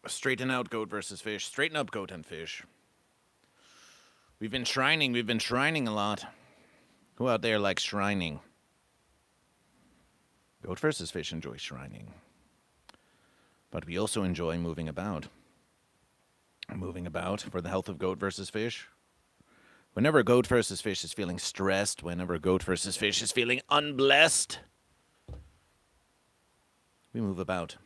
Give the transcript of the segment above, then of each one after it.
Straighten out, goat versus fish. Straighten up, goat and fish. We've been shrining a lot. Who out there likes shrining? Goat versus fish enjoy shrining. But we also enjoy moving about. Moving about for the health of goat versus fish. Whenever goat versus fish is feeling stressed, whenever goat versus fish is feeling unblessed, we move about.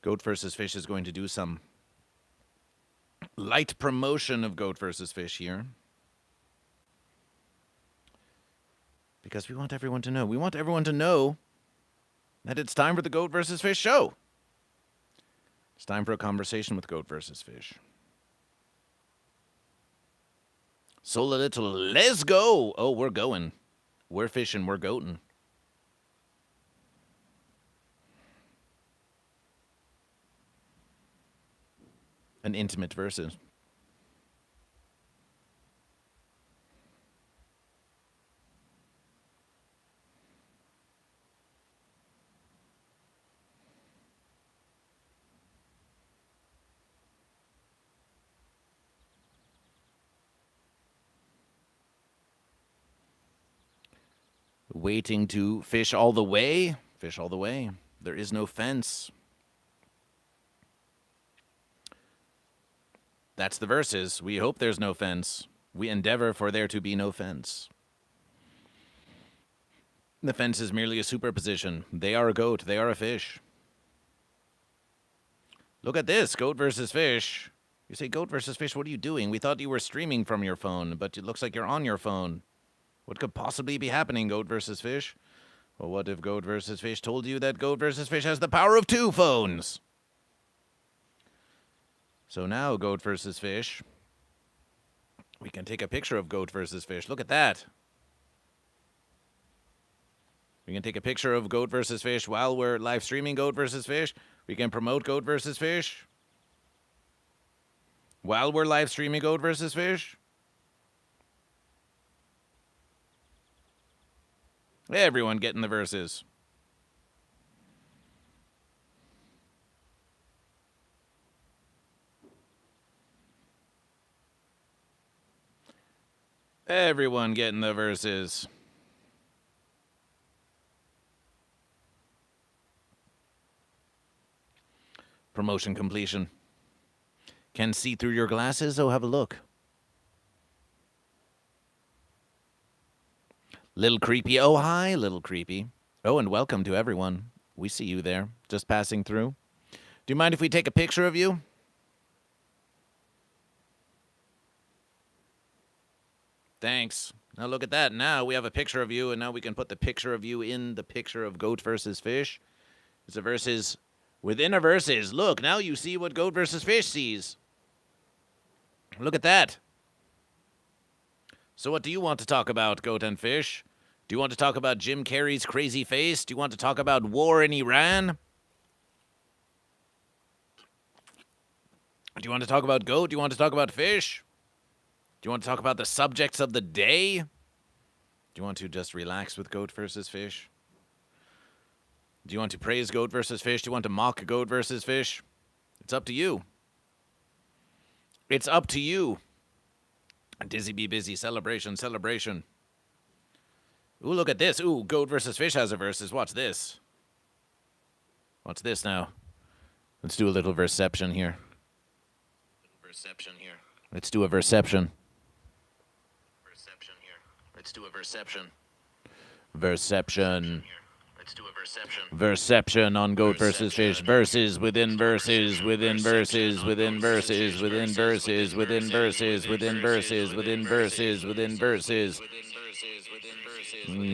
Goat versus fish is going to do some light promotion of goat versus fish here. Because we want everyone to know. We want everyone to know that it's time for the goat versus fish show. It's time for a conversation with goat versus fish. So little, let's go. Oh, we're going. We're fishing, we're goating. An intimate versus. Waiting to fish all the way. Fish all the way. There is no fence. That's the verses. We hope there's no fence. We endeavor for there to be no fence. The fence is merely a superposition. They are a goat. They are a fish. Look at this. Goat versus fish. You say, goat versus fish, what are you doing? We thought you were streaming from your phone, but it looks like you're on your phone. What could possibly be happening, goat versus fish? Well, what if goat versus fish told you that goat versus fish has the power of 2 phones? So now, goat versus fish, we can take a picture of goat versus fish. Look at that. We can take a picture of goat versus fish while we're live streaming goat versus fish. We can promote goat versus fish while we're live streaming goat versus fish. Everyone getting the verses. Everyone getting the verses. Promotion completion. Can see through your glasses? Oh, have a look. Little creepy. Oh, hi, little creepy. Oh, and welcome to everyone. We see you there, just passing through. Do you mind if we take a picture of you? Thanks. Now look at that. Now we have a picture of you, and now we can put the picture of you in the picture of goat versus fish. It's a versus within a versus. Look, now you see what goat versus fish sees. Look at that. So what do you want to talk about, goat and fish? Do you want to talk about Jim Carrey's crazy face? Do you want to talk about war in Iran? Do you want to talk about goat? Do you want to talk about fish? Do you want to talk about the subjects of the day? Do you want to just relax with goat versus fish? Do you want to praise goat versus fish? Do you want to mock goat versus fish? It's up to you. It's up to you. Dizzy be busy. Celebration, celebration. Ooh, look at this. Ooh, goat versus fish has a versus. Watch this. Watch this now. Let's do a little verception here. Let's do a verception. Let's do a verception. Verception. Let's do a verception. Verception on goat versus fish. Verses within verses, within verses, within verses, within verses, within verses, within verses, within verses, within verses.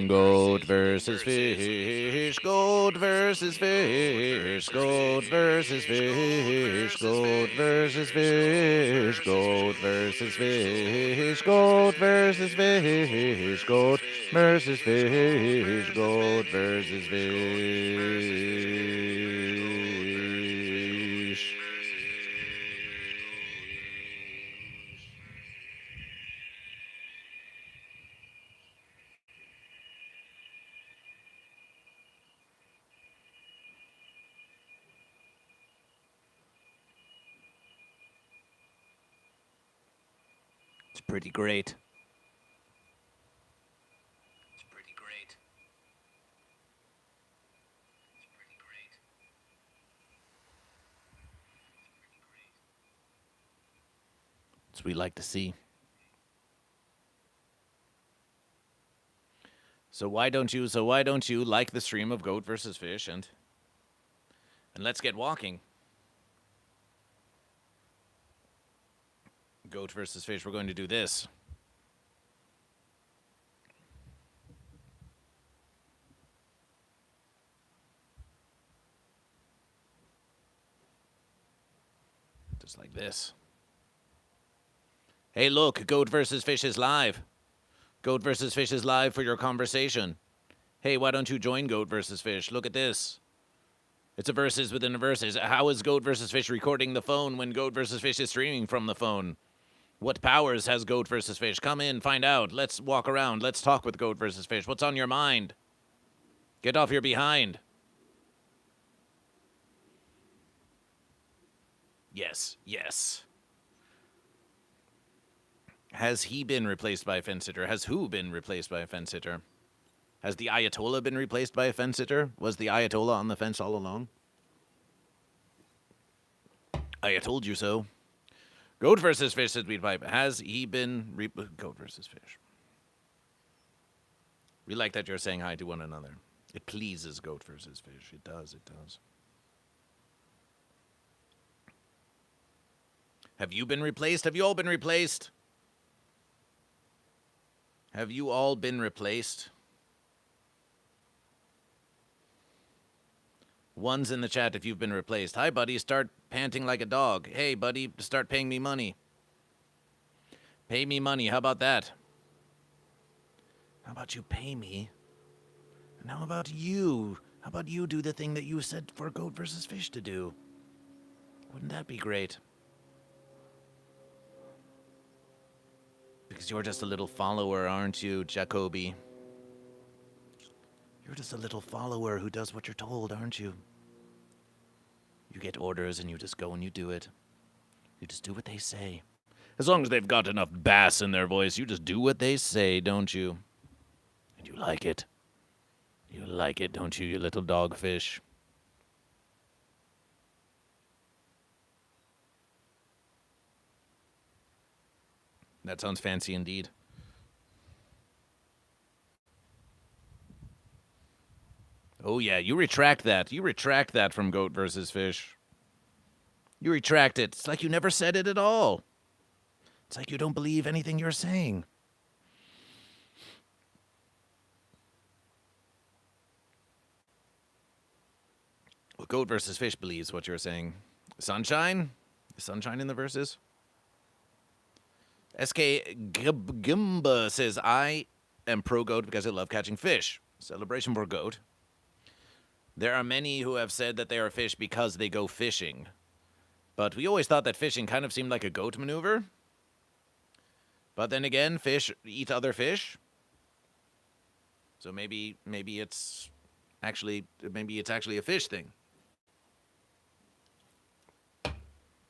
Goat versus fish, goat versus fish, goat versus fish, goat versus fish, goat versus fish, goat versus fish, goat versus fish, goat versus fish. It's pretty great. That's what we like to see. So why don't you like the stream of Goat versus Fish and let's get walking. Goat versus Fish, we're going to do this. Just like this. Hey, look, Goat versus Fish is live. Goat versus Fish is live for your conversation. Hey, why don't you join Goat versus Fish? Look at this. It's a versus within a versus. How is Goat versus Fish recording the phone when Goat versus Fish is streaming from the phone? What powers has Goat versus Fish? Come in, find out. Let's walk around. Let's talk with Goat versus Fish. What's on your mind? Get off your behind. Yes, yes. Has he been replaced by a fence sitter? Has who been replaced by a fence sitter? Has the Ayatollah been replaced by a fence sitter? Was the Ayatollah on the fence all along? I told you so. Goat versus Fish, said Weedpipe. Has he been Goat versus Fish? We like that you're saying hi to one another. It pleases Goat versus Fish. It does, it does. Have you been replaced? Have you all been replaced? Have you all been replaced? One's in the chat if you've been replaced. Hi, buddy. Start panting like a dog. Hey, buddy, start paying me money. Pay me money. How about that? How about you pay me? And how about you? How about you do the thing that you said for Goat versus Fish to do? Wouldn't that be great? Because you're just a little follower, aren't you, Jacoby? You're just a little follower who does what you're told, aren't you? You get orders and you just go and you do it. You just do what they say. As long as they've got enough bass in their voice, you just do what they say, don't you? And you like it. You like it, don't you, you little dogfish? That sounds fancy indeed. Oh, yeah, you retract that. You retract that from Goat versus Fish. You retract it. It's like you never said it at all. It's like you don't believe anything you're saying. Well, Goat versus Fish believes what you're saying. Sunshine? Is Sunshine in the verses? SK Gimba says, I am pro-Goat because I love catching fish. Celebration for Goat. There are many who have said that they are fish because they go fishing. But we always thought that fishing kind of seemed like a goat maneuver. But then again, fish eat other fish. So maybe it's actually a fish thing.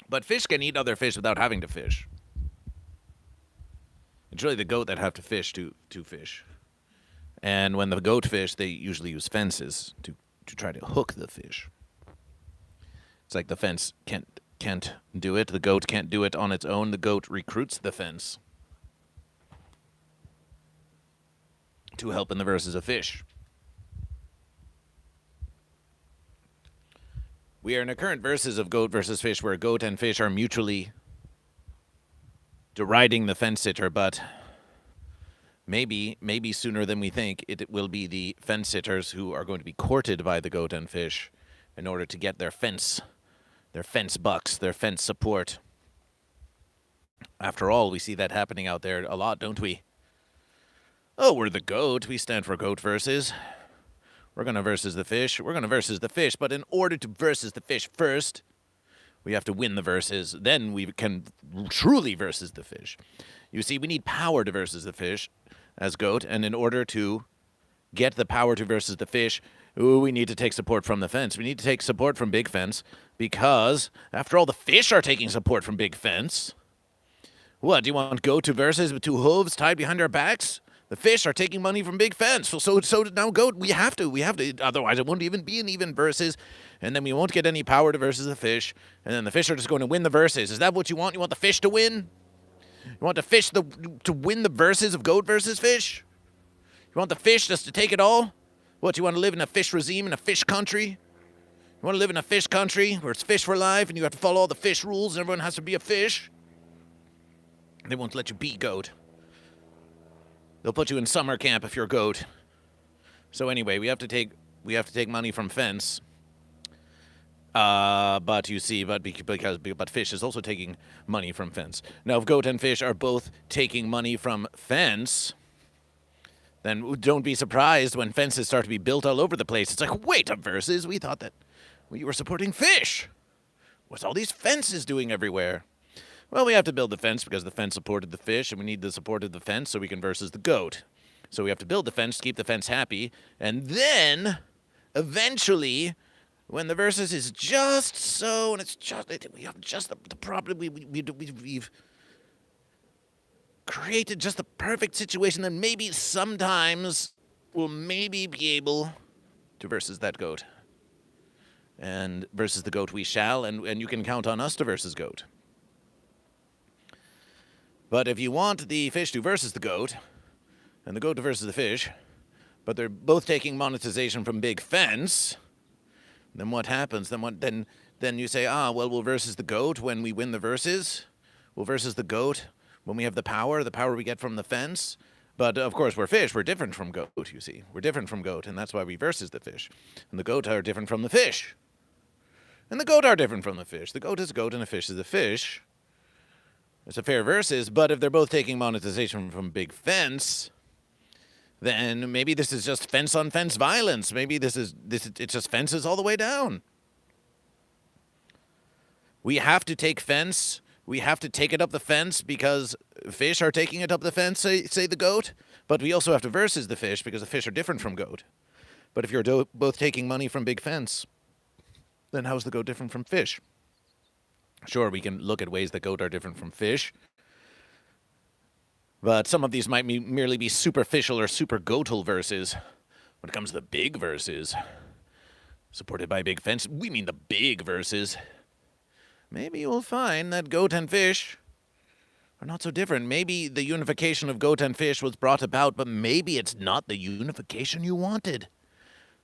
But fish can eat other fish without having to fish. It's really the goat that have to fish to fish. And when the goat fish, they usually use fences to try to hook the fish. It's like the fence can't do it. The goat can't do it on its own. The goat recruits the fence to help in the verses of fish. We are in the current verses of Goat versus Fish where goat and fish are mutually deriding the fence sitter, but maybe sooner than we think, it will be the fence sitters who are going to be courted by the goat and fish in order to get their fence bucks, their fence support. After all, we see that happening out there a lot, don't we? Oh, we're the goat. We stand for Goat versus. We're going to versus the fish. We're going to versus the fish, but in order to versus the fish first, we have to win the versus. Then we can truly versus the fish. You see, we need power to versus the fish as goat, and in order to get the power to versus the fish, we need to take support from the fence. We need to take support from Big Fence because, after all, the fish are taking support from Big Fence. What, do you want goat to versus with two hooves tied behind our backs? The fish are taking money from big fence. So now goat, we have to. Otherwise it won't even be an even versus. And then we won't get any power to versus the fish. And then the fish are just going to win the versus. Is that what you want? You want the fish to win? You want the fish to win the versus of goat versus fish? You want the fish just to take it all? What, you want to live in a fish regime, in a fish country? You want to live in a fish country where it's fish for life and you have to follow all the fish rules and everyone has to be a fish? They won't let you be goat. They'll put you in summer camp if you're goat. So anyway, we have to take money from fence. But you see, but fish is also taking money from fence. Now, if goat and fish are both taking money from fence, then don't be surprised when fences start to be built all over the place. It's like, wait a versus, we thought that we were supporting fish. What's all these fences doing everywhere? Well, we have to build the fence because the fence supported the fish, and we need the support of the fence so we can versus the goat. So we have to build the fence to keep the fence happy, and then, eventually, when the versus is just so, and it's just, we have just the problem, we've created just the perfect situation that maybe sometimes we'll maybe be able to versus that goat. And versus the goat we shall, and you can count on us to versus goat. But if you want the fish to versus the goat, and the goat to versus the fish, but they're both taking monetization from big fence, then what happens? Then you say, well, we'll versus the goat when we win the versus. We'll versus the goat when we have the power we get from the fence. But, of course, we're fish. We're different from goat, you see. We're different from goat, and that's why we versus the fish. And the goat are different from the fish. And the goat are different from the fish. The goat is a goat, and the fish is a fish. It's a fair versus, but if they're both taking monetization from big fence, then maybe this is just fence-on-fence violence. Maybe it's just fences all the way down. We have to take fence. We have to take it up the fence because fish are taking it up the fence, say the goat. But we also have to versus the fish because the fish are different from goat. But if you're both taking money from big fence, then how's the goat different from fish? Sure, we can look at ways that goat are different from fish. But some of these might merely be superficial or super goatal verses. When it comes to the big verses, supported by big fence, we mean the big verses. Maybe you'll find that goat and fish are not so different. Maybe the unification of goat and fish was brought about, but maybe it's not the unification you wanted.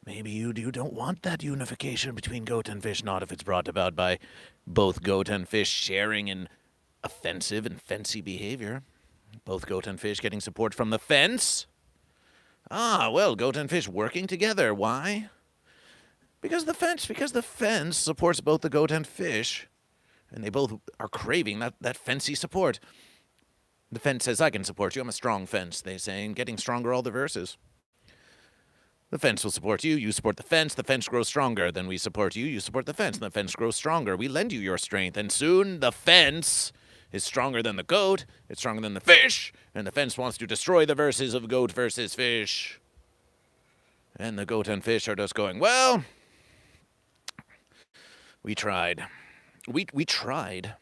Maybe you don't want that unification between goat and fish, not if it's brought about by both goat and fish sharing in offensive and fancy behavior. Both goat and fish getting support from the fence. Well, goat and fish working together. Why? Because the fence supports both the goat and fish, and they both are craving that fancy support. The fence says, I can support you. I'm a strong fence, they say, and getting stronger all the verses. The fence will support you. You support the fence grows stronger. Then we support you. You support the fence, and the fence grows stronger. We lend you your strength, and soon the fence is stronger than the goat. It's stronger than the fish, and the fence wants to destroy the verses of goat versus fish. And the goat and fish are just going, well, we tried. We tried.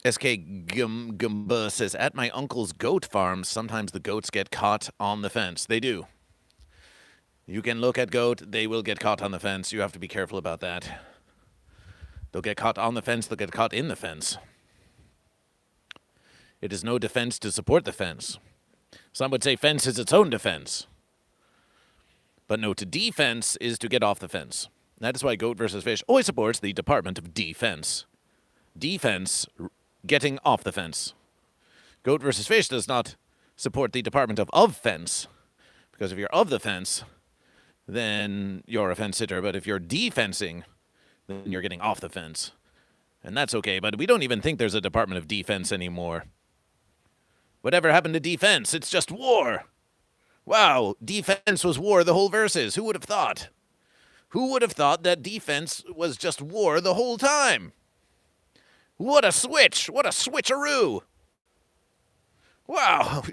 SK Gumba says, at my uncle's goat farm, sometimes the goats get caught on the fence. They do. You can look at goat, they will get caught on the fence. You have to be careful about that. They'll get caught on the fence, they'll get caught in the fence. It is no defense to support the fence. Some would say fence is its own defense. But no, to defense is to get off the fence. That is why goat versus fish always supports the Department of Defense. Defense, getting off the fence. Goat versus fish does not support the Department of Fence. Because if you're of the fence, then you're a fence sitter. But if you're defensing, then you're getting off the fence. And that's okay, but we don't even think there's a Department of Defense anymore. Whatever happened to defense? It's just war. Wow, defense was war the whole verses. Who would have thought? Who would have thought that defense was just war the whole time? What a switch! What a switcheroo! Wow!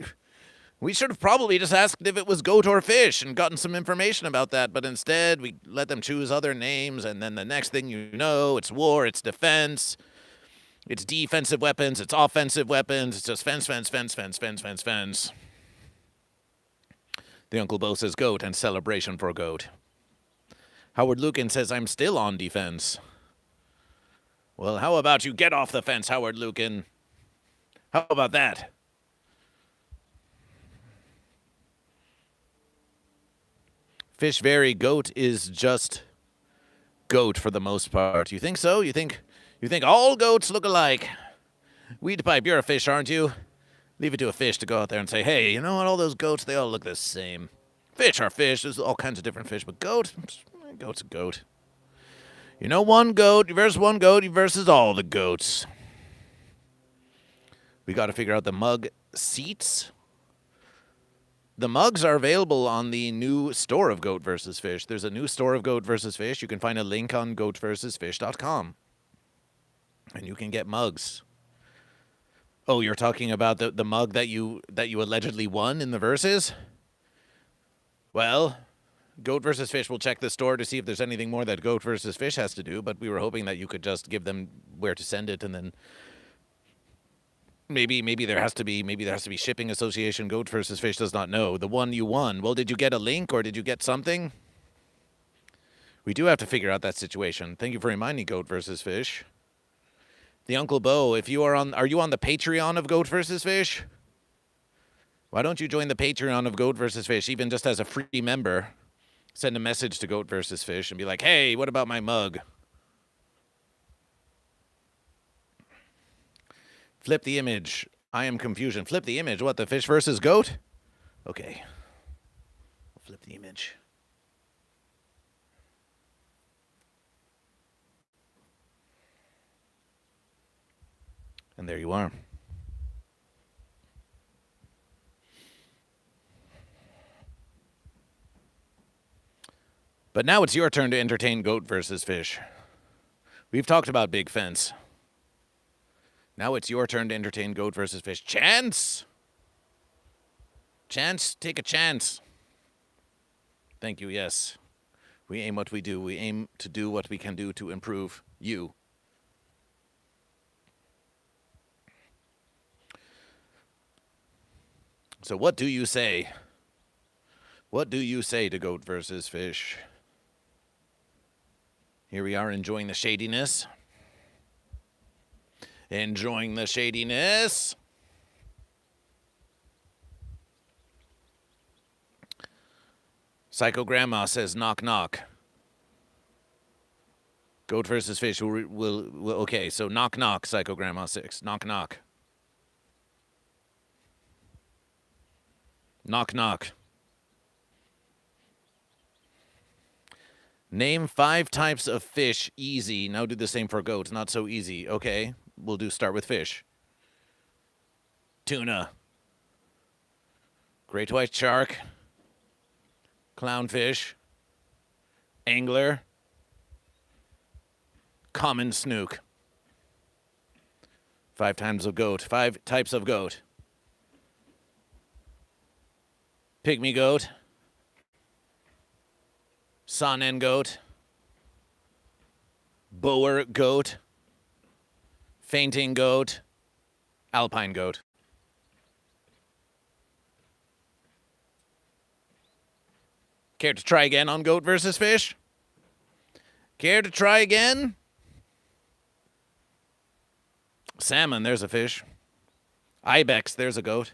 We should have probably just asked if it was goat or fish and gotten some information about that, but instead we let them choose other names, and then the next thing you know, it's war, it's defense, it's defensive weapons, it's offensive weapons, it's just fence, fence, fence, fence, fence, fence, fence. The Uncle Bo says goat and celebration for goat. Howard Lucan says I'm still on defense. Well, how about you get off the fence, Howard Lucan? How about that? Fish vary. Goat is just goat for the most part. You think so? You think all goats look alike? Weed pipe, you're a fish, aren't you? Leave it to a fish to go out there and say, hey, you know what? All those goats, they all look the same. Fish are fish. There's all kinds of different fish, but goat's a goat. You know, one goat versus all the goats. We got to figure out the mug seats. The mugs are available on the new store of Goat vs. Fish. There's a new store of Goat vs. Fish. You can find a link on GoatVsFish.com. And you can get mugs. Oh, you're talking about the mug that you allegedly won in the verses? Well, Goat vs. Fish will check the store to see if there's anything more that Goat vs. Fish has to do, but we were hoping that you could just give them where to send it, and then maybe there has to be shipping association. Goat vs. Fish does not know. The one you won. Well, did you get a link or did you get something? We do have to figure out that situation. Thank you for reminding Goat vs. Fish. The Uncle Bo, if you are you on the Patreon of Goat vs. Fish? Why don't you join the Patreon of Goat vs. Fish, even just as a free member? Send a message to Goat vs. Fish and be like, hey, what about my mug? Flip the image. I am confusion. Flip the image. What, the fish versus goat? Okay. We'll flip the image. And there you are. But now it's your turn to entertain Goat versus Fish. We've talked about Big Fence. Now it's your turn to entertain Goat versus Fish. Chance! Chance, take a chance. Thank you, yes. We aim what we do. We aim to do what we can do to improve you. So what do you say? What do you say to Goat versus Fish? Here we are enjoying the shadiness. Enjoying the shadiness. Psycho Grandma says knock knock. Goat versus Fish will okay, so knock knock, Psycho Grandma 6. Knock knock. Knock knock. Name 5 types of fish. Easy. Now do the same for goats. Not so easy. Okay. We'll start with fish. Tuna. Great white shark. Clownfish. Angler. Common snook. 5 types of goat. 5 types of goat. Pygmy goat. Saanen goat. Boer goat. Fainting goat. Alpine goat. Care to try again on Goat versus Fish? Care to try again? Salmon, there's a fish. Ibex, there's a goat.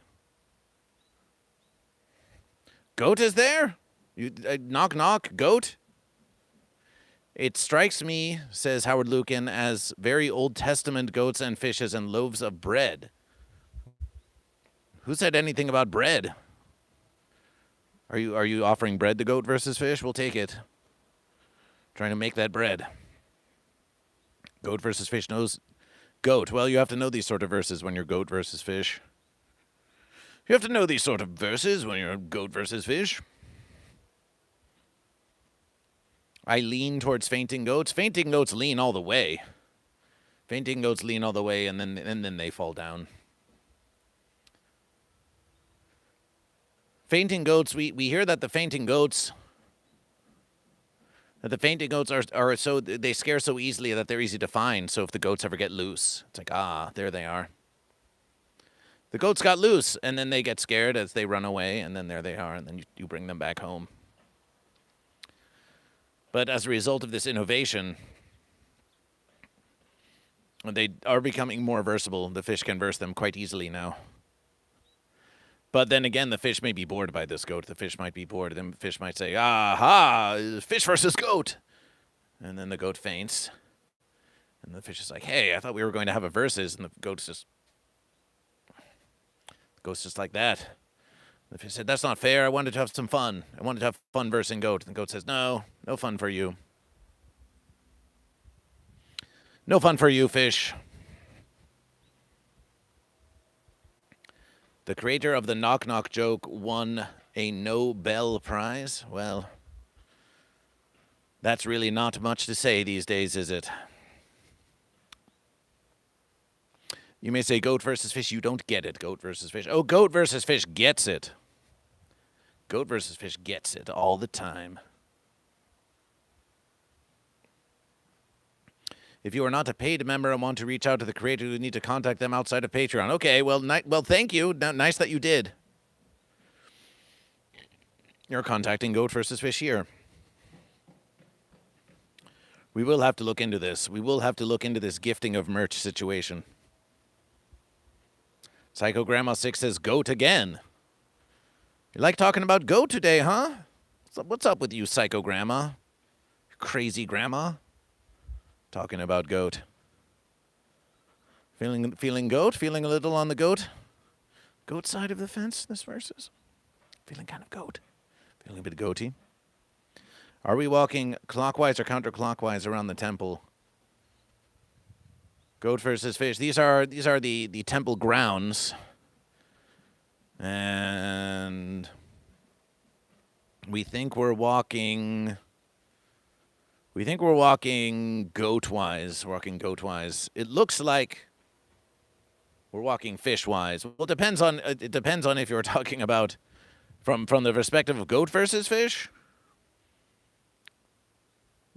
Goat is there? You knock knock, goat? It strikes me, says Howard Lucan, as very Old Testament goats and fishes and loaves of bread. Who said anything about bread? Are you offering bread to Goat versus Fish? We'll take it. Trying to make that bread. Goat versus Fish knows goat. Well, you have to know these sort of verses when you're Goat versus Fish. You have to know these sort of verses when you're Goat versus Fish. I lean towards fainting goats. Fainting goats lean all the way. Fainting goats lean all the way, and then they fall down. Fainting goats, we hear that the fainting goats are so, they scare so easily that they're easy to find. So if the goats ever get loose, it's like, ah, there they are. The goats got loose, and then they get scared as they run away, and then there they are, and then you bring them back home. But as a result of this innovation, they are becoming more versatile. The fish can verse them quite easily now. But then again, the fish may be bored by this goat. The fish might be bored. Then the fish might say, aha, fish versus goat. And then the goat faints. And the fish is like, hey, I thought we were going to have a versus. And the goat's just like that. The fish said, that's not fair. I wanted to have some fun. I wanted to have fun versing goat. And the goat says, no fun for you. No fun for you, fish. The creator of the knock knock joke won a Nobel Prize. Well, that's really not much to say these days, is it? You may say goat versus fish. You don't get it. Goat versus fish. Oh, goat versus fish gets it. Goat versus fish gets it all the time. If you are not a paid member and want to reach out to the creator, you need to contact them outside of Patreon. Okay, well, thank you. Nice that you did. You're contacting Goat versus Fish here. We will have to look into this. We will have to look into this gifting of merch situation. Psycho Grandma 6 says, goat again. You like talking about goat today, huh? What's up with you, Psycho Grandma? Crazy Grandma? Talking about goat. Feeling goat? Feeling a little on the goat side of the fence, this versus? Feeling kind of goat. Feeling a bit goaty. Are we walking clockwise or counterclockwise around the temple? Goat versus fish. These are the temple grounds. And we think we're walking goat-wise. It looks like we're walking fish-wise. Well, it depends on if you're talking about from the perspective of goat versus fish.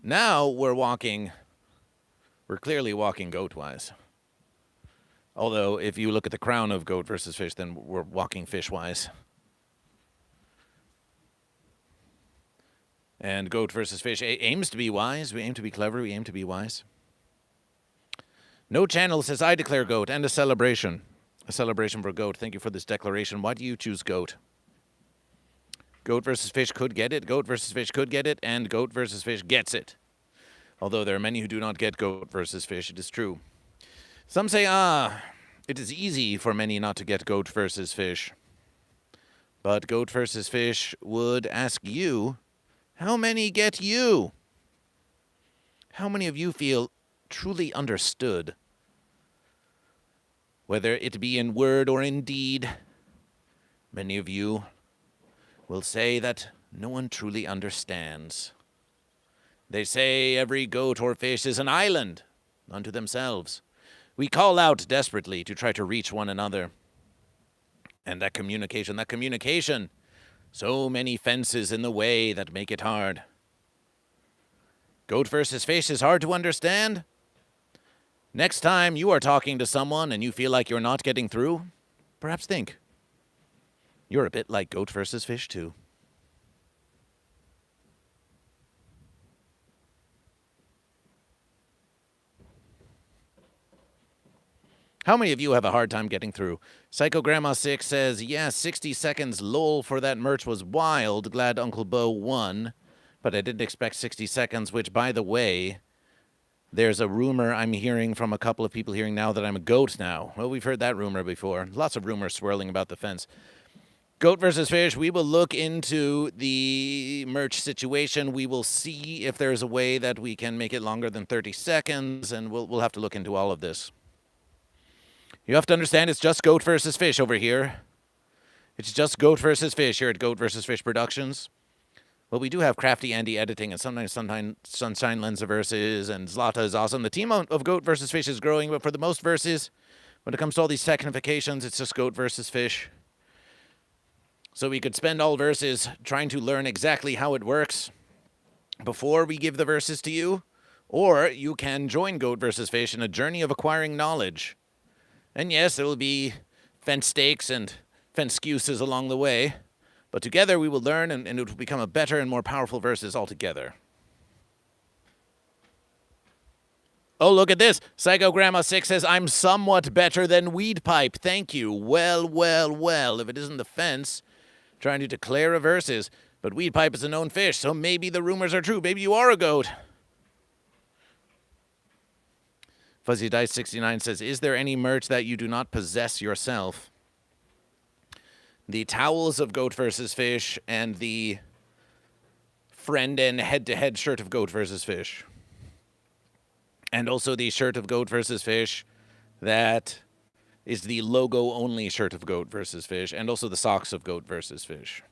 Now we're clearly walking goat-wise. Although, if you look at the crown of goat versus fish, then we're walking fish-wise. And goat versus fish aims to be wise. We aim to be clever. We aim to be wise. No Channel says, I declare goat, and a celebration. A celebration for goat. Thank you for this declaration. Why do you choose goat? Goat versus fish could get it. Goat versus fish could get it. And goat versus fish gets it. Although there are many who do not get goat versus fish. It is true. Some say, it is easy for many not to get goat versus fish. But goat versus fish would ask you, how many get you? How many of you feel truly understood? Whether it be in word or in deed, many of you will say that no one truly understands. They say every goat or fish is an island unto themselves. We call out desperately to try to reach one another. And that communication, so many fences in the way that make it hard. Goat versus fish is hard to understand. Next time you are talking to someone and you feel like you're not getting through, perhaps think, you're a bit like goat versus fish too. How many of you have a hard time getting through? Psycho Grandma 6 says, yeah, 60 seconds lol for that merch was wild. Glad Uncle Bo won. But I didn't expect 60 seconds, which, by the way, there's a rumor I'm hearing from a couple of people hearing now that I'm a goat now. Well, we've heard that rumor before. Lots of rumors swirling about the fence. Goat versus fish, we will look into the merch situation. We will see if there's a way that we can make it longer than 30 seconds, and we'll have to look into all of this. You have to understand it's just goat versus fish over here. It's just goat versus fish here at GoatVsFish Productions. Well, we do have Crafty Andy editing and sometimes Sunshine Lens of Verses, and Zlata is awesome. The team of Goat versus Fish is growing, but for the most verses, when it comes to all these technifications, it's just Goat versus Fish. So we could spend all verses trying to learn exactly how it works before we give the verses to you, or you can join Goat vs. Fish in a journey of acquiring knowledge. And yes, there will be fence stakes and fence excuses along the way, but together we will learn, and it will become a better and more powerful verses altogether. Oh, look at this. Psycho Grandma 6 says, I'm somewhat better than Weed Pipe. Thank you. Well, well, well. If it isn't the fence trying to declare a verses, but Weed Pipe is a known fish, so maybe the rumors are true. Maybe you are a goat. Fuzzy Dice 69 says, is there any merch that you do not possess yourself? The towels of Goat vs. Fish and the friend and head-to-head shirt of Goat vs. Fish. And also the shirt of Goat vs. Fish that is the logo-only shirt of Goat vs. Fish, and also the socks of Goat vs. Fish.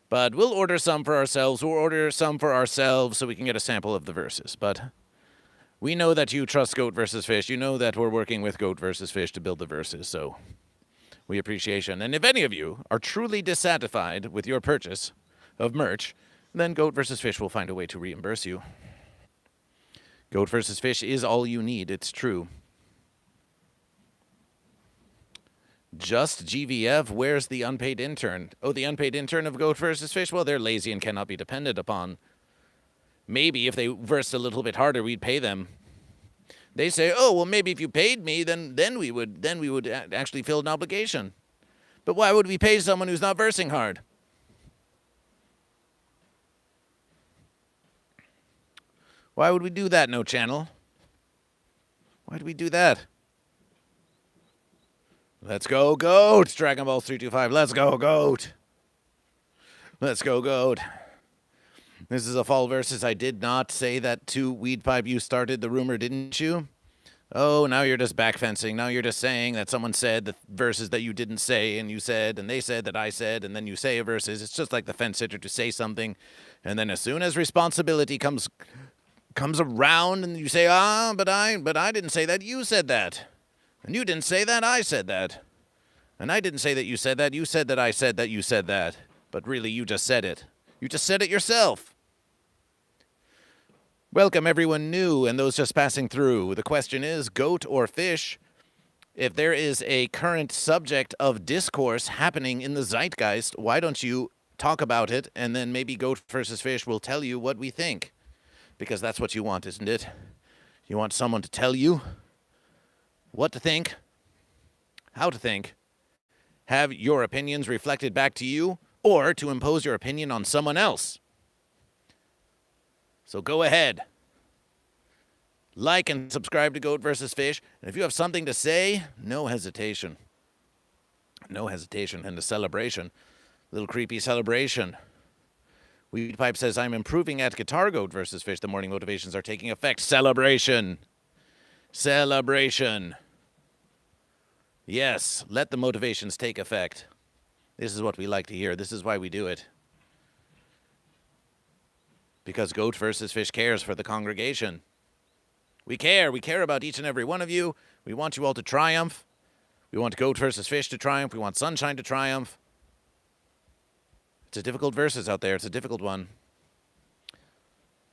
But we'll order some for ourselves. We'll order some for ourselves so we can get a sample of the verses. But we know that you trust Goat vs. Fish. You know that we're working with Goat vs. Fish to build the verses, so we appreciation. And if any of you are truly dissatisfied with your purchase of merch, then Goat vs. Fish will find a way to reimburse you. Goat vs. Fish is all you need. It's true. Just GVF, where's the unpaid intern? Oh, the unpaid intern of Goat vs. Fish? Well, they're lazy and cannot be depended upon. Maybe if they versed a little bit harder, we'd pay them. They say, oh, well, maybe if you paid me, then we would actually feel an obligation. But why would we pay someone who's not versing hard? Why would we do that, No Channel? Why do we do that? Let's go, Goat! Dragon Ball 325, let's go, Goat! Let's go, Goat. This is a fall versus. I did not say that to Weed Pipe. You started the rumor, didn't you? Oh, now you're just backfencing. Now you're just saying that someone said the verses that you didn't say, and you said, and they said that I said, and then you say a verses. It's just like the fence sitter to say something, and then as soon as responsibility comes around, and you say, but I didn't say that. You said that. And you didn't say that, I said that. And I didn't say that you said that. You said that I said that you said that. But really, you just said it. You just said it yourself. Welcome, everyone new and those just passing through. The question is, goat or fish? If there is a current subject of discourse happening in the zeitgeist, why don't you talk about it, and then maybe goat versus fish will tell you what we think. Because that's what you want, isn't it? You want someone to tell you what to think, how to think, have your opinions reflected back to you, or to impose your opinion on someone else. So go ahead. Like and subscribe to Goat vs. Fish. And if you have something to say, no hesitation. No hesitation. And a celebration. Little creepy celebration. Weed Pipe says, I'm improving at guitar. Goat vs. Fish. The morning motivations are taking effect. Celebration. Celebration. Yes, let the motivations take effect. This is what we like to hear. This is why we do it. Because Goat vs. Fish cares for the congregation. We care. We care about each and every one of you. We want you all to triumph. We want Goat vs. Fish to triumph. We want Sunshine to triumph. It's a difficult versus out there. It's a difficult one.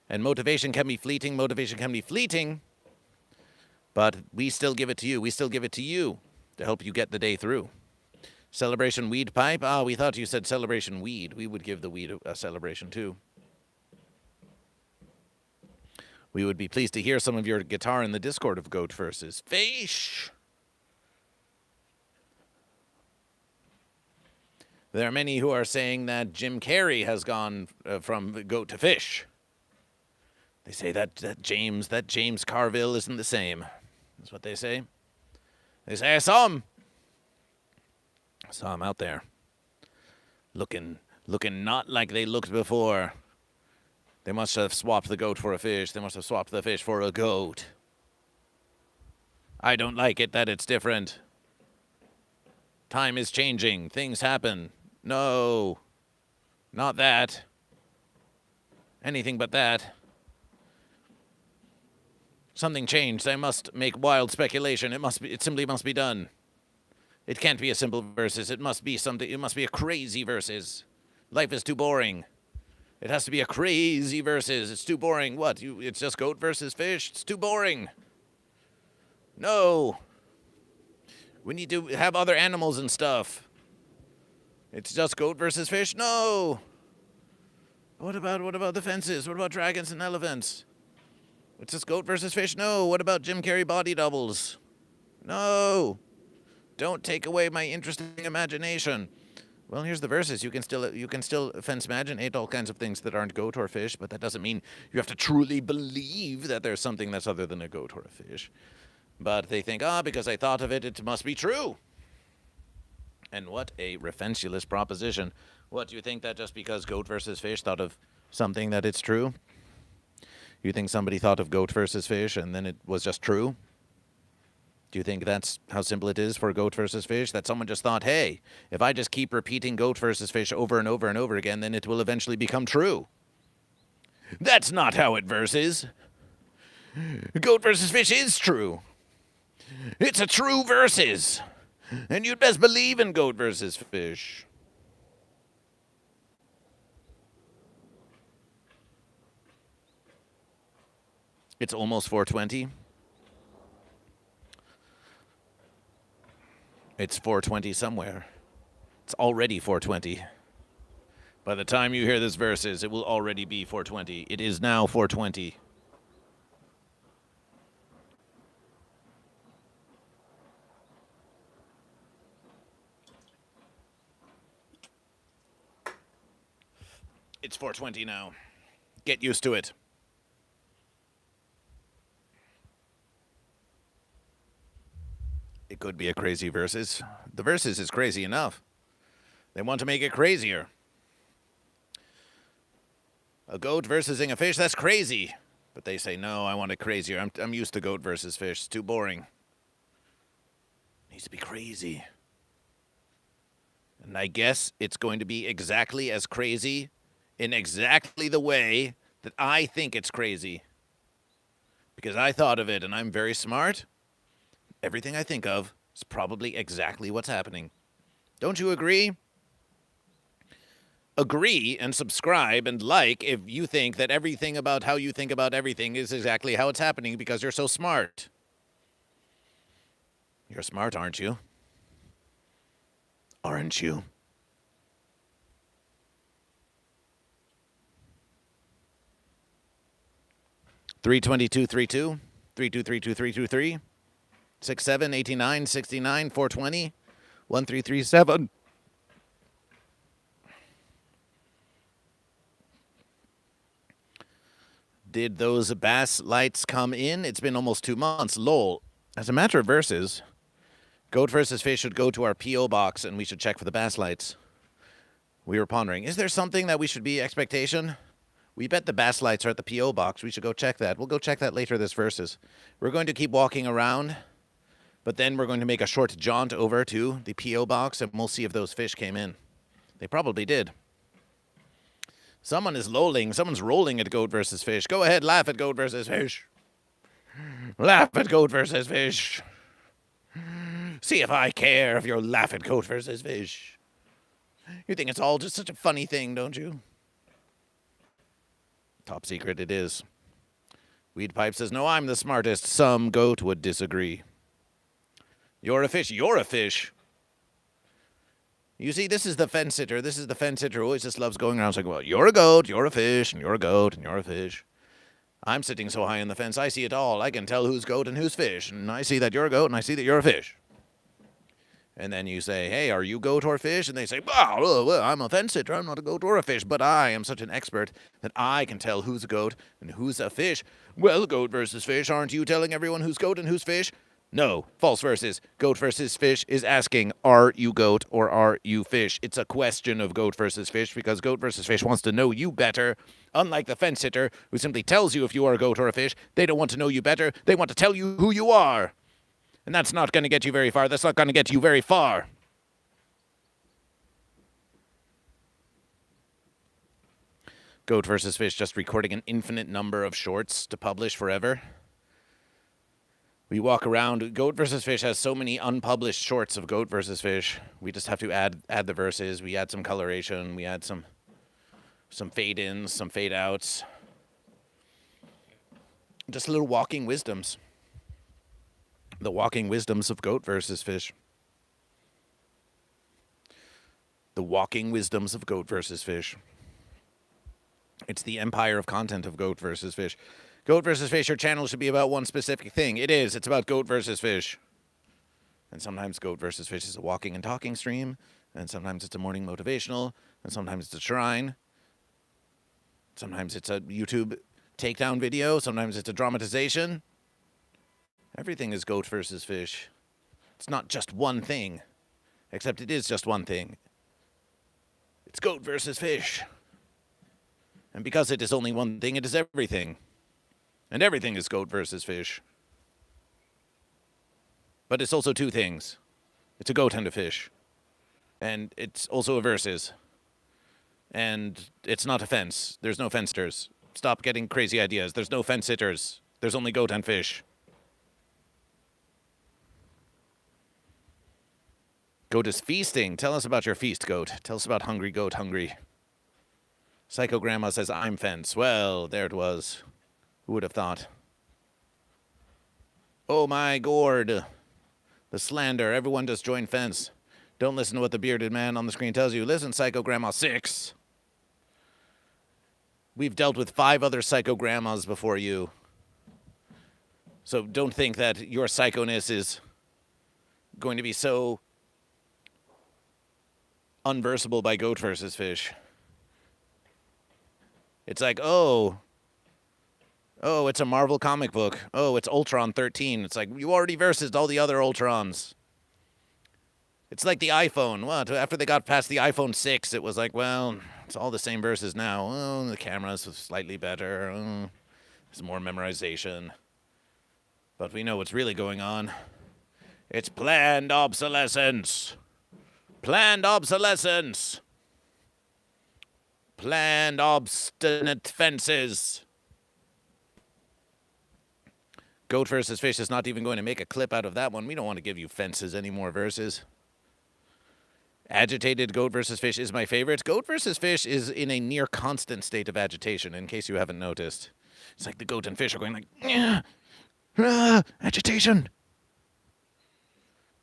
And motivation can be fleeting. Motivation can be fleeting. But we still give it to you. We still give it to you to help you get the day through. Celebration Weed Pipe. Ah, we thought you said celebration weed. We would give the weed a celebration too. We would be pleased to hear some of your guitar in the Discord of Goat vs. Fish. There are many who are saying that Jim Carrey has gone from goat to fish. They say that James Carville isn't the same. That's what they say. They say, I saw him. I saw him out there. Looking not like they looked before. They must have swapped the goat for a fish. They must have swapped the fish for a goat. I don't like it that it's different. Time is changing. Things happen. No. Not that. Anything but that. Something changed. I must make wild speculation. It simply must be done. It can't be a simple versus. It must be something. It must be a crazy versus. Life is too boring. It has to be a crazy versus. It's too boring. What? It's just goat versus fish? It's too boring. No. We need to have other animals and stuff. It's just goat versus fish? No. What about the fences? What about dragons and elephants? It's just goat versus fish? No. What about Jim Carrey body doubles? No. Don't take away my interesting imagination. Well, here's the verses. You can still fence imaginate all kinds of things that aren't goat or fish, but that doesn't mean you have to truly believe that there's something that's other than a goat or a fish. But they think, because I thought of it, it must be true. And what a refensulous proposition. What, do you think that just because goat versus fish thought of something that it's true? You think somebody thought of goat versus fish and then it was just true? Do you think that's how simple it is for goat versus fish? That someone just thought, hey, if I just keep repeating goat versus fish over and over and over again, then it will eventually become true. That's not how it verses. Goat versus fish is true. It's a true versus. And you'd best believe in goat versus fish. It's almost 4:20. It's 4:20 somewhere. It's already 4:20. By the time you hear this verses, it will already be 4:20. It is now 4:20. It's 4:20 now. Get used to it. It could be a crazy versus. The versus is crazy enough. They want to make it crazier. A goat versusing a fish, that's crazy. But they say, no, I want it crazier. I'm used to goat versus fish. It's too boring. It needs to be crazy. And I guess it's going to be exactly as crazy in exactly the way that I think it's crazy. Because I thought of it and I'm very smart. Everything I think of is probably exactly what's happening. Don't you agree? Agree and subscribe and like if you think that everything about how you think about everything is exactly how it's happening because you're so smart. You're smart, aren't you? Aren't you? $322.32, 3232323, 6789 69 420 1337. Did those bass lights come in? It's been almost 2 months. Lol. As a matter of verses, goat versus fish should go to our P.O. box and we should check for the bass lights. We were pondering, is there something that we should be expectation? We bet the bass lights are at the P.O. box. We should go check that. We'll go check that later this verses. We're going to keep walking around, but then we're going to make a short jaunt over to the P.O. box and we'll see if those fish came in. They probably did. Someone is lolling. Someone's rolling at goat versus fish. Go ahead, laugh at goat versus fish. Laugh at goat versus fish. See if I care if you're laugh at goat versus fish. You think it's all just such a funny thing, don't you? Top secret it is. Weed Pipe says, no, I'm the smartest. Some goat would disagree. You're a fish. You're a fish. You see, this is the fence sitter. This is the fence sitter who always just loves going around saying, well, you're a goat, you're a fish, and you're a goat, and you're a fish. I'm sitting so high in the fence, I see it all. I can tell who's goat and who's fish. And I see that you're a goat, and I see that you're a fish. And then you say, hey, are you goat or fish? And they say, well, I'm a fence sitter. I'm not a goat or a fish. But I am such an expert that I can tell who's a goat and who's a fish. Well, goat versus fish, aren't you telling everyone who's goat and who's fish? No, false versus. Goat versus fish is asking, are you goat or are you fish? It's a question of goat versus fish because goat versus fish wants to know you better. Unlike the fence sitter who simply tells you if you are a goat or a fish, they don't want to know you better. They want to tell you who you are. And that's not going to get you very far. That's not going to get you very far. Goat versus fish just recording an infinite number of shorts to publish forever. We walk around. Goat versus Fish has so many unpublished shorts of Goat versus Fish. We just have to add the verses. We add some coloration. We add some fade-ins, some fade-outs. Just little walking wisdoms. The walking wisdoms of Goat versus Fish. The walking wisdoms of Goat versus Fish. It's the empire of content of Goat versus Fish. Goat versus Fish, your channel should be about one specific thing. It is. It's about Goat versus Fish. And sometimes Goat versus Fish is a walking and talking stream. And sometimes it's a morning motivational. And sometimes it's a shrine. Sometimes it's a YouTube takedown video. Sometimes it's a dramatization. Everything is Goat versus Fish. It's not just one thing. Except it is just one thing. It's Goat versus Fish. And because it is only one thing, it is everything. And everything is Goat versus Fish. But it's also two things. It's a goat and a fish. And it's also a versus. And it's not a fence. There's no fencers. Stop getting crazy ideas. There's no fence sitters. There's only goat and fish. Goat is feasting. Tell us about your feast, Goat. Tell us about Hungry Goat Hungry. Psycho Grandma says, I'm fence. Well, there it was. Who would have thought? Oh my gourd. The slander. Everyone just join fence. Don't listen to what the bearded man on the screen tells you. Listen, Psycho Grandma 6. We've dealt with 5 other Psycho Grandmas before you. So don't think that your psychoness is going to be so unversable by Goat versus Fish. It's like, oh, it's a Marvel comic book. Oh, it's Ultron 13. It's like, you already versed all the other Ultrons. It's like the iPhone. What? After they got past the iPhone 6, it was like, well, it's all the same verses now. Oh, the camera's slightly better. Oh, there's more memorization. But we know what's really going on. It's planned obsolescence. Planned obsolescence. Planned obstinate fences. Goat versus Fish is not even going to make a clip out of that one. We don't want to give you fences anymore verses. Agitated Goat versus Fish is my favorite. Goat versus Fish is in a near constant state of agitation, in case you haven't noticed. It's like the goat and fish are going like, agitation.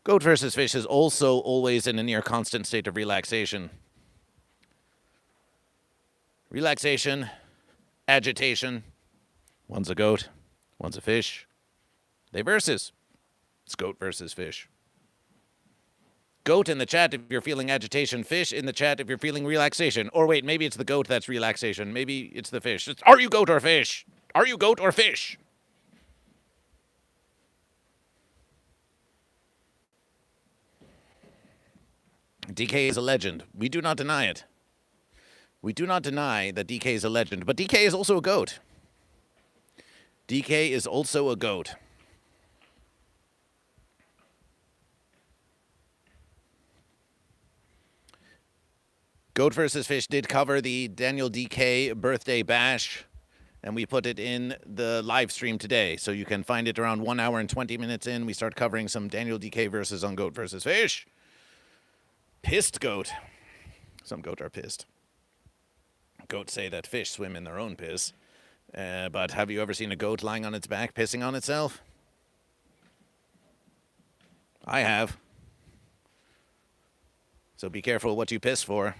Goat versus Fish is also always in a near constant state of relaxation. Relaxation, agitation. One's a goat, one's a fish. They versus. It's Goat versus Fish. Goat in the chat if you're feeling agitation. Fish in the chat if you're feeling relaxation. Or wait, maybe it's the goat that's relaxation. Maybe it's the fish. Are you goat or fish? Are you goat or fish? DK is a legend. We do not deny it. We do not deny that DK is a legend. But DK is also a goat. DK is also a goat. Goat versus Fish did cover the Daniel DK birthday bash, and we put it in the live stream today. So you can find it around 1 hour and 20 minutes in. We start covering some Daniel DK verses on Goat versus Fish. Pissed goat. Some goat are pissed. Goats say that fish swim in their own piss. But have you ever seen a goat lying on its back pissing on itself? I have. So be careful what you piss for.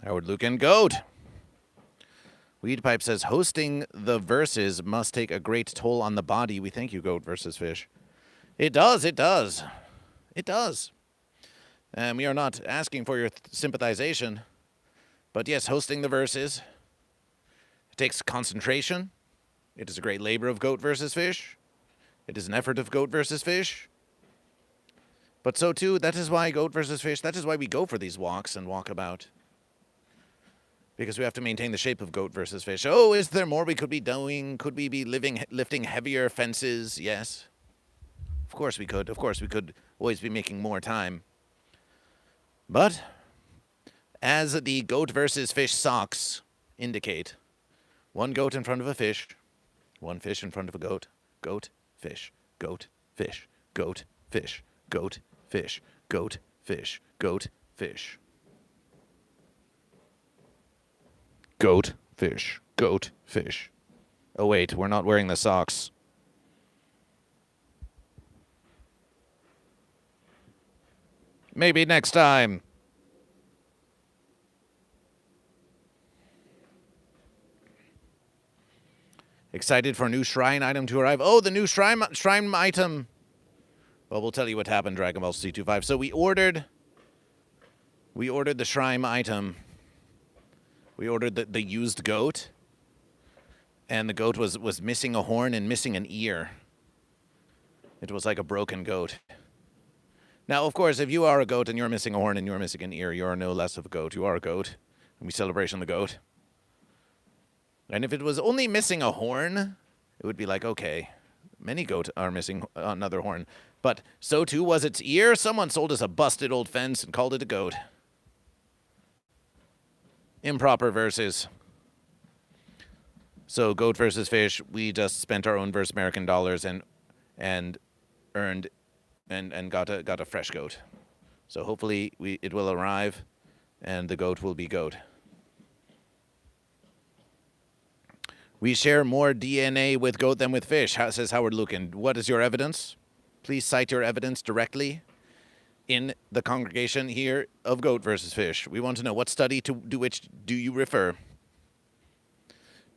Howard Lucan, goat. Weedpipe says, hosting the verses must take a great toll on the body. We thank you, Goat versus Fish. It does, it does. It does. And we are not asking for your sympathization. But yes, hosting the verses. It takes concentration. It is a great labor of Goat versus Fish. It is an effort of Goat versus Fish. But so too, that is why Goat versus Fish, that is why we go for these walks and walk about. Because we have to maintain the shape of Goat versus Fish. Oh, is there more we could be doing? Could we be lifting heavier fences? Yes. Of course we could. Of course we could always be making more time. But As the goat versus fish socks indicate, one goat in front of a fish, one fish in front of a goat, goat, fish, goat, fish, goat, fish, goat, fish, goat, fish, goat, fish. Goat, fish, goat, fish. Oh wait, we're not wearing the socks. Maybe next time. Excited for a new shrine item to arrive. Oh, the new shrine item. Well, we'll tell you what happened, Dragon Ball C25. So we ordered the shrine item. We ordered the used goat. And the goat was missing a horn and missing an ear. It was like a broken goat. Now, of course, if you are a goat and you're missing a horn and you're missing an ear, you're no less of a goat. You are a goat. And we celebrate the goat. And if it was only missing a horn, it would be like, okay, many goats are missing another horn. But so too was its ear. Someone sold us a busted old fence and called it a goat. Improper verses. So goat versus fish, we just spent our own versus American dollars and earned and got a fresh goat. So hopefully it will arrive and the goat will be goat. We share more DNA with goat than with fish, says Howard Lucan. What is your evidence? Please cite your evidence directly in the congregation here of goat versus fish. We want to know what study to which do you refer?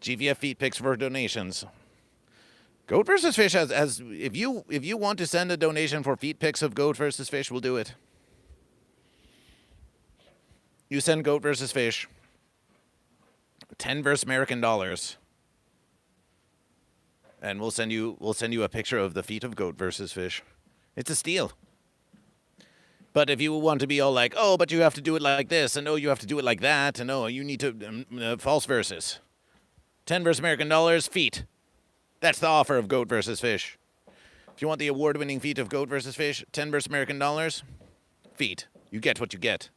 GVF feet pics for donations. Goat versus fish has if you want to send a donation for feet pics of goat versus fish, we'll do it. You send goat versus fish. 10 versus American dollars. And we'll send you a picture of the feet of goat versus fish. It's a steal. But if you want to be all like, oh, but you have to do it like this, and oh, you have to do it like that, and oh, you need to false verses. 10 versus American dollars, feet. That's the offer of goat versus fish. If you want the award-winning feet of goat versus fish, 10 versus American dollars, feet. You get what you get.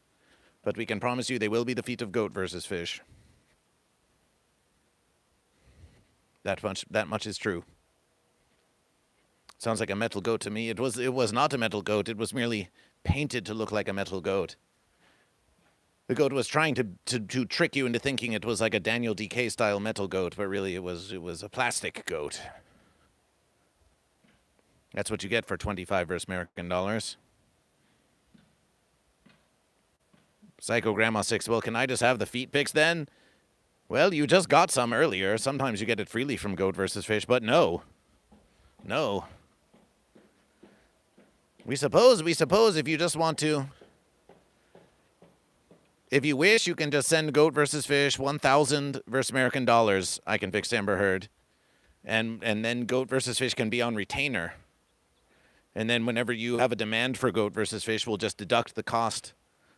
But we can promise you they will be the feet of goat versus fish. That much is true. Sounds like a metal goat to me. It was not a metal goat. It was merely painted to look like a metal goat. The goat was trying to trick you into thinking it was like a Daniel DK style metal goat, but really it was a plastic goat. That's what you get for 25 versus American dollars. Psycho Grandma 6. Well, can I just have the feet pics then? Well, you just got some earlier. Sometimes you get it freely from goat versus fish, but no. No. We suppose if you just want to, if you wish, you can just send goat versus fish 1,000 versus American dollars. I can fix Amber Heard. And then goat versus fish can be on retainer. And then whenever you have a demand for goat versus fish, we'll just deduct the cost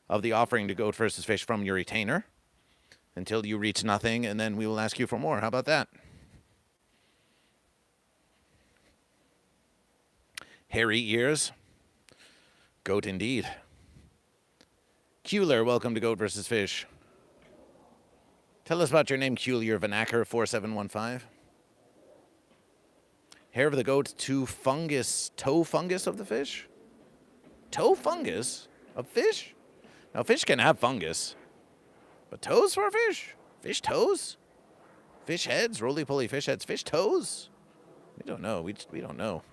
of the offering to goat versus fish from your retainer until you reach nothing, and then we will ask you for more. How about that? Hairy ears. Goat indeed. Kueller, welcome to Goat versus Fish. Tell us about your name, Kueller Vanacker 4715. Hair of the goat to fungus, toe fungus of the fish? Toe fungus of fish? Now, fish can have fungus. But toes for a fish? Fish toes? Fish heads? Roly-poly fish heads? Fish toes? We don't know. We don't know.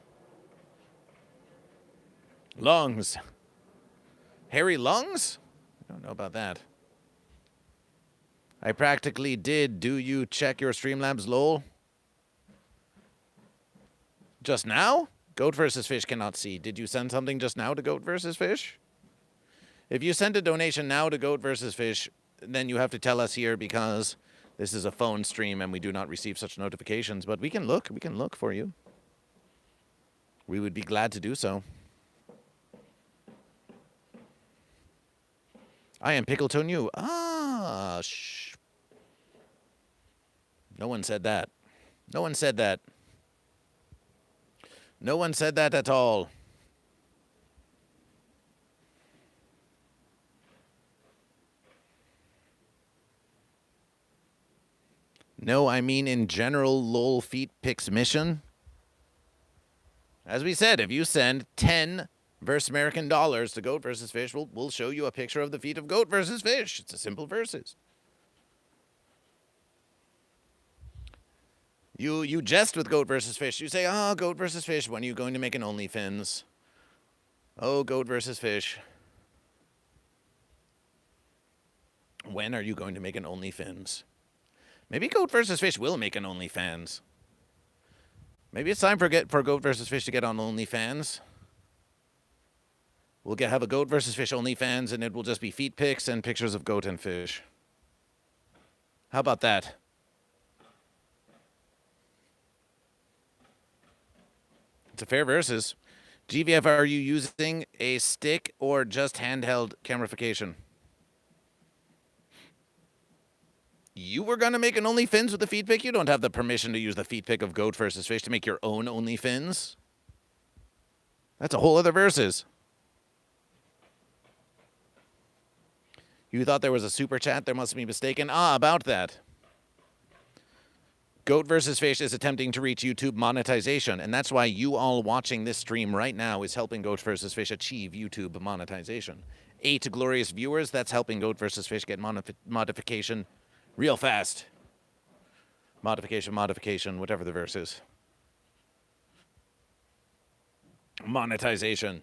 Lungs. Hairy lungs? I don't know about that. I practically did. Do you check your Streamlabs, lol? Just now? Goat versus fish cannot see. Did you send something just now to Goat versus Fish? If you send a donation now to Goat versus Fish, then you have to tell us here because this is a phone stream and we do not receive such notifications. But we can look. We can look for you. We would be glad to do so. I am Pickleton you. Ah, shh. No one said that. No one said that. No one said that at all. No, I mean in general lol feet pics mission. As we said, if you send 10 versus American dollars to Goat versus Fish, we'll show you a picture of the feet of Goat versus Fish. It's a simple versus. You jest with Goat versus Fish. You say, oh, Goat versus Fish, when are you going to make an OnlyFans? Oh, Goat versus Fish. When are you going to make an OnlyFans? Maybe Goat versus Fish will make an OnlyFans. Maybe it's time for Goat versus Fish to get on OnlyFans. We'll have a Goat versus Fish OnlyFans, and it will just be feet pics and pictures of goat and fish. How about that? It's a fair versus. GVF, are you using a stick or just handheld camerification? You were going to make an OnlyFins with the feet pic? You don't have the permission to use the feet pic of Goat versus Fish to make your own OnlyFins. That's a whole other versus. You thought there was a super chat? There must be mistaken. About that. Goat versus Fish is attempting to reach YouTube monetization, and that's why you all watching this stream right now is helping Goat versus Fish achieve YouTube monetization. 8 glorious viewers, that's helping Goat versus Fish get modification real fast. Modification, whatever the verse is. Monetization.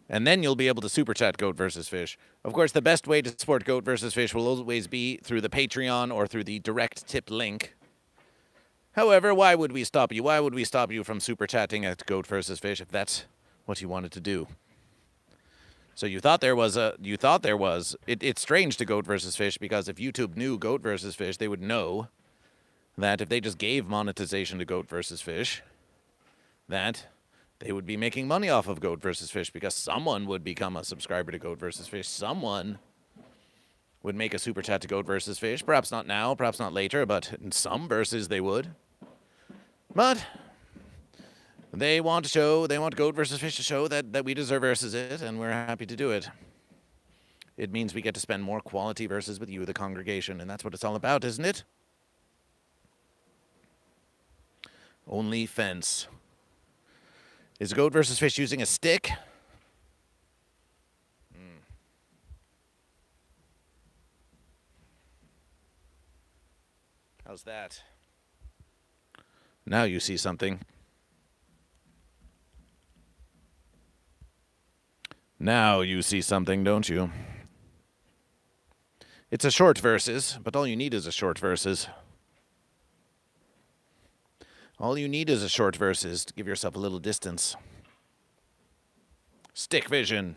And then you'll be able to super chat Goat versus Fish. Of course, the best way to support Goat versus Fish will always be through the Patreon or through the direct tip link. However, why would we stop you? Why would we stop you from super chatting at Goat versus Fish if that's what you wanted to do? So you thought there was it's strange to Goat versus Fish, because if YouTube knew Goat versus Fish, they would know that if they just gave monetization to Goat versus Fish, that they would be making money off of Goat versus Fish, because someone would become a subscriber to Goat versus Fish. Someone would make a super chat to Goat versus Fish. Perhaps not now, perhaps not later, but in some verses they would. But they want Goat versus Fish to show that we deserve versus it, and we're happy to do it. It means we get to spend more quality verses with you, the congregation, and that's what it's all about, isn't it? Only fence. Is Goat versus Fish using a stick? How's that? Now you see something. Now you see something, don't you? It's a short versus, but all you need is a short versus. All you need is a short versus to give yourself a little distance. Stick vision.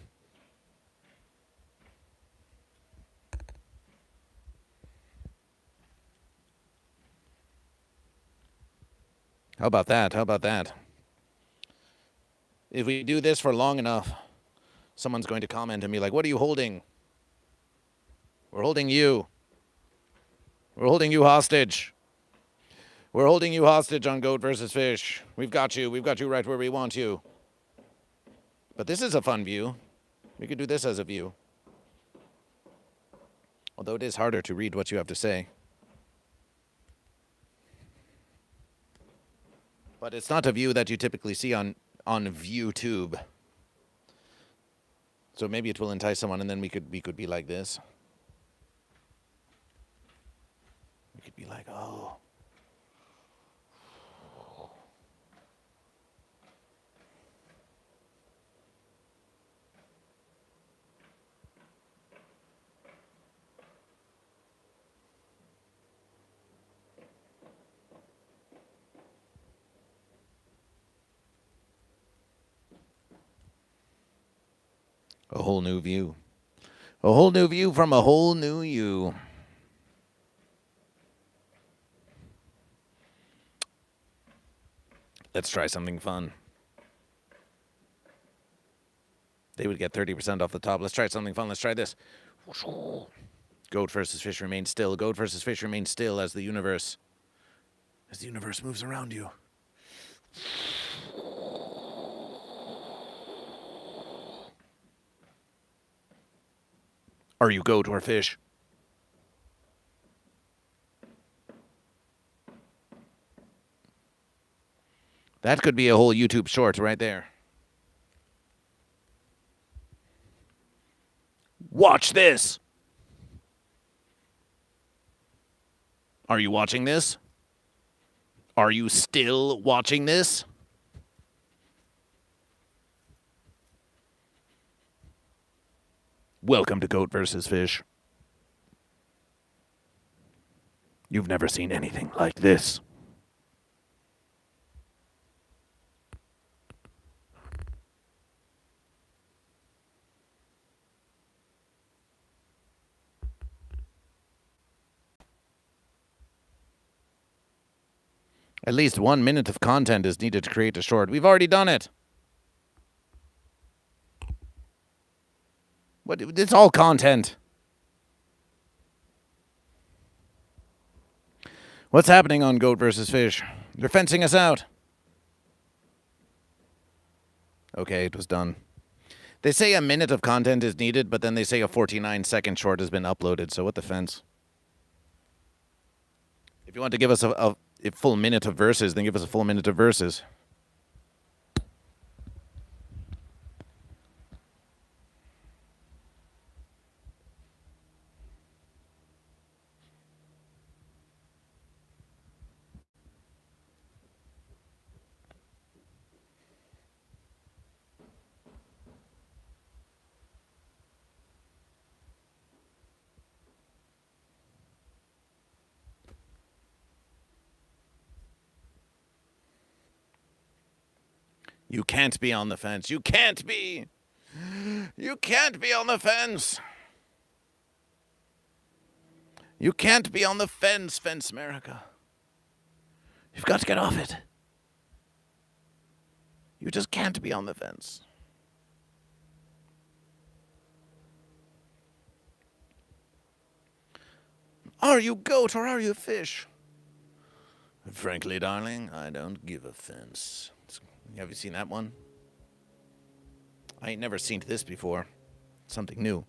How about that? How about that? If we do this for long enough, someone's going to comment and be like, what are you holding? We're holding you. We're holding you hostage. We're holding you hostage on Goat versus Fish. We've got you. We've got you right where we want you. But this is a fun view. We could do this as a view. Although it is harder to read what you have to say. But it's not a view that you typically see on ViewTube. So maybe it will entice someone, and then we could be like this. We could be like, oh. A whole new view. A whole new view from a whole new you. Let's try something fun. They would get 30% off the top. Let's try something fun. Let's try this. Goat versus Fish remains still. Goat versus Fish remains still as the universe moves around you. Are you goat or fish? That could be a whole YouTube short right there. Watch this. Are you watching this? Are you still watching this? Welcome to Goat vs. Fish. You've never seen anything like this. At least 1 minute of content is needed to create a short. We've already done it. What? It's all content. What's happening on Goat vs. Fish? They're fencing us out. Okay, it was done. They say a minute of content is needed, but then they say a 49-second short has been uploaded, so what the fence? If you want to give us a full minute of verses, then give us a full minute of verses. You can't be on the fence. You can't be. You can't be on the fence. You can't be on the fence, Fence America. You've got to get off it. You just can't be on the fence. Are you goat or are you fish? Frankly, darling, I don't give a fence. Have you seen that one? I ain't never seen this before. Something new.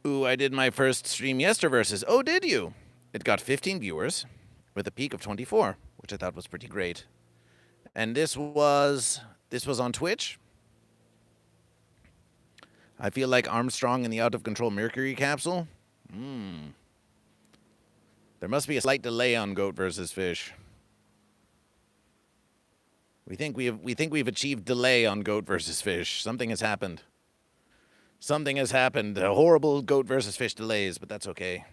Ooh, I did my first stream yesterverses. Oh, did you? It got 15 viewers with a peak of 24, which I thought was pretty great. And this was on Twitch. I feel like Armstrong in the Out of Control Mercury capsule. There must be a slight delay on Goat versus Fish. We think we've achieved delay on Goat versus Fish. Something has happened. Something has happened. Horrible Goat versus Fish delays, but that's okay.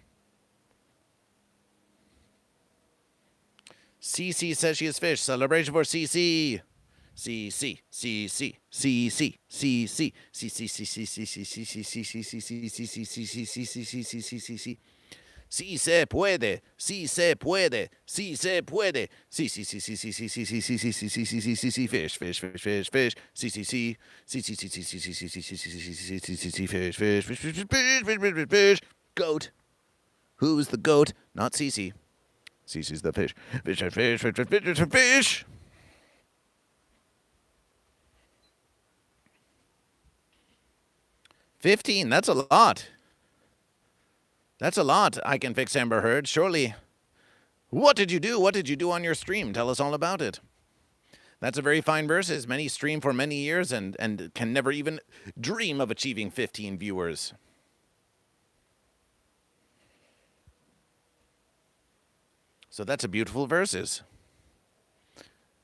CC says she is fish. Celebration for CC. CC. CC. CC. CC. CC. Sí se puede, sí se puede, sí se puede. Sí, sí, sí, sí, sí, sí, sí, sí, sí, sí, sí, sí, sí, sí, sí, sí, fish, fish, fish, fish, fish. Sí, sí, sí. Sí, sí, sí, sí, sí, sí, sí, sí, sí, sí, sí, sí, sí, sí, fish, fish, fish, fish, fish, fish, fish. Goat. Who's the goat? Not Cece. Cece's the fish. Fish, fish, fish, fish, fish, fish, fish. $15, that's a lot. That's a lot. I can fix Amber Heard, surely. What did you do? What did you do on your stream? Tell us all about it. That's a very fine verses. Many stream for many years and can never even dream of achieving 15 viewers. So that's a beautiful verses.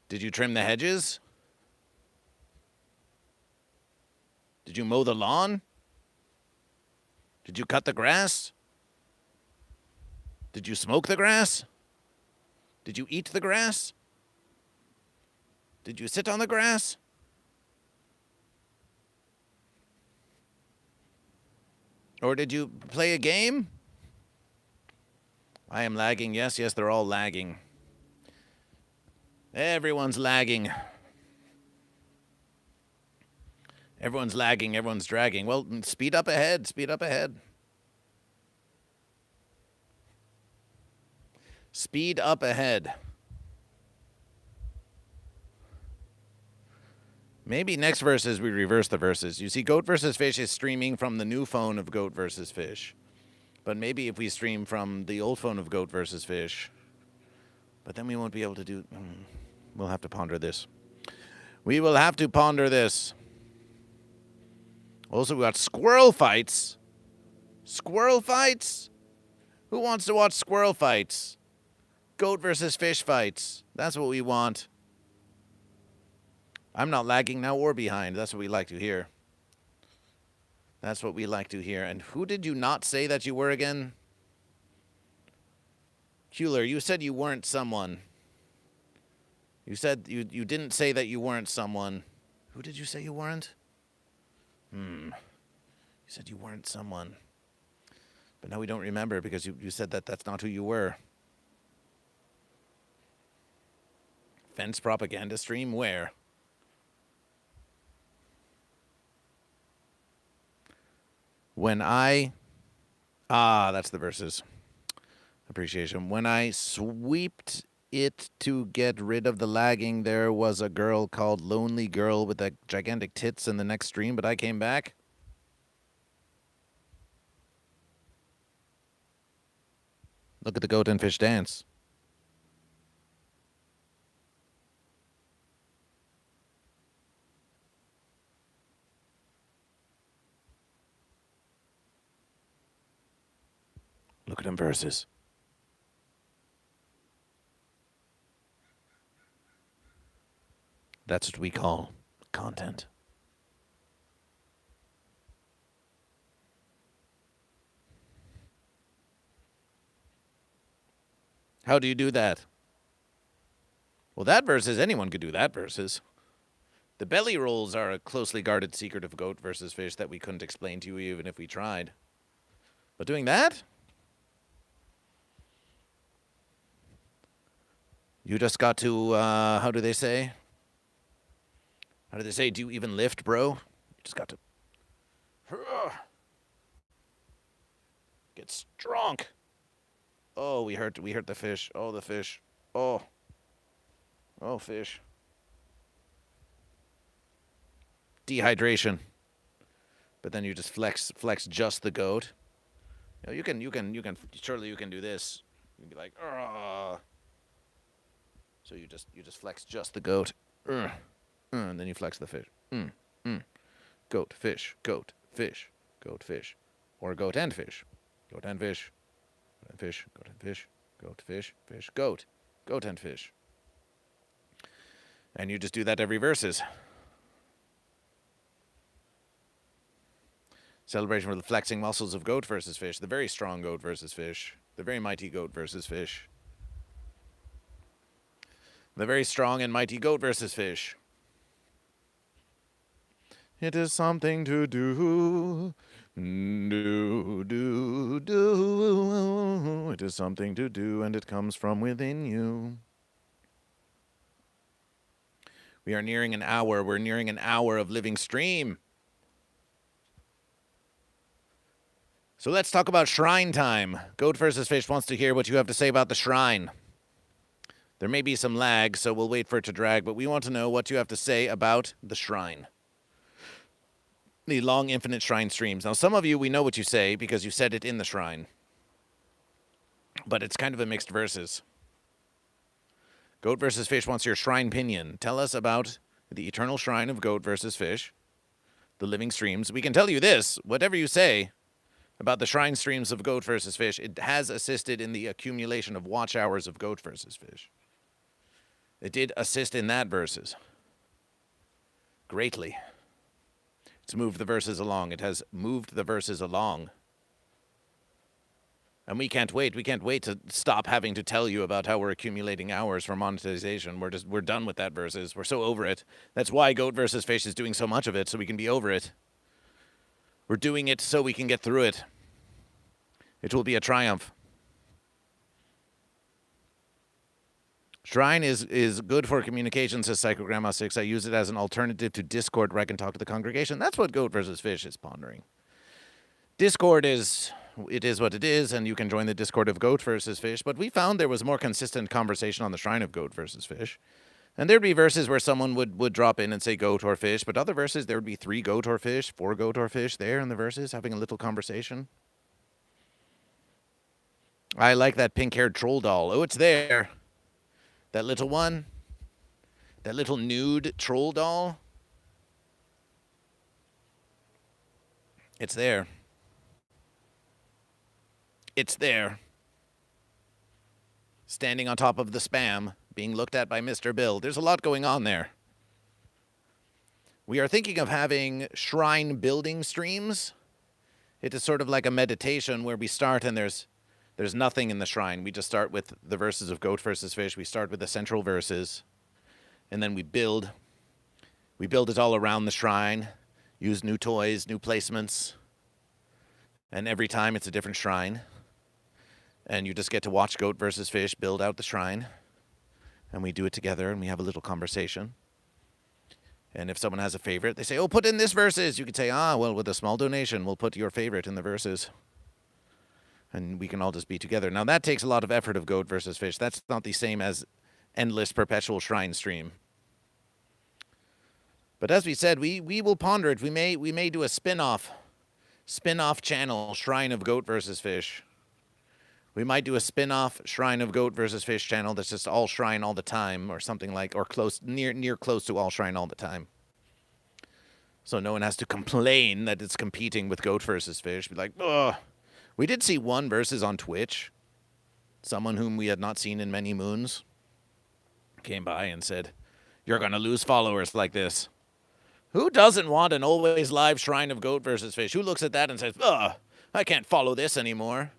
Did you trim the hedges? Did you mow the lawn? Did you cut the grass? Did you smoke the grass? Did you eat the grass? Did you sit on the grass? Or did you play a game? I am lagging. Yes, yes, they're all lagging. Everyone's lagging. Everyone's lagging. Everyone's dragging. Well, speed up ahead. Speed up ahead. Speed up ahead. Maybe next verses we reverse the verses. You see, Goat vs. Fish is streaming from the new phone of Goat vs. Fish. But maybe if we stream from the old phone of Goat vs. Fish. But then we won't be able to do... We'll have to ponder this. We will have to ponder this. Also, we got squirrel fights. Squirrel fights? Who wants to watch squirrel fights? Goat versus fish fights. That's what we want. I'm not lagging now or behind. That's what we like to hear. That's what we like to hear. And who did you not say that you were again? Hewler, you said you weren't someone. You said you didn't say that you weren't someone. Who did you say you weren't? You said you weren't someone. But now we don't remember because you said that that's not who you were. Fence propaganda stream? Where? When I... that's the verses. Appreciation. When I sweeped it to get rid of the lagging, there was a girl called Lonely Girl with the gigantic tits in the next stream, but I came back. Look at the goat and fish dance. Look at them verses. That's what we call content. How do you do that? Well, that versus, anyone could do that versus. The belly rolls are a closely guarded secret of goat versus fish that we couldn't explain to you even if we tried. But doing that? You just got to, how do they say? How do they say, do you even lift, bro? You just got to get strong. Oh, we hurt the fish. Oh, the fish. Oh, fish. Dehydration. But then you just flex just the goat. You know, you can surely you can do this. You can be like, oh. So you just flex just the goat. And then you flex the fish. Goat, fish, goat, fish, goat, fish. Or goat and fish. Goat and fish. Goat and fish, goat and fish, goat, fish, fish, goat. Goat and fish. And you just do that every verses. Celebration for the flexing muscles of goat versus fish. The very strong goat versus fish. The very mighty goat versus fish. The very strong and mighty goat versus fish. It is something to do. Do. It is something to do, and it comes from within you. We are nearing an hour. We're nearing an hour of living stream. So let's talk about shrine time. Goat versus fish wants to hear what you have to say about the shrine. There may be some lag, so we'll wait for it to drag, but we want to know what you have to say about the shrine. The long infinite shrine streams. Now, some of you, we know what you say because you said it in the shrine. But it's kind of a mixed verses. Goat versus fish wants your shrine opinion. Tell us about the eternal shrine of goat versus fish. The living streams. We can tell you this. Whatever you say about the shrine streams of goat versus fish, it has assisted in the accumulation of watch hours of goat versus fish. It did assist in that verses. Greatly. It's moved the verses along. It has moved the verses along. And we can't wait. We can't wait to stop having to tell you about how we're accumulating hours for monetization. We're done with that verses. We're so over it. That's why goat versus fish is doing so much of it, so we can be over it. We're doing it so we can get through it. It will be a triumph. Shrine is good for communication, says Psychogramma 6. I use it as an alternative to Discord where I can talk to the congregation. That's what Goat versus Fish is pondering. Discord is what it is, and you can join the Discord of Goat versus Fish, but we found there was more consistent conversation on the Shrine of Goat versus Fish. And there'd be verses where someone would drop in and say goat or fish, but other verses there would be 3 goat or fish, 4 goat or fish there in the verses, having a little conversation. I like that pink-haired troll doll. Oh, it's there. That little one. That little nude troll doll. It's there. It's there. Standing on top of the spam, being looked at by Mr. Bill. There's a lot going on there. We are thinking of having shrine building streams. It is sort of like a meditation where we start and there's nothing in the shrine. We just start with the verses of Goat versus Fish. We start with the central verses, and then we build. We build it all around the shrine, use new toys, new placements, and every time it's a different shrine. And you just get to watch Goat versus Fish build out the shrine, and we do it together, and we have a little conversation. And if someone has a favorite, they say, oh, put in this verses. You could say, well, with a small donation, we'll put your favorite in the verses. And we can all just be together. Now, that takes a lot of effort of Goat versus Fish. That's not the same as endless perpetual shrine stream. But as we said, we will ponder it. We may do a spin-off channel, Shrine of Goat versus Fish. We might do a spin-off Shrine of Goat versus Fish channel that's just all shrine all the time, or something like, or close, near close to all shrine all the time. So no one has to complain that it's competing with Goat versus Fish. Be like, ugh. We did see one versus on Twitch. Someone whom we had not seen in many moons came by and said, you're going to lose followers like this. Who doesn't want an always live Shrine of Goat versus Fish? Who looks at that and says, ugh, I can't follow this anymore.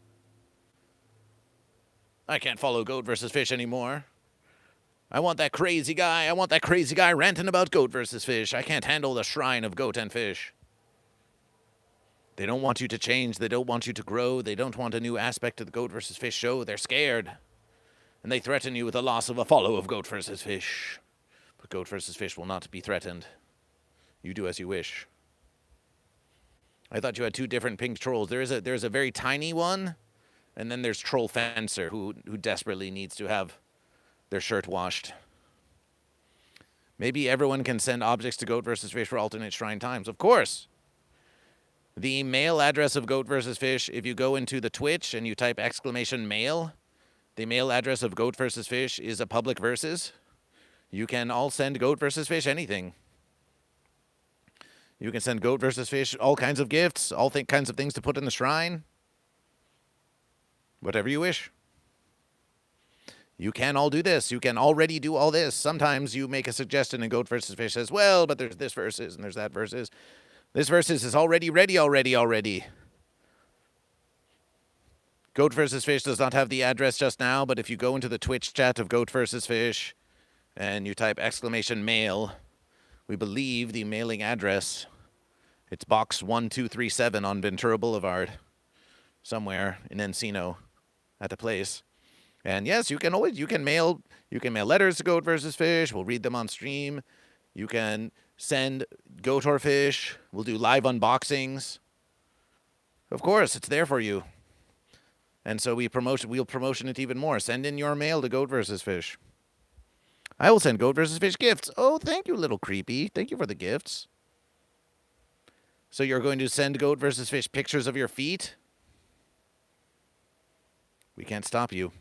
I can't follow Goat versus Fish anymore. I want that crazy guy. I want that crazy guy ranting about Goat versus Fish. I can't handle the Shrine of Goat and Fish. They don't want you to change. They don't want you to grow. They don't want a new aspect of the Goat versus Fish show. They're scared. And they threaten you with the loss of a follow of Goat versus Fish. But Goat versus Fish will not be threatened. You do as you wish. I thought you had two different pink trolls. There's a very tiny one. And then there's Troll Fencer, who desperately needs to have their shirt washed. Maybe everyone can send objects to Goat versus Fish for alternate shrine times. Of course. The mail address of Goat versus Fish, if you go into the Twitch and you type !mail, the mail address of Goat versus Fish is a public versus. You can all send Goat versus Fish anything. You can send Goat versus Fish all kinds of gifts, all kinds of things to put in the shrine. Whatever you wish. You can all do this. You can already do all this. Sometimes you make a suggestion and Goat versus Fish says, well, but there's this versus and there's that versus. This versus is already ready already. Goat versus Fish does not have the address just now, but if you go into the Twitch chat of Goat versus Fish and you type !mail, we believe the mailing address, it's box 1237 on Ventura Boulevard, somewhere in Encino. At a place. And yes, you can mail letters to Goat versus Fish. We'll read them on stream. You can send Goat or Fish. We'll do live unboxings. Of course, it's there for you. And so we'll promotion it even more. Send in your mail to Goat versus Fish. I will send Goat versus Fish gifts. Oh, thank you, little creepy. Thank you for the gifts. So you're going to send Goat versus Fish pictures of your feet? We can't stop you.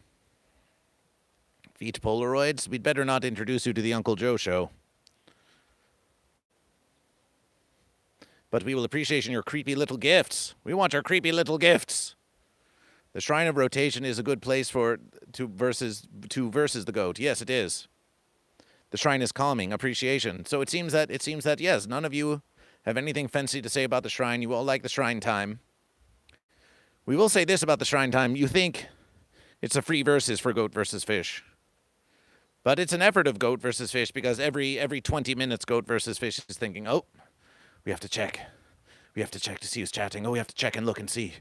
Feet Polaroids? We'd better not introduce you to the Uncle Joe show. But we will appreciate your creepy little gifts. We want your creepy little gifts. The Shrine of Rotation is a good place to versus the Goat. Yes, it is. The shrine is calming, appreciation. So it seems that yes, none of you have anything fancy to say about the shrine. You all like the shrine time. We will say this about the shrine time. You think it's a free versus for Goat versus Fish. But it's an effort of Goat versus Fish because every 20 minutes Goat versus Fish is thinking, oh, we have to check. We have to check to see who's chatting. Oh, we have to check and look and see.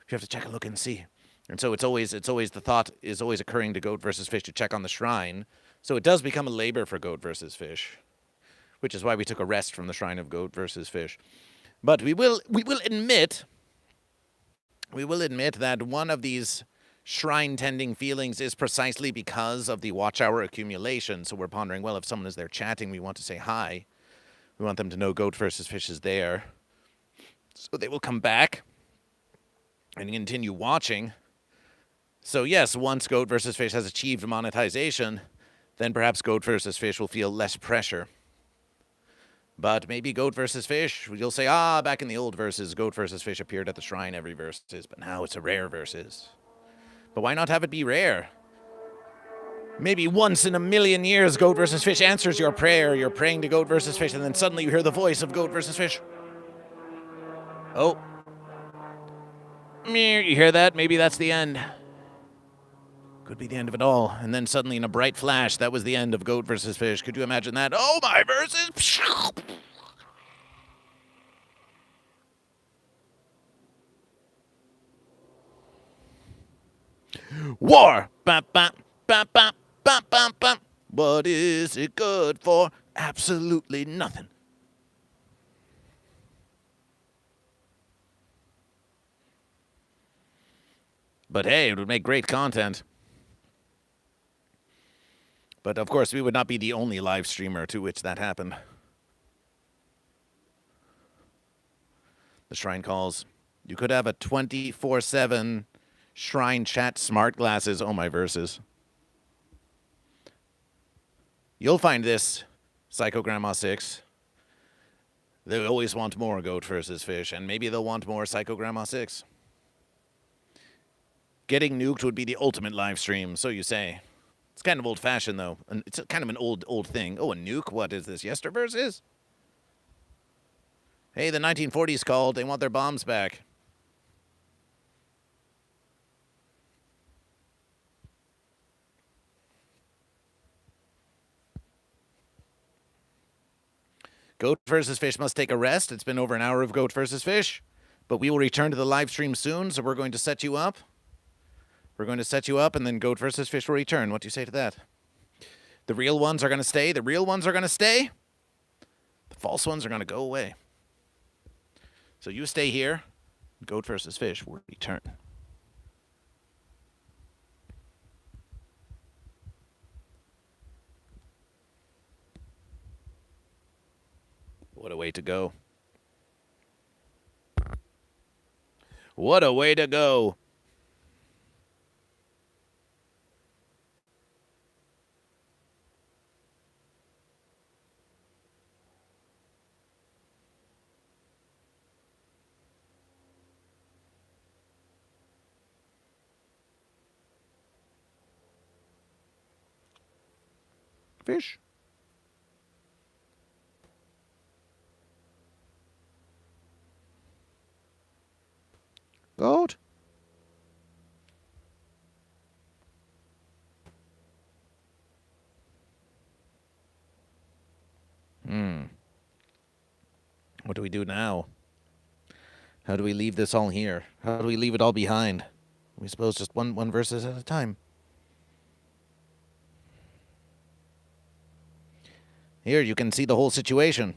We have to check and look and see. And so it's always the thought is always occurring to Goat versus Fish to check on the shrine. So it does become a labor for Goat versus Fish, which is why we took a rest from the Shrine of Goat versus Fish. But we will admit that one of these shrine tending feelings is precisely because of the watch hour accumulation. So we're pondering, well, if someone is there chatting, we want to say hi. We want them to know Goat versus Fish is there. So they will come back and continue watching. So yes, once Goat versus Fish has achieved monetization, then perhaps Goat versus Fish will feel less pressure. But maybe Goat versus Fish, you'll say, back in the old verses, Goat versus Fish appeared at the shrine every verses, but now it's a rare verses. But why not have it be rare? Maybe once in a million years, Goat versus Fish answers your prayer. You're praying to Goat versus Fish, and then suddenly you hear the voice of Goat versus Fish. Oh. You hear that? Maybe that's the end. Could be the end of it all. And then suddenly, in a bright flash, that was the end of Goat versus Fish. Could you imagine that? Oh, my verses! War! Bam, bam, bam, bam, bam, bam, bam. What is it good for? Absolutely nothing. But hey, it would make great content. But of course, we would not be the only live streamer to which that happened. The shrine calls. You could have a 24/7 shrine chat smart glasses. Oh, my verses. You'll find this, Psycho Grandma 6. They always want more Goat versus Fish, and maybe they'll want more Psycho Grandma 6. Getting nuked would be the ultimate live stream, so you say. It's kind of old-fashioned, though. And it's kind of an old thing. Oh, a nuke? What is this, Yesterverses? Hey, the 1940s called. They want their bombs back. Goat versus Fish must take a rest. It's been over an hour of Goat versus Fish. But we will return to the live stream soon, so we're going to set you up. We're going to set you up, and then Goat versus Fish will return. What do you say to that? The real ones are going to stay. The real ones are going to stay. The false ones are going to go away. So you stay here. Goat versus Fish will return. What a way to go. What a way to go. Fish. Goat. What do we do now? How do we leave this all here? How do we leave it all behind? We suppose just one verses at a time. Here, you can see the whole situation.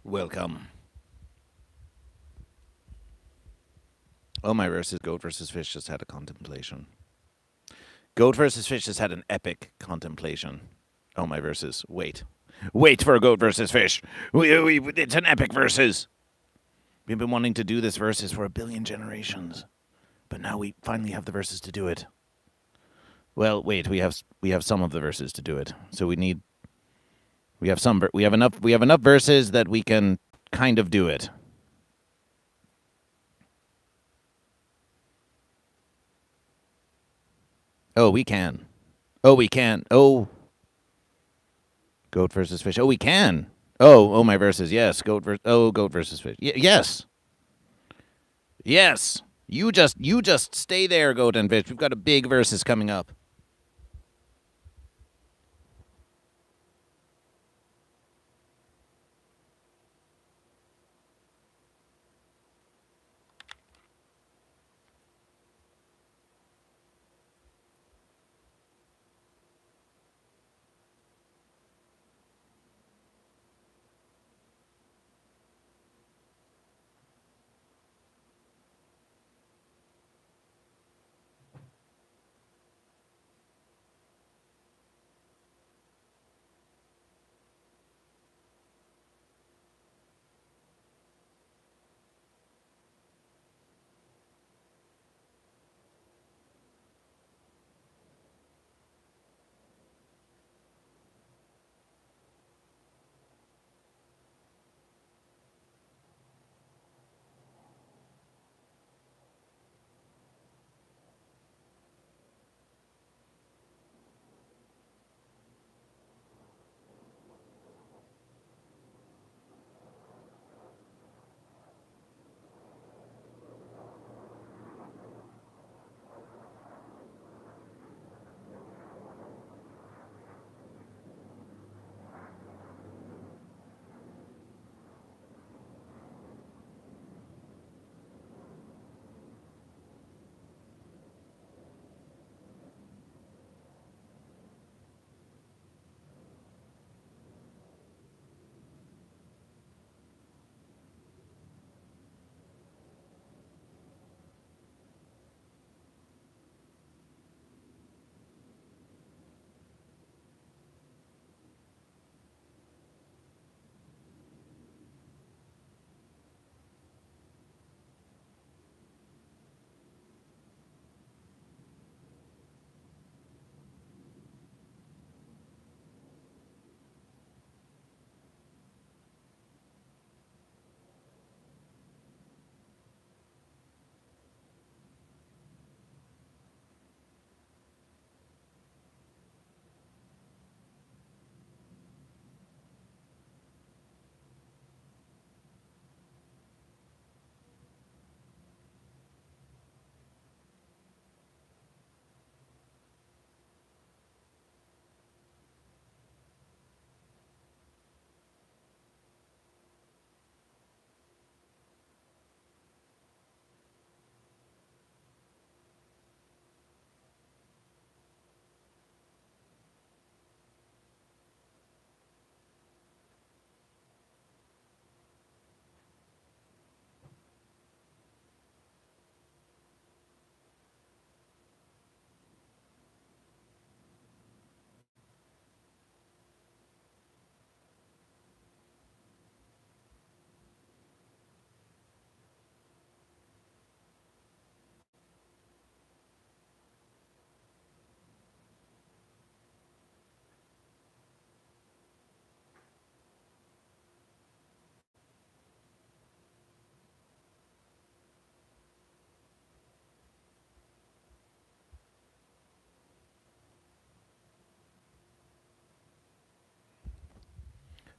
Welcome. Oh, my versus Goat versus Fish just had a contemplation. Goat versus Fish just had an epic contemplation. Oh, my versus. Wait. Wait for Goat versus Fish. It's an epic versus. We've been wanting to do this versus for 1 billion generations. But now we finally have the verses to do it. Well, wait, we have some of the verses to do it. So we have enough verses that we can kind of do it. Oh, we can. Oh, we can. Oh. Goat versus Fish. Oh, we can. Oh, my verses. Yes, Goat versus Fish. Yes. Yes. You just stay there, Goat and Fish. We've got a big versus coming up.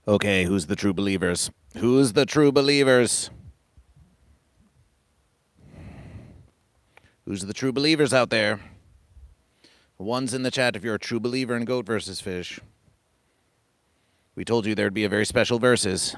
Okay, who's the true believers? Who's the true believers? Who's the true believers out there? One's in the chat if you're a true believer in Goat versus Fish. We told you there'd be a very special versus.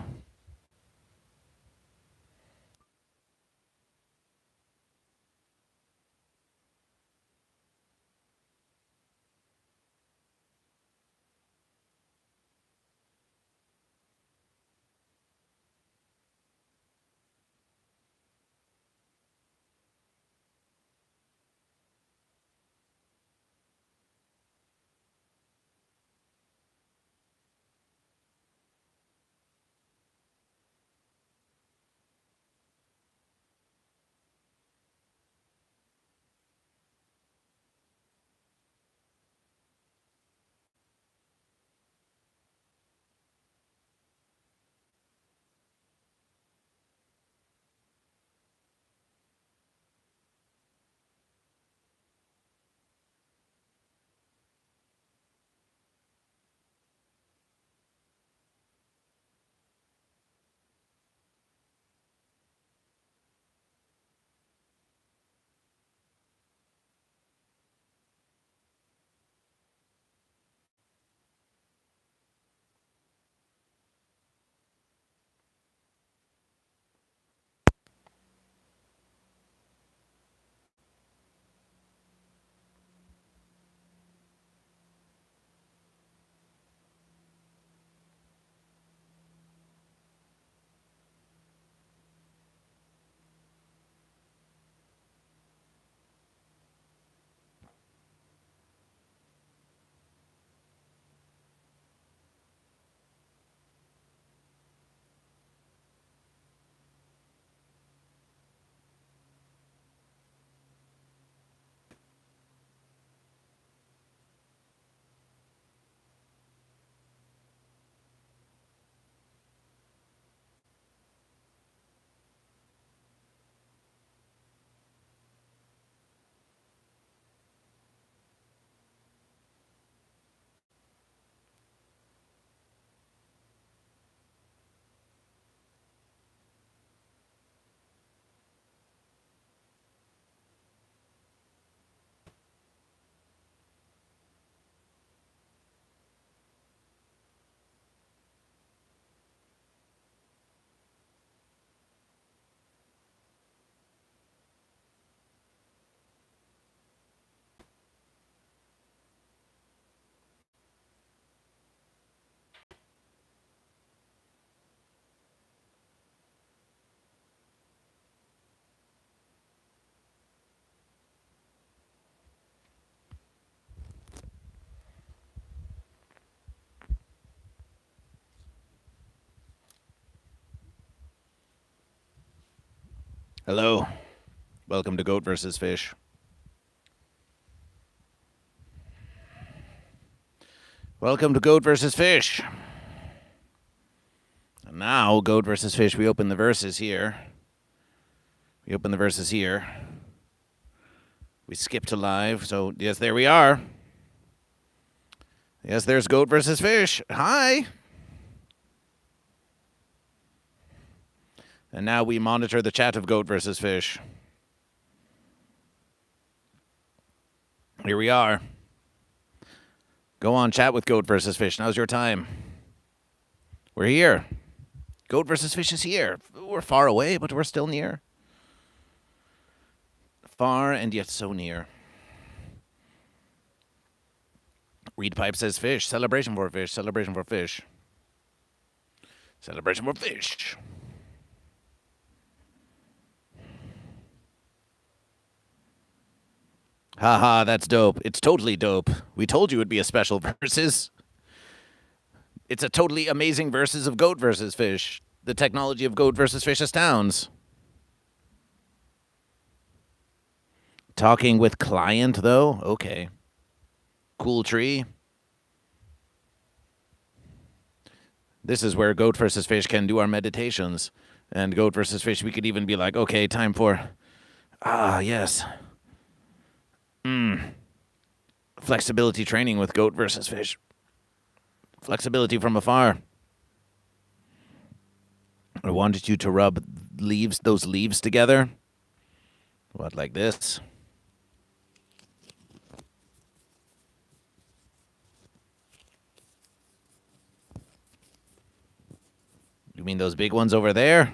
Hello. Welcome to Goat vs. Fish. Welcome to Goat vs. Fish. And now, Goat vs. Fish, we open the verses here. We skip to live, so yes, there we are. Yes, there's Goat vs. Fish. Hi. And now we monitor the chat of Goat vs. Fish. Here we are. Go on, chat with Goat vs. Fish. Now's your time. We're here. Goat vs. Fish is here. We're far away, but we're still near. Far and yet so near. Reed Pipe says fish. Celebration for fish. Celebration for fish. Celebration for fish. Haha, that's dope. It's totally dope. We told you it'd be a special versus. It's a totally amazing versus of Goat versus Fish. The technology of Goat versus Fish astounds. Talking with client, though? Okay. Cool tree. This is where Goat versus Fish can do our meditations. And Goat versus Fish, we could even be like, okay, time for... yes. Flexibility training with Goat versus Fish. Flexibility from afar. I wanted you to rub those leaves together. What, like this? You mean those big ones over there?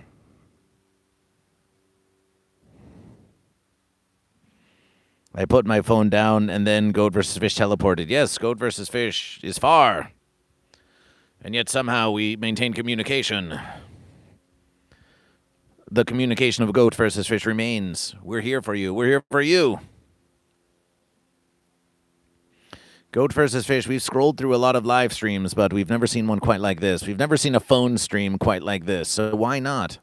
I put my phone down and then Goat vs. Fish teleported. Yes, Goat vs. Fish is far. And yet somehow we maintain communication. The communication of Goat vs. Fish remains. We're here for you. We're here for you. Goat vs. Fish, we've scrolled through a lot of live streams, but we've never seen one quite like this. We've never seen a phone stream quite like this. So why not?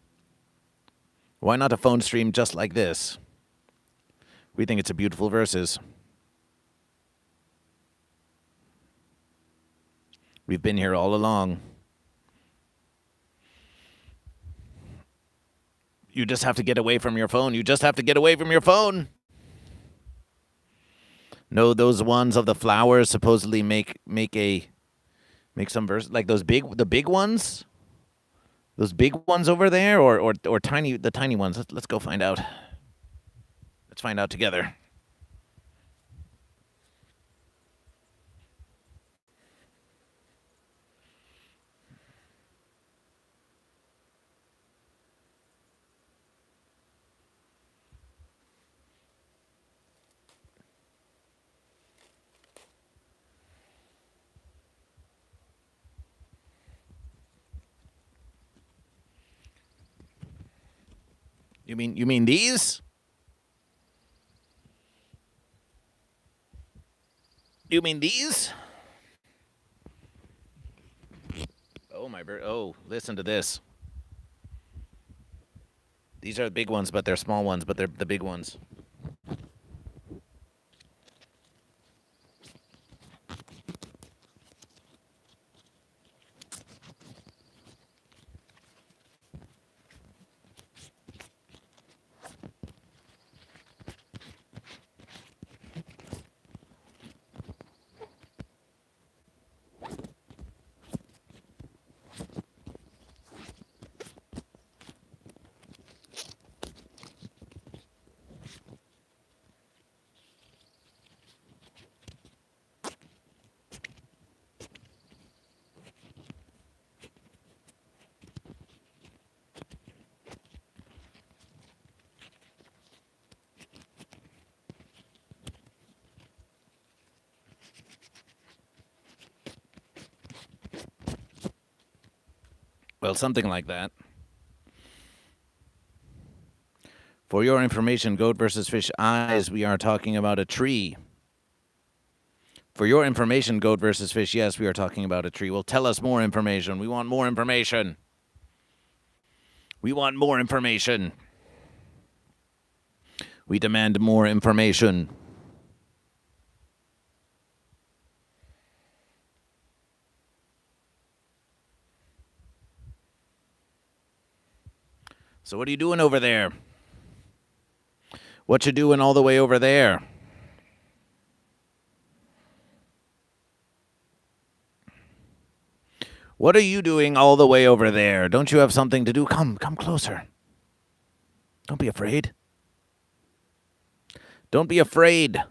Why not a phone stream just like this? We think it's a beautiful versus. We've been here all along. You just have to get away from your phone. You just have to get away from your phone. No, those ones of the flowers supposedly make some verse like the big ones. Those big ones over there, or the tiny ones. Let's go find out. Let's find out together. You mean these? You mean these? Oh, listen to this. These are the big ones, but they're small ones, but they're the big ones. Well, something like that. For your information, Goat versus Fish eyes, we are talking about a tree. For your information, Goat versus Fish, yes, we are talking about a tree. Well, tell us more information. We want more information. We want more information. We demand more information. So what are you doing over there? What you doing all the way over there? What are you doing all the way over there? Don't you have something to do? Come closer. Don't be afraid. Don't be afraid.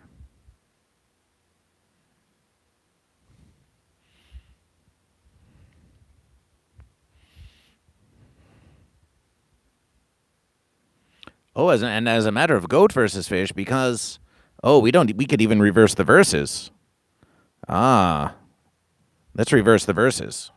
Oh, as a matter of goat versus fish, because we could even reverse the verses. Ah, let's reverse the verses.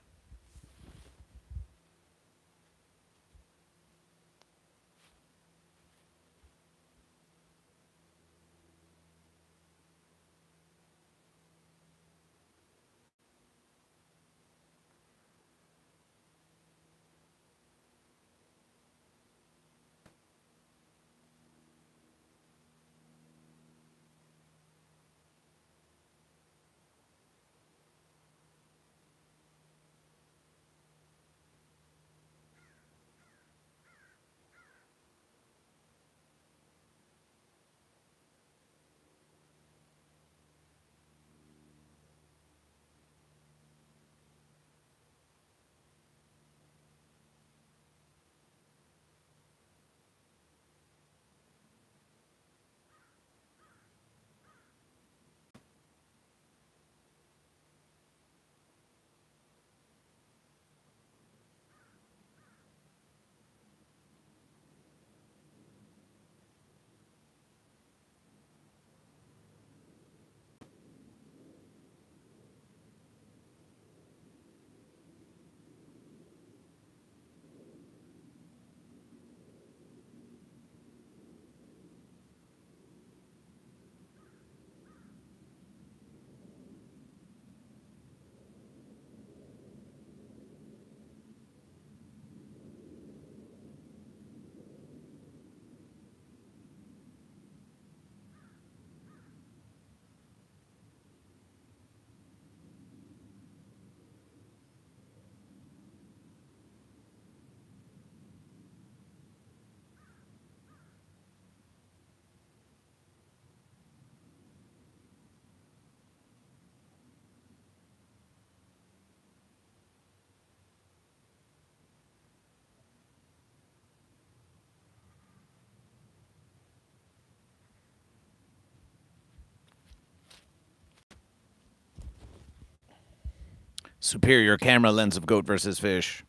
Superior camera lens of goat versus fish.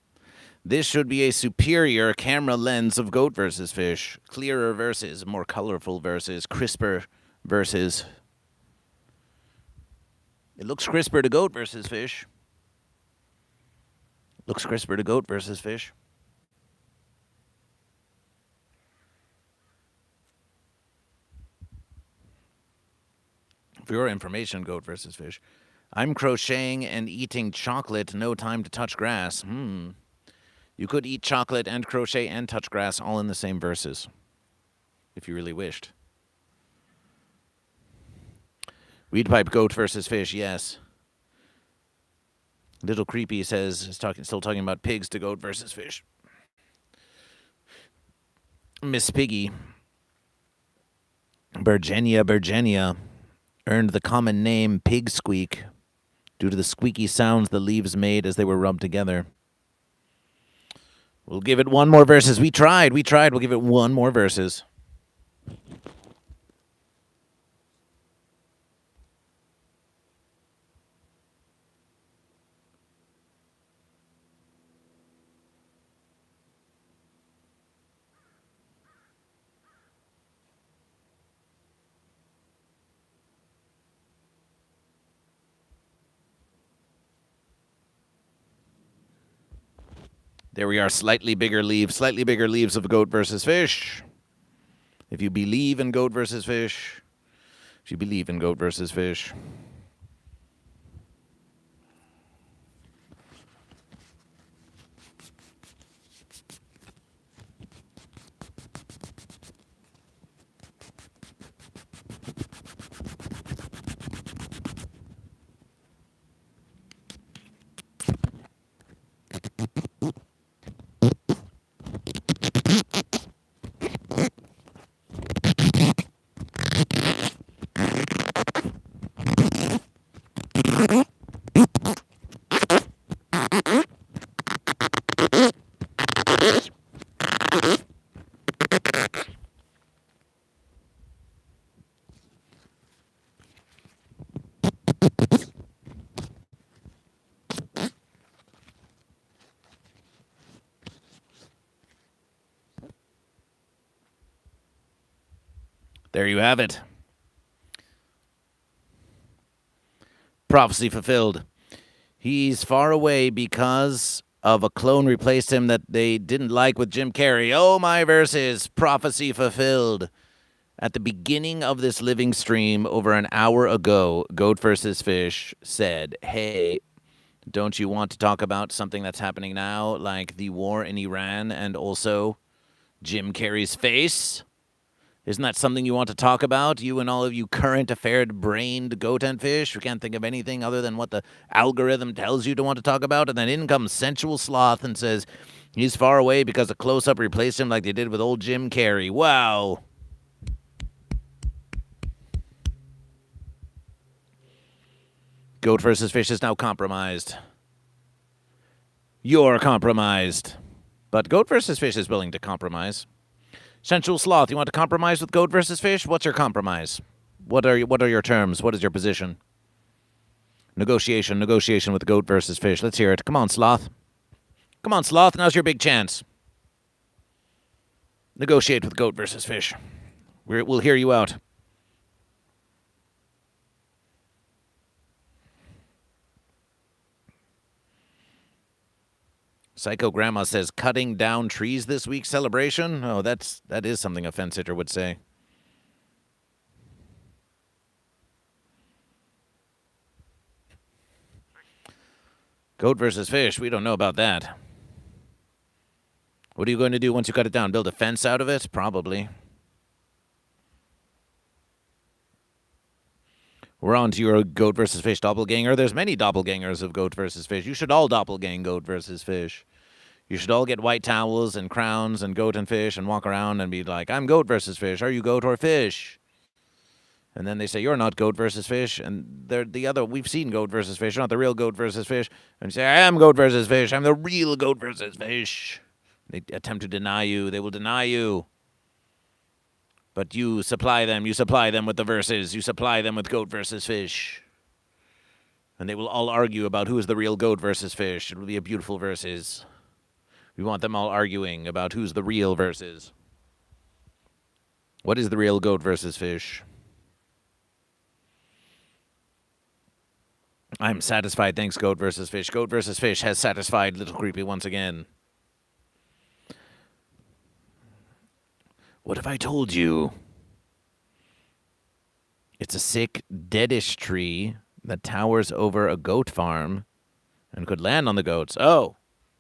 This should be a superior camera lens of goat versus fish. Clearer verses, more colorful verses, crisper verses. It looks crisper to goat versus fish. Looks crisper to goat versus fish. For your information, goat versus fish. I'm crocheting and eating chocolate, no time to touch grass. You could eat chocolate and crochet and touch grass all in the same verses, if you really wished. Weed pipe goat versus fish, yes. Little Creepy says, still talking about pigs to goat versus fish. Miss Piggy, Bergenia, earned the common name Pig Squeak due to the squeaky sounds the leaves made as they were rubbed together. We'll give it one more verses. We tried. We'll give it one more verses. There we are, slightly bigger leaves of goat versus fish. If you believe in goat versus fish, There you have it. Prophecy fulfilled. He's far away because of a clone replaced him that they didn't like with Jim Carrey. Oh, my verses. Prophecy fulfilled. At the beginning of this living stream over an hour ago, GoatVsFish said, hey, don't you want to talk about something that's happening now, like the war in Iran and also Jim Carrey's face? Isn't that something you want to talk about? You and all of you current affair-brained goat and fish who can't think of anything other than what the algorithm tells you to want to talk about? And then in comes Sensual Sloth and says, he's far away because a close-up replaced him like they did with old Jim Carrey. Wow. GoatVsFish is now compromised. You're compromised. But GoatVsFish is willing to compromise. Sensual Sloth, you want to compromise with GoatVsFish? What's your compromise? What are your terms? What is your position? Negotiation with GoatVsFish. Let's hear it. Come on, Sloth. Come on, Sloth. Now's your big chance. Negotiate with GoatVsFish. We'll hear you out. Psycho Grandma says, cutting down trees this week celebration? Oh, that is something a fence sitter would say. GoatVsFish, we don't know about that. What are you going to do once you cut it down? Build a fence out of it? Probably. We're on to your GoatVsFish doppelganger. There's many doppelgangers of GoatVsFish. You should all doppelgang GoatVsFish. You should all get white towels and crowns and goat and fish and walk around and be like, I'm GoatVsFish. Are you goat or fish? And then they say, you're not GoatVsFish. And they're the other, we've seen GoatVsFish. You're not the real GoatVsFish. And you say, I am GoatVsFish. I'm the real GoatVsFish. They attempt to deny you. They will deny you. But you supply them. You supply them with the verses. You supply them with GoatVsFish. And they will all argue about who is the real GoatVsFish. It will be a beautiful verses. We want them all arguing about who's the real versus. What is the real GoatVsFish? I'm satisfied, thanks, GoatVsFish. GoatVsFish has satisfied Little Creepy once again. What if I told you? It's a sick, deadish tree that towers over a goat farm and could land on the goats. Oh.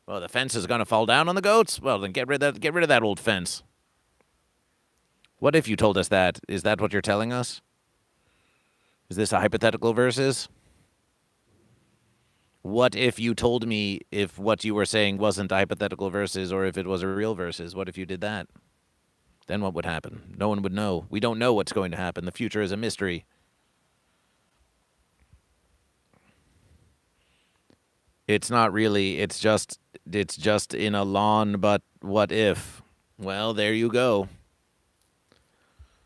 Well, the fence is going to fall down on the goats? Well, then get rid of that old fence. What if you told us that? Is that what you're telling us? Is this a hypothetical versus? What if you told me if what you were saying wasn't a hypothetical versus or if it was a real versus? What if you did that? Then what would happen? No one would know. We don't know what's going to happen. The future is a mystery. It's not really. It's just in a lawn, but what if? Well, there you go.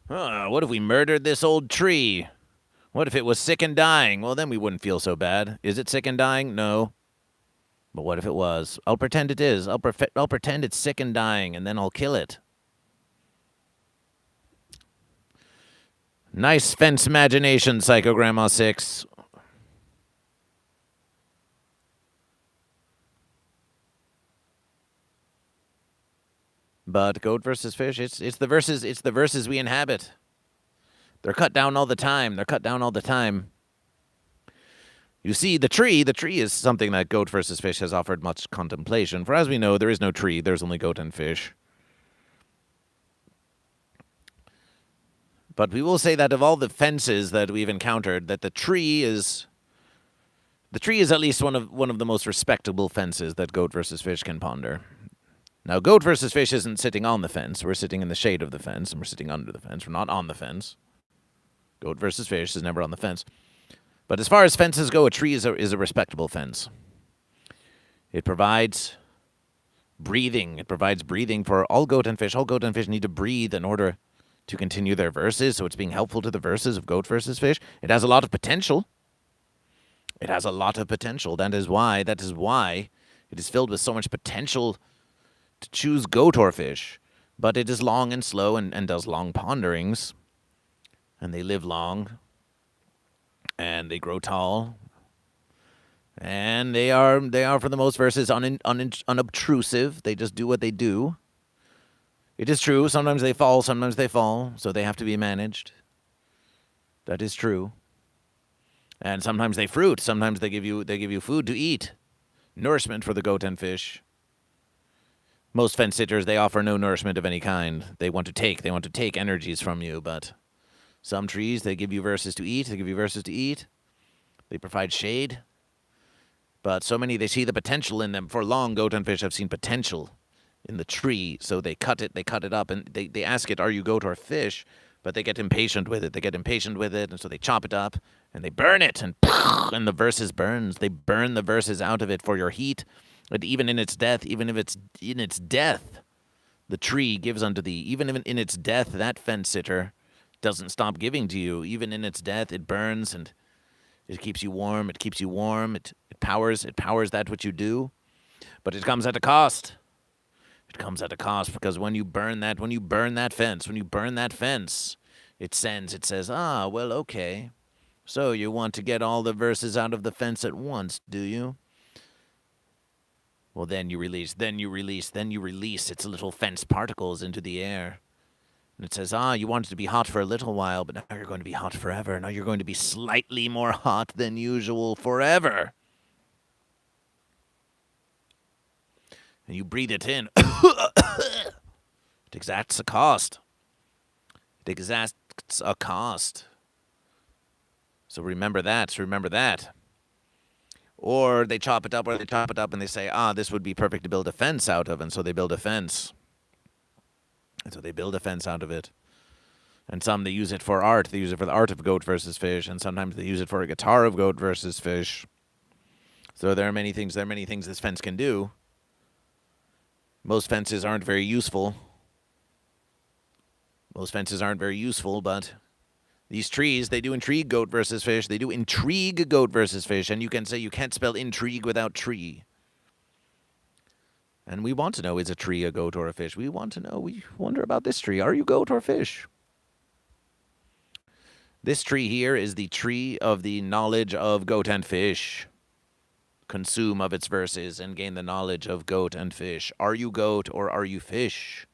What if we murdered this old tree? What if it was sick and dying? Well, then we wouldn't feel so bad. Is it sick and dying? No. But what if it was? I'll pretend it is. I'll pretend it's sick and dying, and then I'll kill it. Nice fence imagination, Psycho Grandma 6. But GoatVsFish, it's the verses we inhabit. They're cut down all the time. You see, the tree is something that GoatVsFish has offered much contemplation. For as we know, there is no tree, there's only goat and fish. But we will say that of all the fences that we've encountered, that the tree is at least one of the most respectable fences that GoatVsFish can ponder. Now, GoatVsFish isn't sitting on the fence. We're sitting in the shade of the fence, and we're sitting under the fence. We're not on the fence. GoatVsFish is never on the fence. But as far as fences go, a tree is a respectable fence. It provides breathing. It provides breathing for all goat and fish. All goat and fish need to breathe in order to continue their verses, so it's being helpful to the verses of GoatVsFish. It has a lot of potential. That is why it is filled with so much potential to choose goat or fish. But it is long and slow and does long ponderings. and they live long, and they grow tall, and they are for the most verses unobtrusive. They just do what they do. It is true. Sometimes they fall. Sometimes they fall. So they have to be managed. That is true. And sometimes they fruit. Sometimes they give you food to eat, nourishment for the goat and fish. Most fence sitters, they offer no nourishment of any kind. They want to take energies from you. But some trees, they give you verses to eat. They provide shade. But so many, they see the potential in them. For long, goat and fish have seen potential in the tree, so they cut it up, and they ask it, are you goat or fish? But they get impatient with it. And so they chop it up, and they burn it, and the verses burns. They burn the verses out of it for your heat. And even in its death, even if it's in its death, the tree gives unto thee. Even in its death, that fence sitter doesn't stop giving to you. Even in its death, it burns, and it keeps you warm. It powers that which you do. But it comes at a cost. Because when you burn that fence, it says, well, okay. So you want to get all the verses out of the fence at once, do you? Well, then you release its little fence particles into the air. And it says, you wanted to be hot for a little while, but now you're going to be hot forever. Now you're going to be slightly more hot than usual forever. And you breathe it in. It exacts a cost. So remember that. Or they chop it up, and they say, this would be perfect to build a fence out of. And so they build a fence. Out of it. And some, they use it for art. They use it for the art of goat versus fish. And sometimes they use it for a guitar of goat versus fish. So there are many things this fence can do. Most fences aren't very useful. But these trees, they do intrigue goat versus fish. And you can say you can't spell intrigue without tree. And we want to know, is a tree a goat or a fish? We wonder about this tree. Are you goat or fish? This tree here is the tree of the knowledge of goat and fish. Consume of its verses and gain the knowledge of goat and fish. Are you goat or are you fish?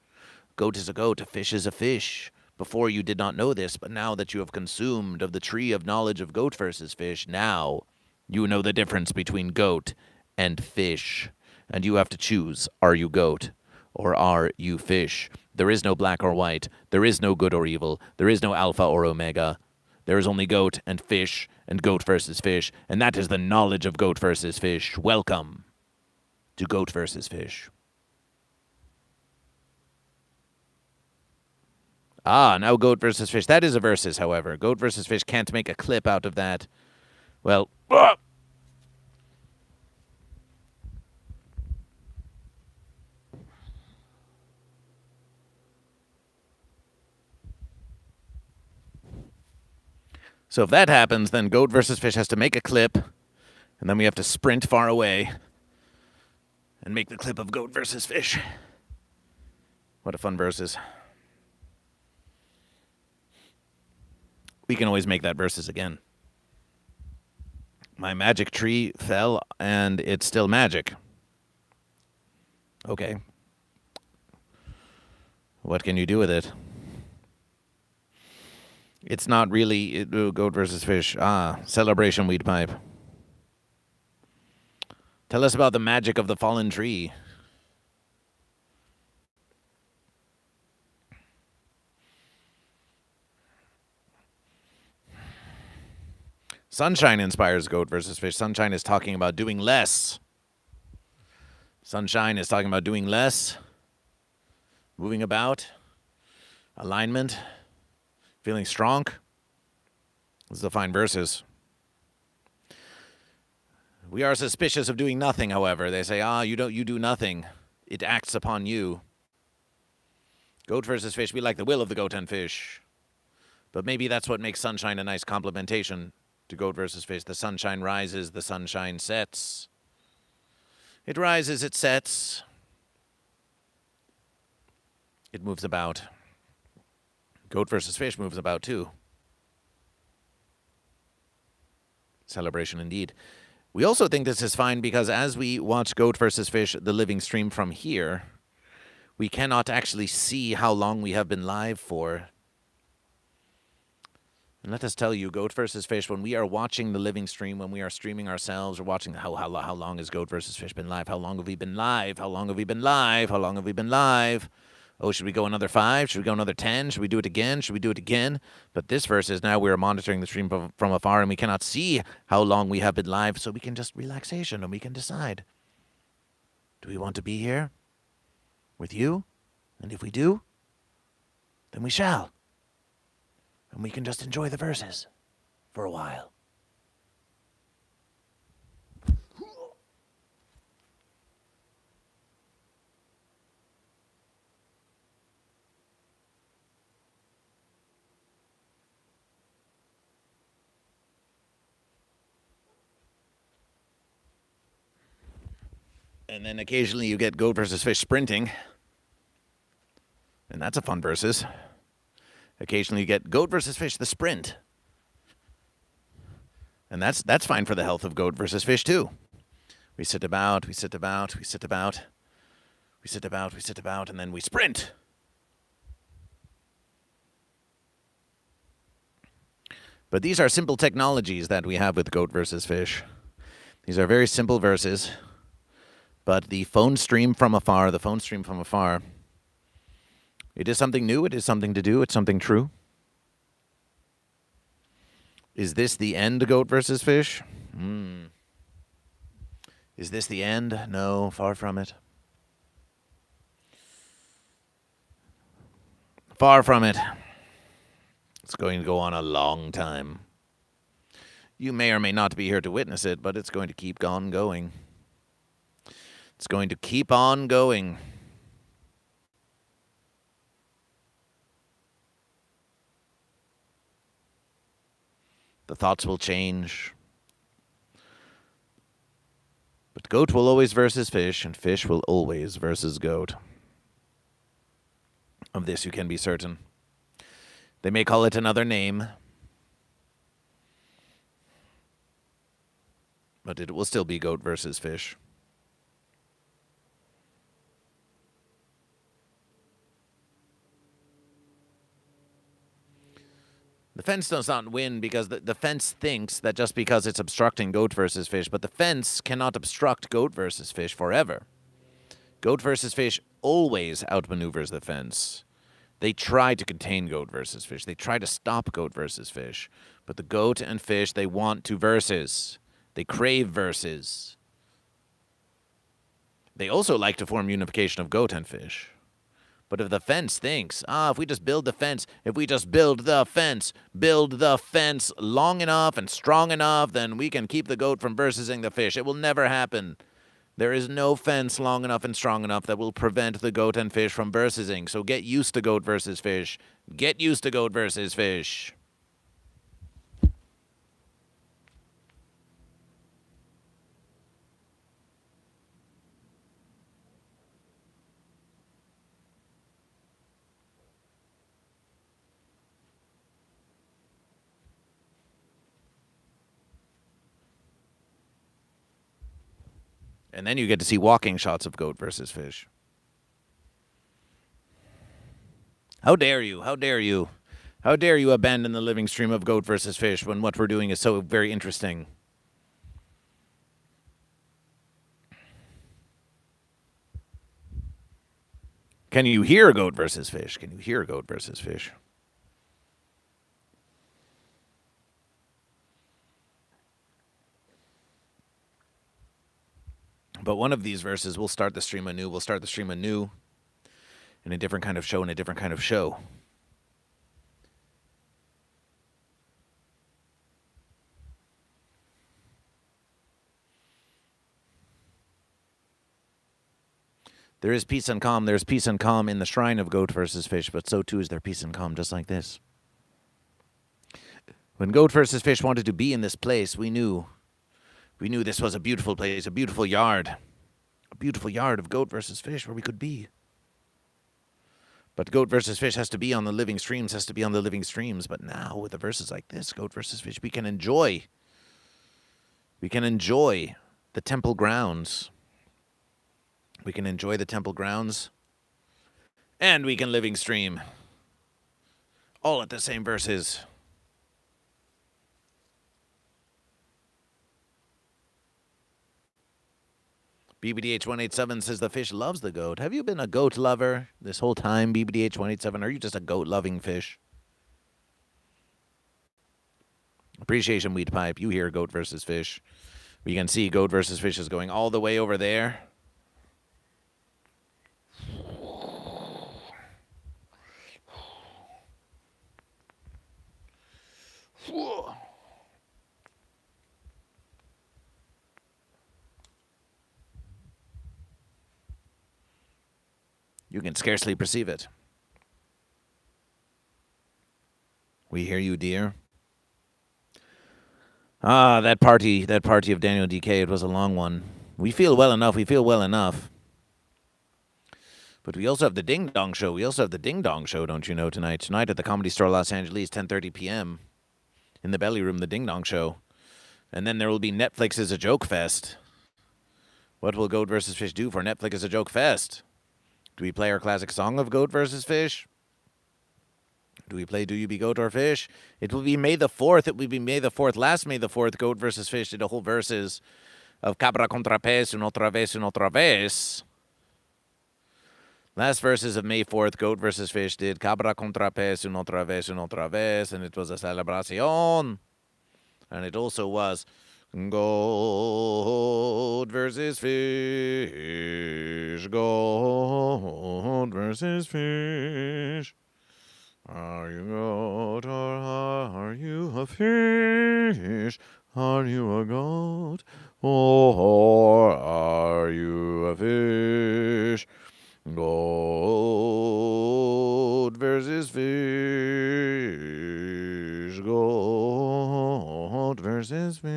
Goat is a goat, a fish is a fish. Before you did not know this, but now that you have consumed of the tree of knowledge of goat versus fish, now you know the difference between goat and fish. And you have to choose, are you goat or are you fish? There is no black or white. There is no good or evil. There is no alpha or omega. There is only goat and fish and goat versus fish, and that is the knowledge of goat versus fish. Welcome to Goat versus Fish. Now goat versus fish. That is a versus, however. Goat versus fish can't make a clip out of that. Well, so if that happens, then goat versus fish has to make a clip, and then we have to sprint far away and make the clip of goat versus fish. What a fun versus. We can always make that versus again. My magic tree fell, and it's still magic. Okay. What can you do with it? It's not really goat versus fish. Celebration weed pipe. Tell us about the magic of the fallen tree. Sunshine inspires goat versus fish. Sunshine is talking about doing less. Moving about, alignment, feeling strong. This is the fine verses. We are suspicious of doing nothing, however. They say, you do nothing. It acts upon you. Goat versus fish, we like the will of the goat and fish. But maybe that's what makes sunshine a nice complementation to goat versus fish. The sunshine rises, the sunshine sets. It rises, it sets. It moves about. Goat versus fish moves about too. Celebration indeed. We also think this is fine because as we watch Goat versus Fish, the living stream from here, we cannot actually see how long we have been live for. And let us tell you, Goat versus Fish, when we are watching the living stream, when we are streaming ourselves, or watching how long has Goat versus Fish been live? How long have we been live? How long have we been live? How long have we been live? Oh, should we go another 5? Should we go another 10? Should we do it again? Should we do it again? But this verse is now we're monitoring the stream from afar, and we cannot see how long we have been live, so we can just relaxation, and we can decide. Do we want to be here with you? And if we do, then we shall. And we can just enjoy the verses for a while. And then occasionally you get Goat versus Fish sprinting. And that's a fun versus. Occasionally you get Goat versus Fish, the sprint. And that's fine for the health of Goat versus Fish too. We sit about, we sit about, we sit about, we sit about, we sit about, and then we sprint. But these are simple technologies that we have with Goat versus Fish. These are very simple verses. But the phone stream from afar, it is something new, it is something to do, it's something true. Is this the end, Goat versus Fish? Is this the end? No, far from it. Far from it. It's going to go on a long time. You may or may not be here to witness it, but it's going to keep on going. It's going to keep on going. The thoughts will change. But Goat will always versus Fish, and Fish will always versus Goat. Of this you can be certain. They may call it another name, but it will still be Goat versus Fish. The fence does not win because the fence thinks that just because it's obstructing Goat versus Fish, but the fence cannot obstruct Goat versus Fish forever. Goat versus Fish always outmaneuvers the fence. They try to contain Goat versus Fish. They try to stop Goat versus Fish. But the Goat and Fish, they want to versus. They crave versus. They also like to form unification of Goat and Fish. But if the fence thinks, if we just build the fence, if we just build the fence long enough and strong enough, then we can keep the Goat from versing the Fish. It will never happen. There is no fence long enough and strong enough that will prevent the Goat and Fish from versing. So get used to Goat versus Fish. Get used to Goat versus Fish. And then you get to see walking shots of Goat versus Fish. How dare you? How dare you? How dare you abandon the living stream of Goat versus Fish when what we're doing is so very interesting? Can you hear Goat versus Fish? Can you hear Goat versus Fish? But one of these verses will start the stream anew. We'll start the stream anew in a different kind of show, in a different kind of show. There is peace and calm. There's peace and calm in the shrine of Goat versus Fish, but so too is there peace and calm just like this. When Goat versus Fish wanted to be in this place, we knew this was a beautiful place, a beautiful yard of Goat versus Fish where we could be. But Goat versus Fish has to be on the living streams, But now, with the verses like this, Goat versus Fish, we can enjoy We can enjoy the temple grounds. We can enjoy the temple grounds. And we can living stream. All at the same verses. BBDH187 says the fish loves the goat. Have you been a goat lover this whole time, BBDH187? Are you just a goat-loving fish? Appreciation Weed Pipe. You hear Goat versus Fish. We can see Goat versus Fish is going all the way over there. You can scarcely perceive it. We hear you, dear. Ah, that party of Daniel DK, it was a long one. We feel well enough. But we also have the Ding Dong Show. Don't you know, tonight? Tonight at the Comedy Store Los Angeles, 10:30 p.m. In the Belly Room, the Ding Dong Show. And then there will be Netflix's A Joke Fest. What will Goat vs. Fish do for Netflix as a Joke Fest? Do we play our classic song of Goat vs. Fish? Do we play Do You Be Goat or Fish? It will be May the 4th. It will be May the 4th. Last May the 4th, Goat vs. Fish did a whole verses of Cabra contra pez, un otra vez. Last verses of May 4th, Goat vs. Fish did Cabra contra pez, un otra vez. And it was a celebración. And it also was Goat versus Fish. Goat versus Fish. Are you a goat or are you a fish? Are you a goat or are you a fish? Goat versus fish. Goat versus fish.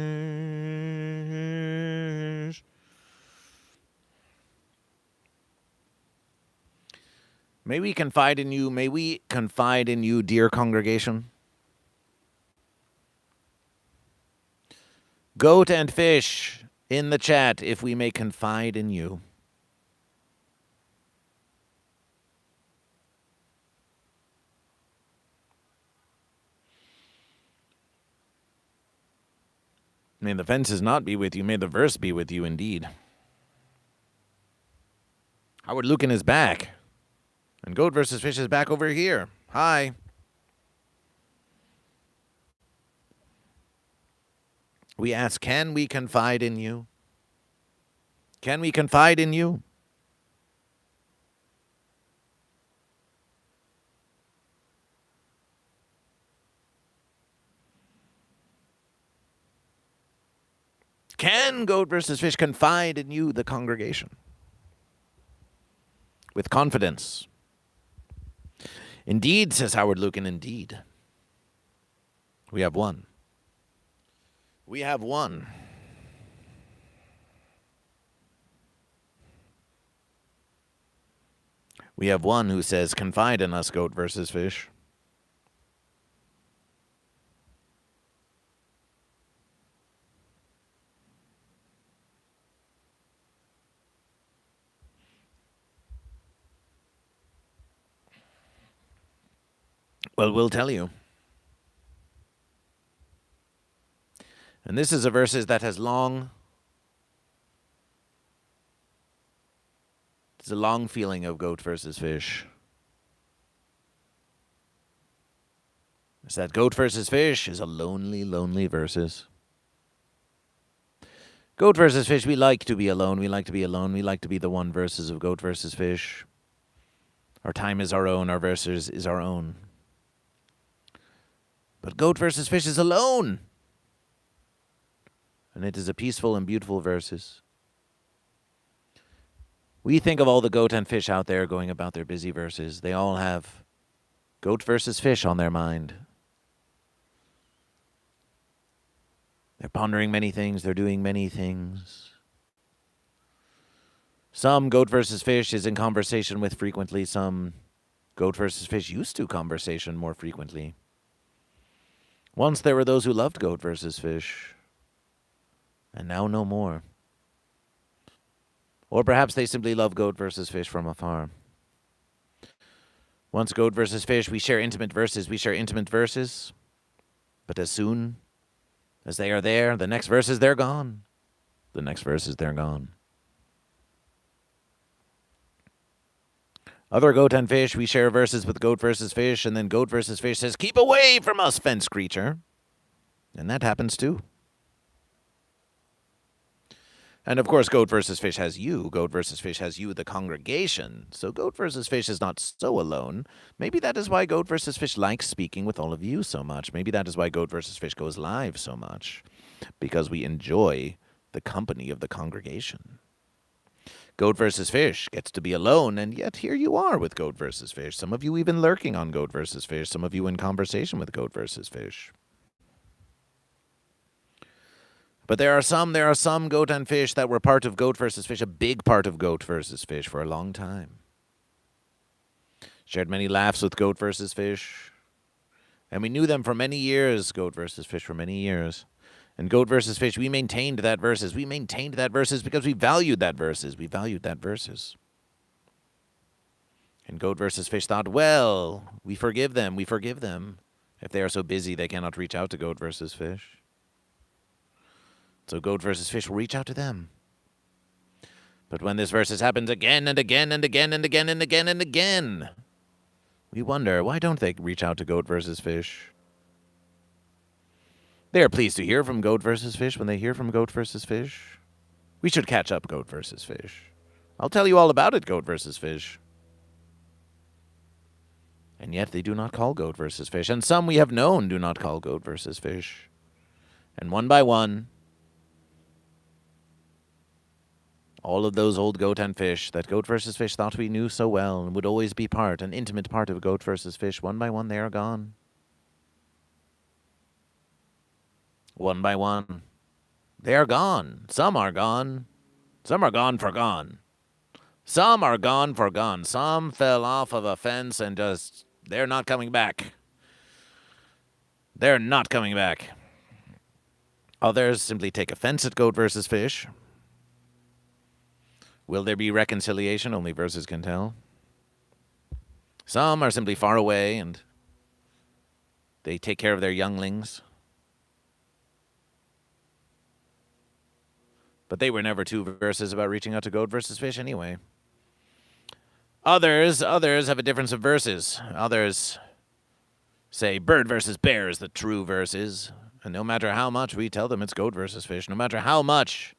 May we confide in you, dear congregation. Goat and fish in the chat, if we may confide in you. May the fences not be with you, may the verse be with you indeed. Howard Lucan is back. And Goat vs. Fish is back over here. Hi. We ask, can we confide in you? Can we confide in you? Can Goat vs. Fish confide in you, the congregation? With confidence. Indeed, says Howard Lucan, indeed. We have one. We have one. We have one who says, confide in us, Goat versus Fish. Well, we'll tell you. And this is a verses that has long... It's a long feeling of Goat versus Fish. It's that Goat versus Fish is a lonely, lonely verses. Goat versus Fish, we like to be alone. We like to be alone. We like to be the one verses of Goat versus Fish. Our time is our own. Our verses is our own. But Goat versus Fish is alone. And it is a peaceful and beautiful verses. We think of all the goat and fish out there going about their busy verses. They all have Goat versus Fish on their mind. They're pondering many things. They're doing many things. Some Goat versus Fish is in conversation with frequently. Some Goat versus Fish used to conversation more frequently. Once there were those who loved Goat versus Fish. and now no more. Or perhaps they simply love goat versus fish from afar. Once goat versus fish, we share intimate verses, but as soon as they are there, the next verses, they're gone. The next verses, they're gone. Other goat and fish, we share verses with goat versus fish, and then goat versus fish says, "Keep away from us, fence creature." And that happens too. And of course, goat versus fish has you. Goat versus fish has you, the congregation. So goat versus fish is not so alone. Maybe that is why goat versus fish likes speaking with all of you so much. Maybe that is why goat versus fish goes live so much. Because we enjoy the company of the congregation. Goat versus fish gets to be alone, and yet here you are with goat versus fish. Some of you even lurking on goat versus fish. Some of you in conversation with goat versus fish. But there are some goat and fish that were part of goat versus fish, a big part of goat versus fish for a long time. Shared many laughs with goat versus fish. And we knew them for many years, goat versus fish for many years. And goat versus fish, we maintained that verses. We maintained that verses because we valued that verses. We valued that verses. And goat versus fish thought, well, we forgive them. We forgive them. If they are so busy, they cannot reach out to goat versus fish. So goat versus fish will reach out to them. But when this versus happens again and again and again and again and again and again, we wonder, why don't they reach out to goat versus fish? They are pleased to hear from goat versus fish when they hear from goat versus fish. We should catch up, goat versus fish. I'll tell you all about it, goat versus fish. And yet they do not call goat versus fish. And some we have known do not call goat versus fish. And one by one, all of those old goat and fish that goat versus fish thought we knew so well and would always be an intimate part of goat versus fish, one by one they are gone. One by one, they are gone. Some are gone. Some are gone for gone. Some are gone for gone. Some fell off of a fence and they're not coming back. They're not coming back. Others simply take offense at goat versus fish. Will there be reconciliation? Only verses can tell. Some are simply far away and they take care of their younglings. But they were never two verses about reaching out to goat versus fish anyway. Others have a difference of verses. Others say bird versus bear is the true verses. And no matter how much we tell them it's goat versus fish, no matter how much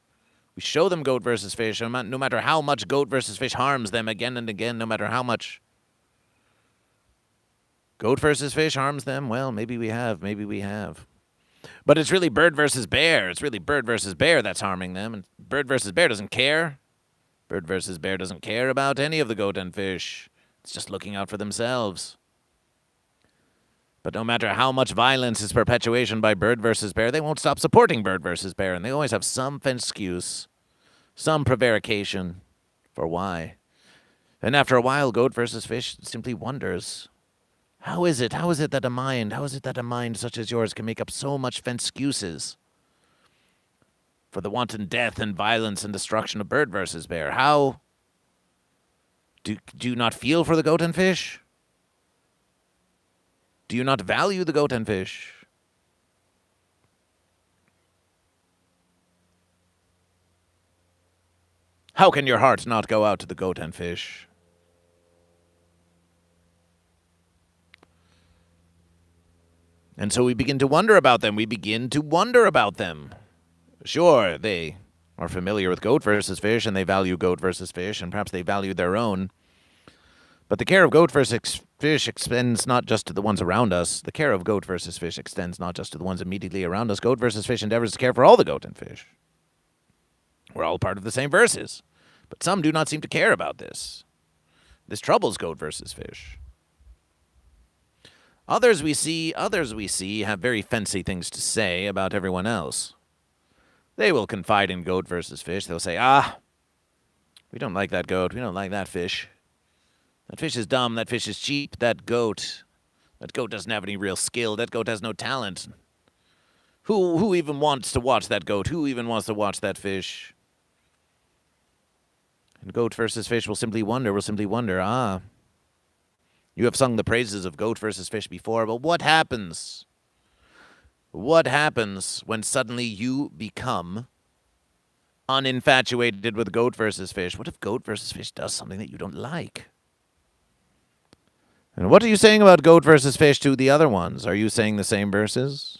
we show them goat versus fish, no matter how much goat versus fish harms them again and again, no matter how much goat versus fish harms them, well, maybe we have. But it's really bird versus bear. It's really bird versus bear that's harming them. And bird versus bear doesn't care. Bird versus bear doesn't care about any of the goat and fish. It's just looking out for themselves. But no matter how much violence is perpetuation by bird versus bear, they won't stop supporting bird versus bear. And they always have some excuse, some prevarication for why. And after a while, goat versus fish simply wonders, how is it that a mind such as yours can make up so much excuses for the wanton death and violence and destruction of bird versus bear? How do you not feel for the goat and fish? Do you not value the goat and fish? How can your heart not go out to the goat and fish? And so we begin to wonder about them. Sure, they are familiar with goat versus fish, and they value goat versus fish, and perhaps they value their own. But the care of goat versus fish extends not just to the ones around us. The care of goat versus fish extends not just to the ones immediately around us. Goat versus fish endeavors to care for all the goat and fish. We're all part of the same verses. But some do not seem to care about this. This troubles goat versus fish. Others we see have very fancy things to say about everyone else. They will confide in goat versus fish. They'll say, we don't like that goat. We don't like that fish. That fish is dumb. That fish is cheap. That goat doesn't have any real skill. That goat has no talent. Who even wants to watch that goat? Who even wants to watch that fish? And goat versus fish will simply wonder, you have sung the praises of goat versus fish before, but what happens? What happens when suddenly you become uninfatuated with goat versus fish? What if goat versus fish does something that you don't like? And what are you saying about goat versus fish to the other ones? Are you saying the same verses?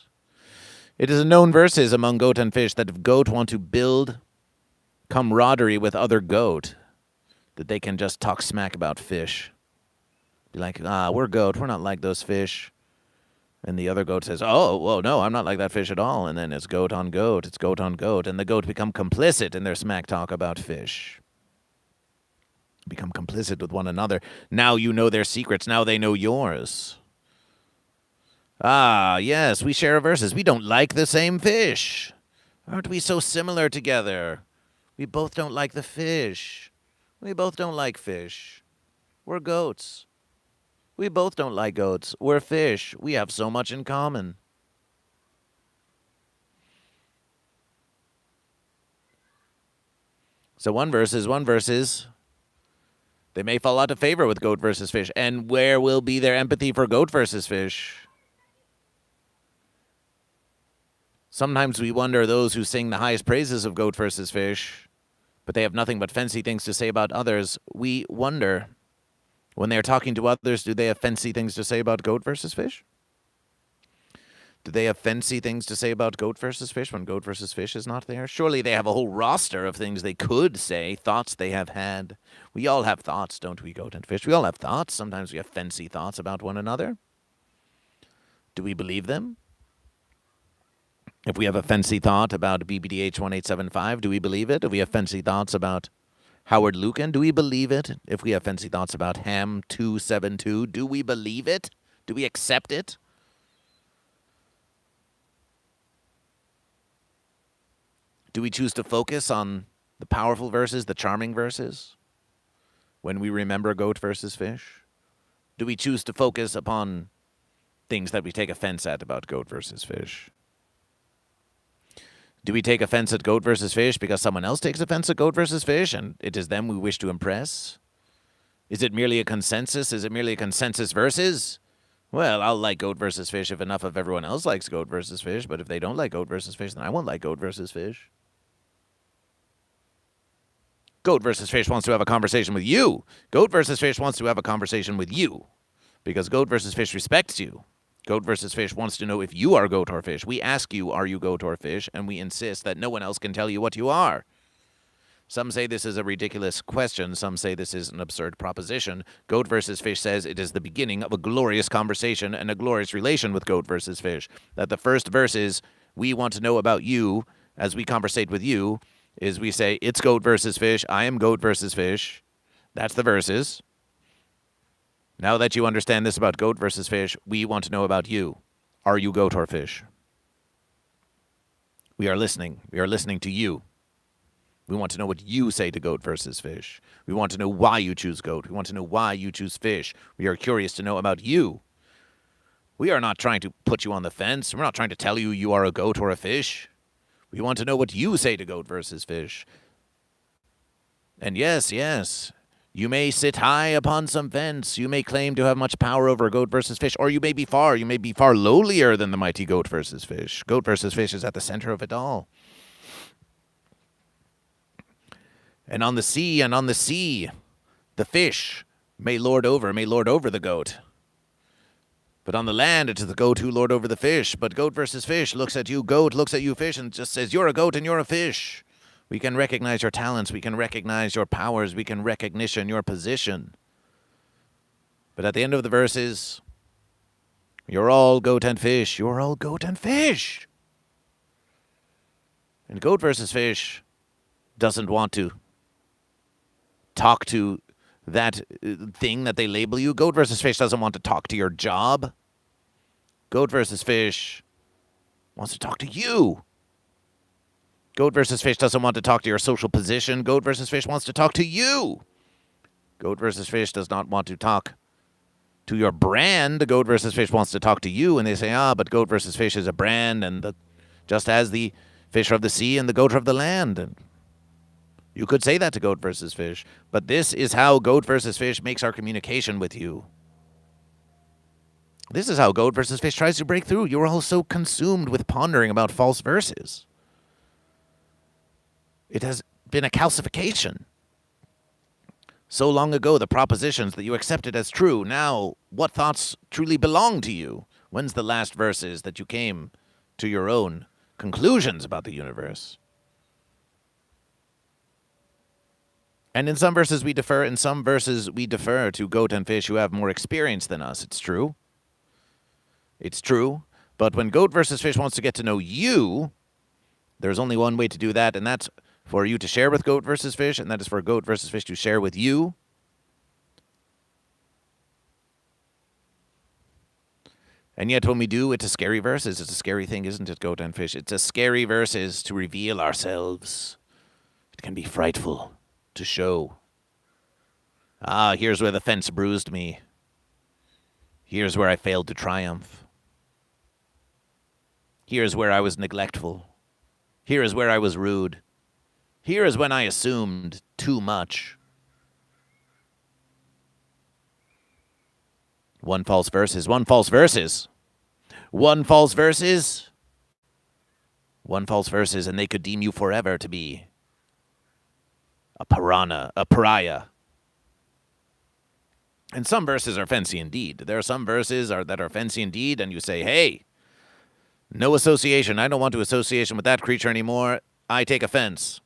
It is a known verses among goat and fish that if goat want to build camaraderie with other goat, that they can just talk smack about fish. Be like, we're goat, we're not like those fish. And the other goat says, oh, well, no, I'm not like that fish at all. And then it's goat on goat, it's goat on goat. And the goat become complicit in their smack talk about fish. Become complicit with one another. Now you know their secrets, now they know yours. Ah, yes, we share verses. We don't like the same fish. Aren't we so similar together? We both don't like the fish. We both don't like fish. We're goats. We both don't like goats. We're fish. We have so much in common. So one verse is, they may fall out of favor with goat versus fish. And where will be their empathy for goat versus fish? Sometimes we wonder those who sing the highest praises of goat versus fish, but they have nothing but fancy things to say about others. We wonder, when they're talking to others, do they have fancy things to say about goat versus fish? Do they have fancy things to say about goat versus fish when goat versus fish is not there? Surely they have a whole roster of things they could say, thoughts they have had. We all have thoughts, don't we, goat and fish? We all have thoughts. Sometimes we have fancy thoughts about one another. Do we believe them? If we have a fancy thought about BBDH 1875, do we believe it? If we have fancy thoughts about Howard Lucan, do we believe it? If we have fancy thoughts about Ham 272, do we believe it? Do we accept it? Do we choose to focus on the powerful verses, the charming verses, when we remember goat versus fish? Do we choose to focus upon things that we take offense at about goat versus fish? Do we take offense at goat versus fish because someone else takes offense at goat versus fish and it is them we wish to impress? Is it merely a consensus? Is it merely a consensus versus? Well, I'll like goat versus fish if enough of everyone else likes goat versus fish, but if they don't like goat versus fish, then I won't like goat versus fish. Goat versus fish wants to have a conversation with you. Goat versus fish wants to have a conversation with you because goat versus fish respects you. Goat versus fish wants to know if you are goat or fish. We ask you, are you goat or fish? And we insist that no one else can tell you what you are. Some say this is a ridiculous question. Some say this is an absurd proposition. Goat versus fish says it is the beginning of a glorious conversation and a glorious relation with goat versus fish. That the first verse is, we want to know about you as we conversate with you, is we say, it's goat versus fish. I am goat versus fish. That's the verses. Now that you understand this about goat versus fish, we want to know about you. Are you goat or fish? We are listening. We are listening to you. We want to know what you say to goat versus fish. We want to know why you choose goat. We want to know why you choose fish. We are curious to know about you. We are not trying to put you on the fence. We're not trying to tell you you are a goat or a fish. We want to know what you say to goat versus fish. And yes, you may sit high upon some fence. You may claim to have much power over goat versus fish, or you may be far lowlier than the mighty goat versus fish. Goat versus fish is at the center of it all. And on the sea, the fish may lord over the goat. But on the land, it is the goat who lord over the fish. But goat versus fish looks at you, goat looks at you, fish, and just says, you're a goat and you're a fish. We can recognize your talents. We can recognize your powers. We can recognition your position. But at the end of the verses, you're all goat and fish. You're all goat and fish. And goat versus fish doesn't want to talk to that thing that they label you. Goat versus fish doesn't want to talk to your job. Goat versus fish wants to talk to you. Goat versus fish doesn't want to talk to your social position. Goat versus fish wants to talk to you. Goat versus fish does not want to talk to your brand. Goat versus fish wants to talk to you, and they say, but goat versus fish is a brand, and just as the fish are of the sea and the goat are of the land. And you could say that to Goat versus Fish, but this is how Goat versus Fish makes our communication with you. This is how Goat versus Fish tries to break through. You are all so consumed with pondering about false verses. It has been a calcification. So long ago, the propositions that you accepted as true. Now, what thoughts truly belong to you? When's the last verses that you came to your own conclusions about the universe? And in some verses we defer, in some verses we defer to Goat and Fish who have more experience than us. It's true. It's true. But when Goat versus Fish wants to get to know you, there's only one way to do that, and that's for you to share with Goat versus Fish, and that is for Goat versus Fish to share with you. And yet when we do, it's a scary verses. It's a scary thing, isn't it, Goat and Fish? It's a scary verses to reveal ourselves. It can be frightful to show. Ah, here's where the fence bruised me. Here's where I failed to triumph. Here's where I was neglectful. Here is where I was rude. Here is when I assumed too much. One false verses, one false verses. One false verses. One false verses, and they could deem you forever to be a piranha, a pariah. And some verses are fancy indeed. There are some verses that are fancy indeed, and you say, hey, no association. I don't want to association with that creature anymore. I take offense.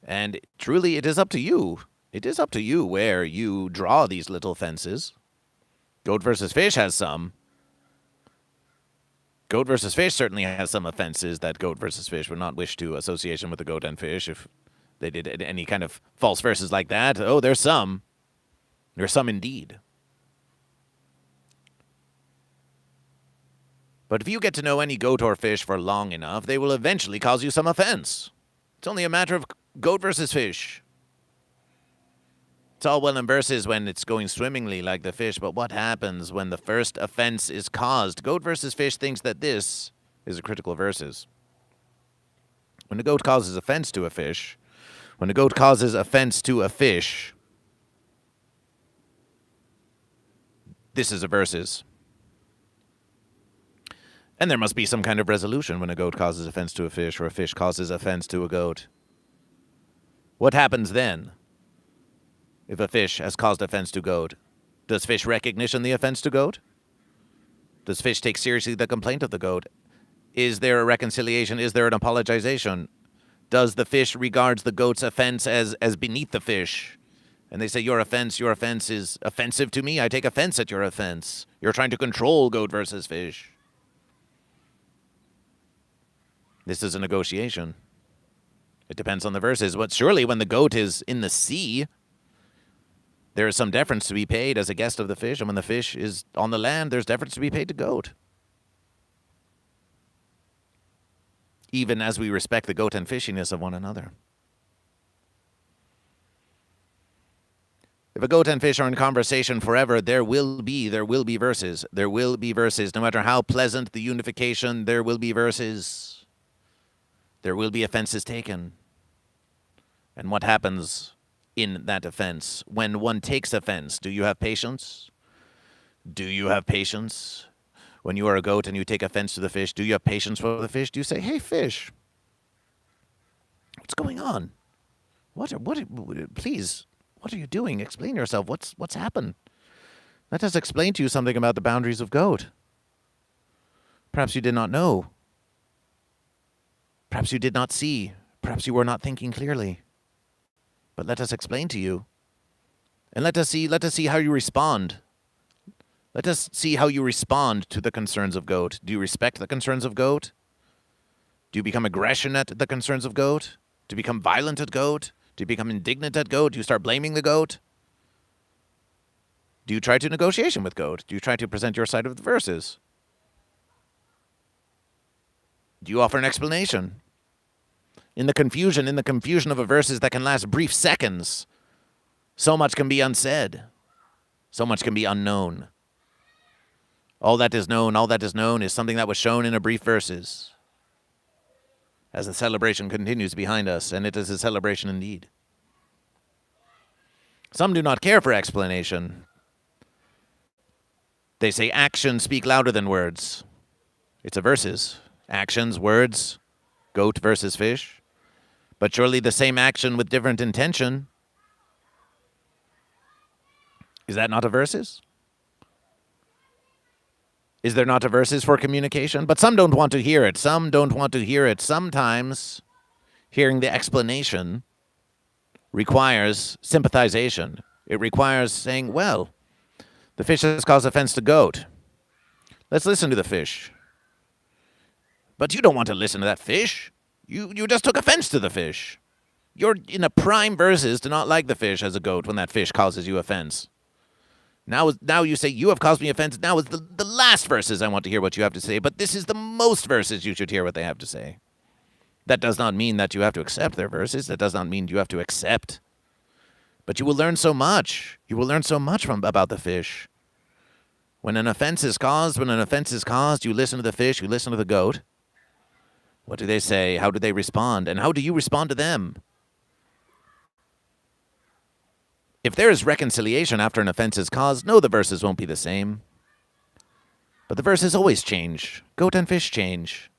And truly, it is up to you. It is up to you where you draw these little fences. Goat versus Fish has some. Goat versus Fish certainly has some offenses that Goat versus Fish would not wish to association with the Goat and Fish if they did any kind of false verses like that. Oh, there's some. There's some indeed. But if you get to know any goat or fish for long enough, they will eventually cause you some offense. It's only a matter of Goat versus Fish. It's all well in verses when it's going swimmingly like the fish, but what happens when the first offense is caused? Goat versus Fish thinks that this is a critical verses. When a goat causes offense to a fish, when a goat causes offense to a fish, this is a verses. And there must be some kind of resolution when a goat causes offense to a fish or a fish causes offense to a goat. What happens then if a fish has caused offense to goat? Does fish recognition the offense to goat? Does fish take seriously the complaint of the goat? Is there a reconciliation? Is there an apologization? Does the fish regards the goat's offense as beneath the fish? And they say, your offense is offensive to me. I take offense at your offense. You're trying to control Goat versus Fish. This is a negotiation. It depends on the verses. But surely when the goat is in the sea, there is some deference to be paid as a guest of the fish. And when the fish is on the land, there's deference to be paid to goat. Even as we respect the goat and fishiness of one another. If a goat and fish are in conversation forever, there will be verses. There will be verses. No matter how pleasant the unification, there will be verses. There will be offenses taken. And what happens in that offense? When one takes offense, do you have patience? Do you have patience? When you are a goat and you take offense to the fish, do you have patience for the fish? Do you say, hey, fish, what's going on? Please, what are you doing? Explain yourself. What's happened? Let us explain to you something about the boundaries of goat. Perhaps you did not know. Perhaps you did not see. Perhaps you were not thinking clearly. But let us explain to you. And let us see how you respond. Let us see how you respond to the concerns of goat. Do you respect the concerns of goat? Do you become aggression at the concerns of goat? Do you become violent at goat? Do you become indignant at goat? Do you start blaming the goat? Do you try to negotiation with goat? Do you try to present your side of the verses? Do you offer an explanation? In the confusion of a verses that can last brief seconds, so much can be unsaid. So much can be unknown. All that is known is something that was shown in a brief verses. as the celebration continues behind us, and it is a celebration indeed. Some do not care for explanation. They say actions speak louder than words. It's a versus. Actions, words, goat versus fish. But surely the same action with different intention. Is that not a versus? Is there not a versus for communication? But some don't want to hear it. Some don't want to hear it. Sometimes hearing the explanation requires sympathization. It requires saying, well, the fish has caused offense to goat. Let's listen to the fish. But you don't want to listen to that fish. You just took offense to the fish. You're in a prime versus to not like the fish as a goat when that fish causes you offense. Now you say, you have caused me offense. Now is the last verses I want to hear what you have to say, but this is the most verses you should hear what they have to say. That does not mean that you have to accept their verses. That does not mean you have to accept. But you will learn so much. You will learn so much about the fish. When an offense is caused, you listen to the fish, you listen to the goat. What do they say? How do they respond? And how do you respond to them? If there is reconciliation after an offense is caused, no, the verses won't be the same. But the verses always change. Goat and fish change.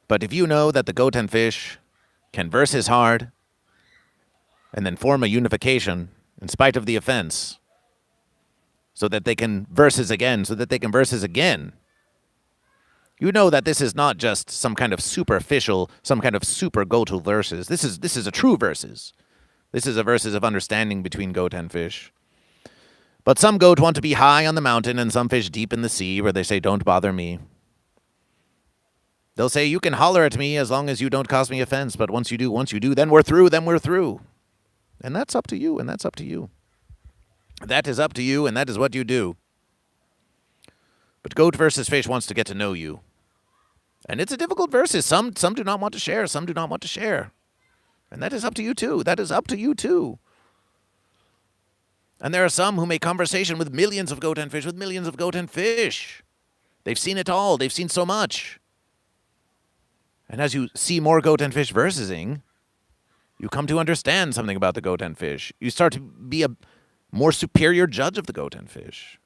But if you know that the goat and fish can versus hard and then form a unification in spite of the offense so that they can versus again, you know that this is not just some kind of superficial, some kind of super goatal verses. This is a true verses. This is a verses of understanding between goat and fish. But some goat want to be high on the mountain and some fish deep in the sea where they say, don't bother me. They'll say, you can holler at me as long as you don't cause me offense, but once you do, then we're through. And that's up to you, That is up to you, and that is what you do. But goat versus fish wants to get to know you. And it's a difficult versus. Some do not want to share, And that is up to you too. And there are some who make conversation with millions of goat and fish, They've seen it all. They've seen so much. And as you see more goat and fish versing, you come to understand something about the goat and fish. You start to be a more superior judge of the goat and fish.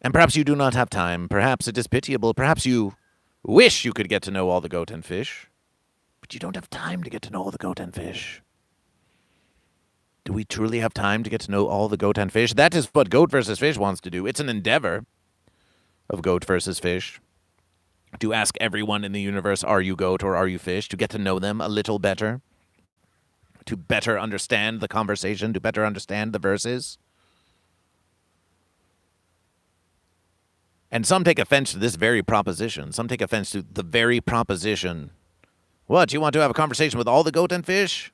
And perhaps you do not have time. Perhaps it is pitiable. Perhaps you wish you could get to know all the goat and fish. But you don't have time to get to know all the goat and fish. Do we truly have time to get to know all the goat and fish? That is what goat versus fish wants to do. It's an endeavor of goat versus fish. To ask everyone in the universe, are you goat or are you fish? To get to know them a little better. To better understand the conversation. To better understand the verses. And some take offense to this very proposition. Some take offense to the very proposition. What, you want to have a conversation with all the goat and fish?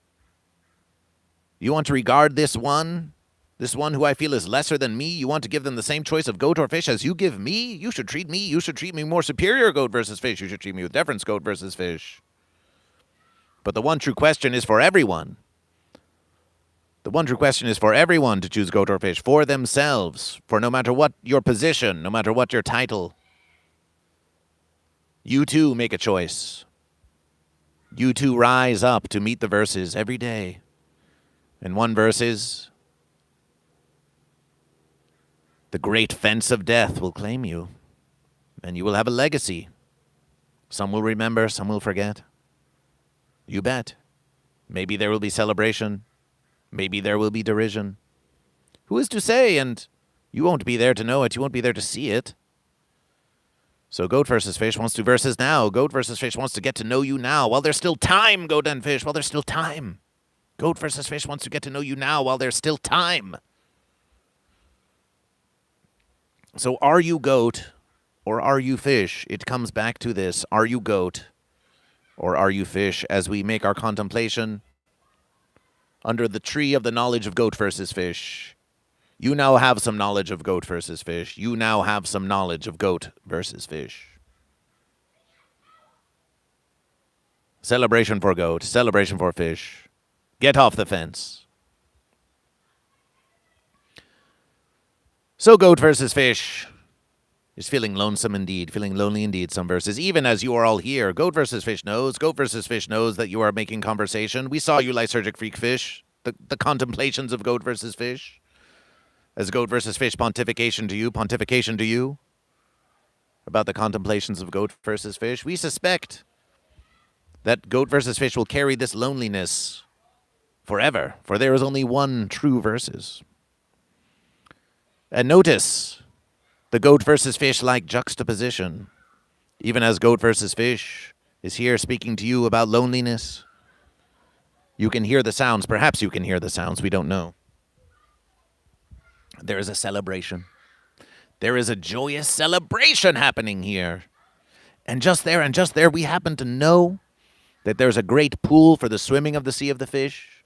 You want to regard this one who I feel is lesser than me? You want to give them the same choice of goat or fish as you give me? You should treat me more superior, goat versus fish. You should treat me with deference, goat versus fish. But the one true question is for everyone. The one true question is for everyone to choose goat or fish for themselves. For no matter what your position, no matter what your title, you too make a choice. You too rise up to meet the verses every day. And one verse is, the great fence of death will claim you, and you will have a legacy. Some will remember, some will forget. You bet. Maybe there will be celebration. Maybe there will be derision. Who is to say? And you won't be there to know it. You won't be there to see it. So goat versus fish wants to versus now. Goat versus fish wants to get to know you now while there's still time, goat and fish, while there's still time. Goat versus fish wants to get to know you now while there's still time. So are you goat or are you fish? It comes back to this. Are you goat or are you fish as we make our contemplation under the tree of the knowledge of goat versus fish? You now have some knowledge of goat versus fish. You now have some knowledge of goat versus fish. Celebration for goat, celebration for fish. Get off the fence. So goat versus fish is feeling lonesome indeed, feeling lonely indeed, some verses. Even as you are all here, goat versus fish knows that you are making conversation. We saw you, lysergic freak fish, the contemplations of goat versus fish. As goat versus fish pontification to you, about the contemplations of goat versus fish. We suspect that goat versus fish will carry this loneliness forever, for there is only one true versus. And notice the goat versus fish like juxtaposition. Even as goat versus fish is here speaking to you about loneliness, you can hear the sounds. Perhaps you can hear the sounds. We don't know. There is a celebration. There is a joyous celebration happening here. And just there, we happen to know that there's a great pool for the swimming of the sea of the fish.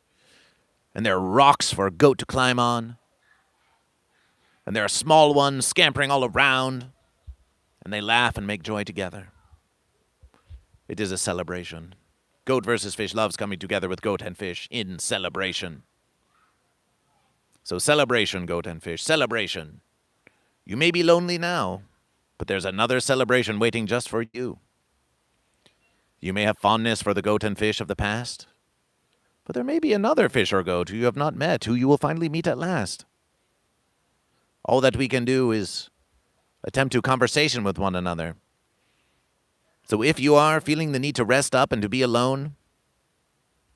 And there are rocks for a goat to climb on. And there are small ones scampering all around. And they laugh and make joy together. It is a celebration. Goat versus fish loves coming together with goat and fish in celebration. So celebration, goat and fish, celebration. You may be lonely now, but there's another celebration waiting just for you. You may have fondness for the goat and fish of the past, but there may be another fish or goat who you have not met, who you will finally meet at last. All that we can do is attempt to conversation with one another. So if you are feeling the need to rest up and to be alone,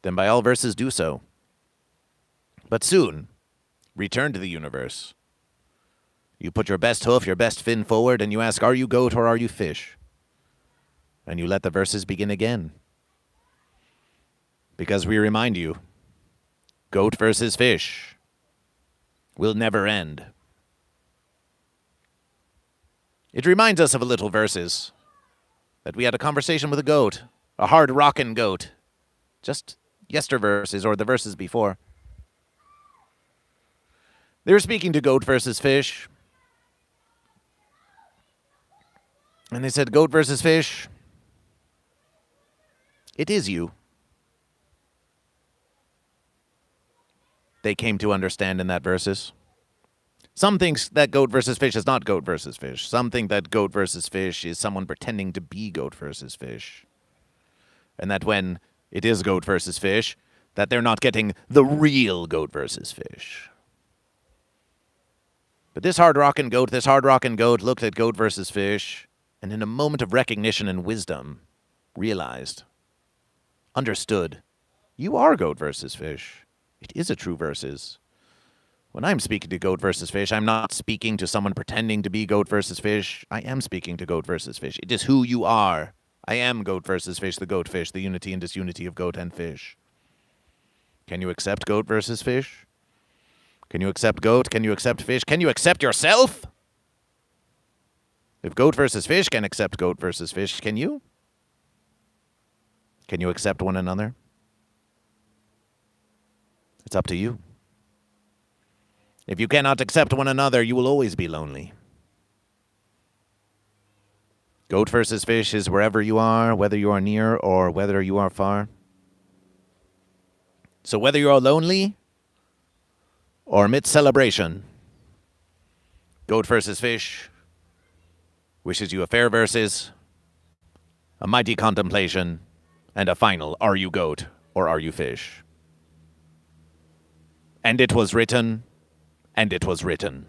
then by all verses do so. But soon, return to the universe. You put your best hoof, your best fin forward, and you ask, are you goat or are you fish? And you let the verses begin again. Because we remind you, goat versus fish will never end. It reminds us of a little verses that we had a conversation with a goat, a hard rockin' goat, just yester verses or the verses before. They were speaking to goat versus fish. And they said, goat versus fish, it is you. They came to understand in that verses. Some thinks that goat versus fish is not goat versus fish. Some think that goat versus fish is someone pretending to be goat versus fish. And that when it is goat versus fish, that they're not getting the real goat versus fish. But this hard rockin' goat looked at goat versus fish, and in a moment of recognition and wisdom, realized, understood, you are goat versus fish. It is a true versus. When I'm speaking to goat versus fish, I'm not speaking to someone pretending to be goat versus fish. I am speaking to goat versus fish. It is who you are. I am goat versus fish, the goat fish, the unity and disunity of goat and fish. Can you accept goat versus fish? Can you accept goat? Can you accept fish? Can you accept yourself? If goat versus fish can accept goat versus fish, can you? Can you accept one another? It's up to you. If you cannot accept one another, you will always be lonely. Goat versus fish is wherever you are, whether you are near or whether you are far. So whether you are lonely or amidst celebration, goat versus fish wishes you a fair versus, a mighty contemplation, and a final, are you goat or are you fish? And it was written, and it was written.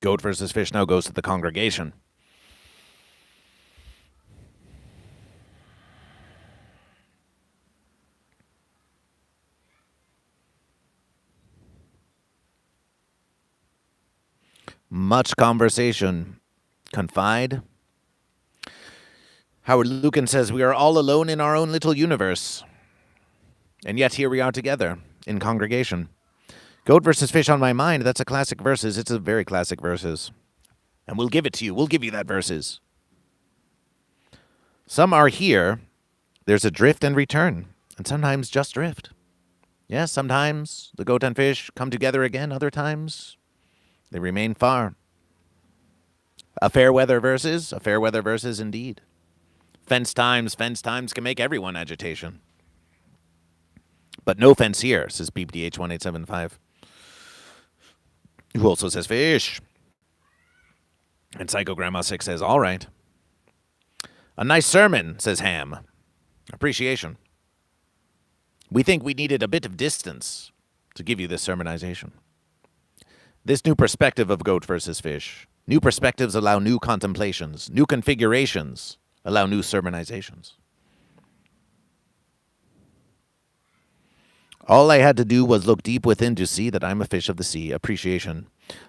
Goat versus fish now goes to the congregation. Much conversation. Confide. Howard Lucan says, we are all alone in our own little universe. And yet here we are together in congregation. Goat versus fish on my mind. That's a classic verses. It's a very classic verses. And we'll give it to you. We'll give you that verses. Some are here. There's a drift and return, and sometimes just drift. Yes, sometimes the goat and fish come together again. Other times they remain far. A fair weather verses indeed. Fence times can make everyone agitation. But no fence here, says BPDH1875. Who also says fish. And Psycho Grandma 6 says, all right. A nice sermon, says Ham. Appreciation. We think we needed a bit of distance to give you this sermonization. This new perspective of goat versus fish. New perspectives allow new contemplations. New configurations allow new sermonizations. All I had to do was look deep within to see that I'm a fish of the sea. Appreciation.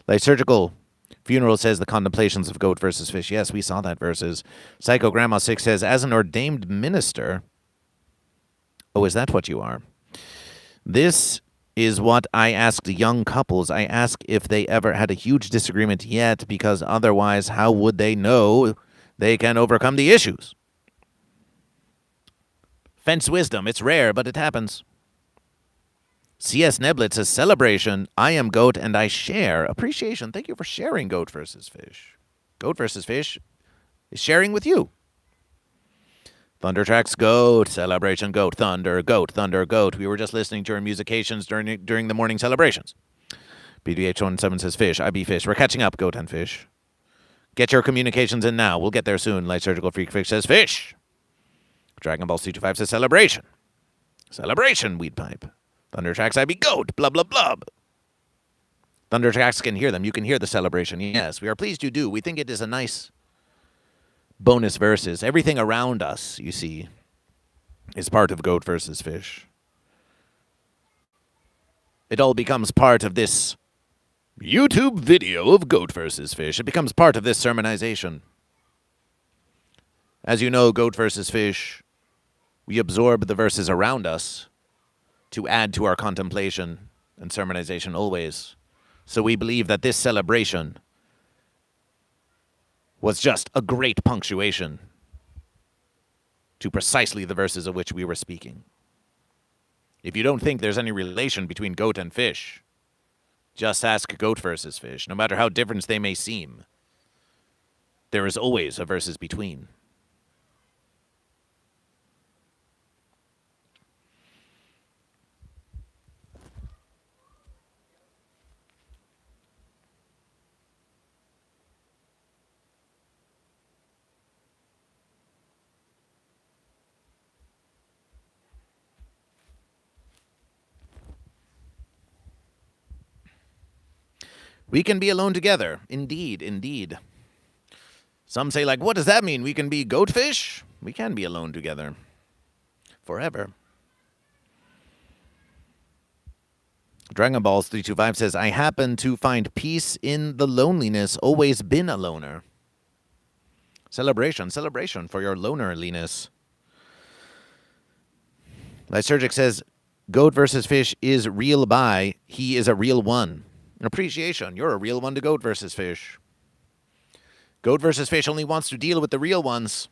Liturgical Funeral says the contemplations of goat versus fish. Yes, we saw that verses. Psycho Grandma 6 says, as an ordained minister. Oh, is that what you are? This is what I asked young couples. I ask if they ever had a huge disagreement yet, because otherwise, how would they know they can overcome the issues? Fence wisdom. It's rare, but it happens. C.S. Neblet says, celebration. I am goat and I share. Appreciation. Thank you for sharing goat versus fish. Goat versus fish is sharing with you. Thunder tracks goat. Celebration goat. Thunder goat. Thunder goat. We were just listening to our musications during the morning celebrations. BDH17 says fish. IB fish. We're catching up, goat and fish. Get your communications in now. We'll get there soon. Light Surgical Freak Fish says fish. Dragon Ball C25 says celebration. Celebration, weed pipe. Thundertracks, I be goat, blub, blub, blub. Thundertracks can hear them. You can hear the celebration. Yes, we are pleased you do. We think it is a nice bonus verses. Everything around us, you see, is part of goat versus fish. It all becomes part of this YouTube video of goat versus fish. It becomes part of this sermonization. As you know, goat versus fish, we absorb the verses around us to add to our contemplation and sermonization always. So we believe that this celebration was just a great punctuation to precisely the verses of which we were speaking. If you don't think there's any relation between goat and fish, just ask goat versus fish. No matter how different they may seem, there is always a verses between. We can be alone together. Indeed, indeed. Some say, like, what does that mean? We can be goatfish? We can be alone together. Forever. Dragon Balls 325 says, I happen to find peace in the loneliness. Always been a loner. Celebration, celebration for your lonerliness. Lysergic says, goat versus fish is real by. He is a real one. Appreciation. You're a real one to goat versus fish. Goat versus fish only wants to deal with the real ones.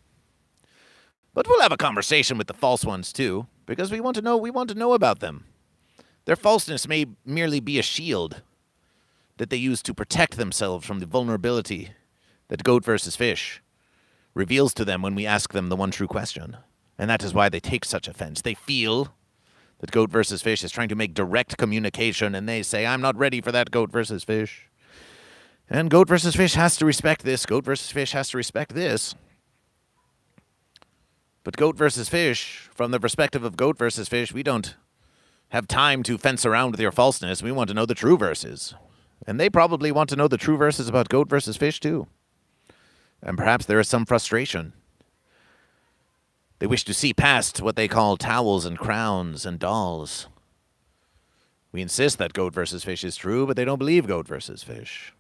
But we'll have a conversation with the false ones too, because we want to know about them. Their falseness may merely be a shield that they use to protect themselves from the vulnerability that goat versus fish reveals to them when we ask them the one true question. And that is why they take such offense. They feel that goat versus fish is trying to make direct communication, and they say, I'm not ready for that, goat versus fish. And goat versus fish has to respect this. Goat versus fish has to respect this. But goat versus fish, from the perspective of goat versus fish, we don't have time to fence around with your falseness. We want to know the true verses. And they probably want to know the true verses about goat versus fish, too. And perhaps there is some frustration. They wish to see past what they call towels and crowns and dolls. We insist that goat versus fish is true, but they don't believe goat versus fish.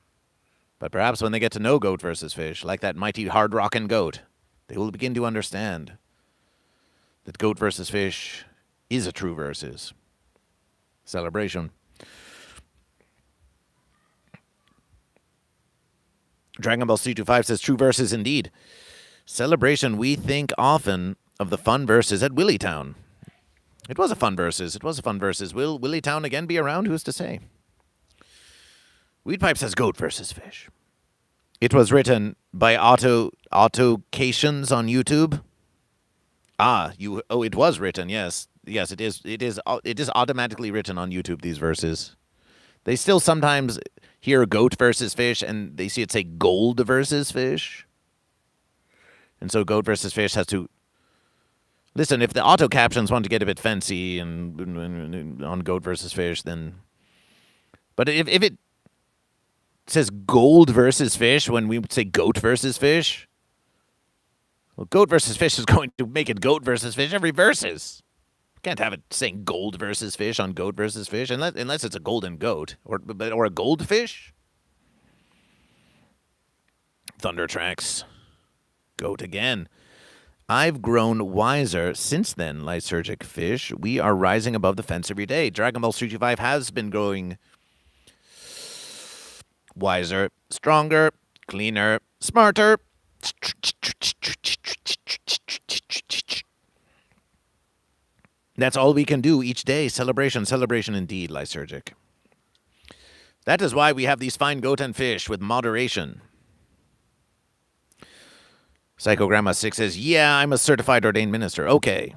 But perhaps when they get to know goat versus fish, like that mighty hard-rockin' goat, they will begin to understand that goat versus fish is a true versus. Celebration. Dragon Ball C25 says, true verses indeed. Celebration, we think often of the fun verses at Willytown. It was a fun verses. It was a fun verses. Will Willytown again be around? Who's to say? Weedpipe says, goat versus fish. It was written by accusations on YouTube. It was written, yes. Yes, it is. It is automatically written on YouTube, these verses. They still sometimes hear goat versus fish, and they see it say gold versus fish. And so goat versus fish has to... Listen, if the auto captions want to get a bit fancy and on goat versus fish, then... But if it says gold versus fish when we say goat versus fish, well, goat versus fish is going to make it goat versus fish every verses. Can't have it saying gold versus fish on goat versus fish unless it's a golden goat or a goldfish. Thunder tracks. Goat again. I've grown wiser since then, lysergic fish. We are rising above the fence every day. Dragon Ball C25 has been growing wiser, stronger, cleaner, smarter. That's all we can do each day. Celebration, celebration indeed, lysergic. That is why we have these fine goat and fish with moderation. Psychogramma 6 says, yeah, I'm a certified ordained minister. Okay.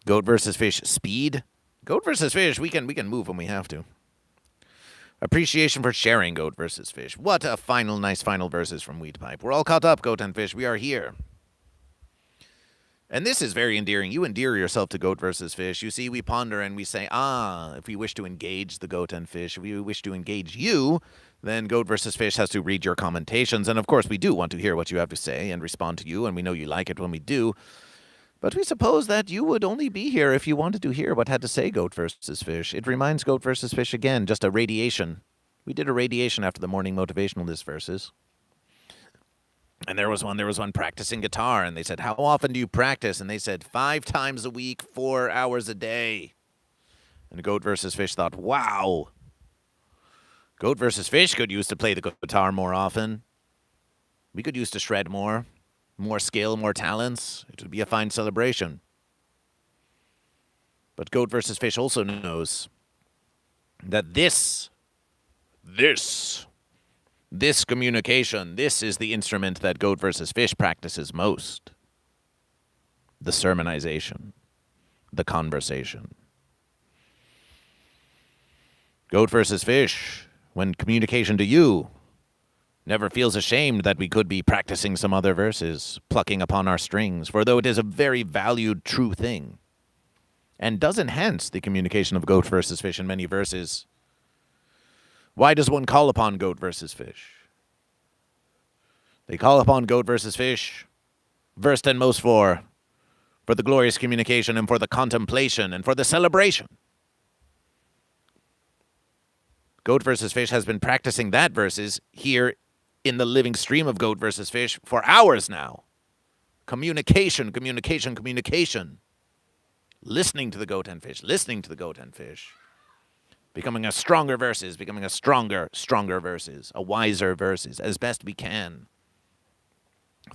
Goat versus fish speed. Goat versus fish, we can move when we have to. Appreciation for sharing goat versus fish. What a nice final verses from Weedpipe. We're all caught up, goat and fish. We are here. And this is very endearing. You endear yourself to goat versus fish. You see, we ponder and we say, if we wish to engage the goat and fish, if we wish to engage you, then goat versus fish has to read your commentations. And of course, we do want to hear what you have to say and respond to you, and we know you like it when we do. But we suppose that you would only be here if you wanted to hear what had to say goat versus fish. It reminds goat versus fish again, just a radiation. We did a radiation after the morning motivational this verses. And there was one practicing guitar, and they said, how often do you practice? And they said, 5 times a week, 4 hours a day. And goat versus fish thought, wow. Goat versus fish could use to play the guitar more often. We could use to shred more skill, more talents. It would be a fine celebration. But goat versus fish also knows that this communication, this is the instrument that goat versus fish practices most. The sermonization, the conversation. Goat versus fish, when communication to you, never feels ashamed that we could be practicing some other verses, plucking upon our strings, for though it is a very valued true thing, and does enhance the communication of goat versus fish in many verses, why does one call upon goat versus fish? They call upon goat versus fish, first and most for the glorious communication and for the contemplation and for the celebration. Goat versus fish has been practicing that verses here in the living stream of goat versus fish for hours now. Communication. Listening to the goat and fish. Becoming a stronger verses, stronger verses, a wiser verses, as best we can.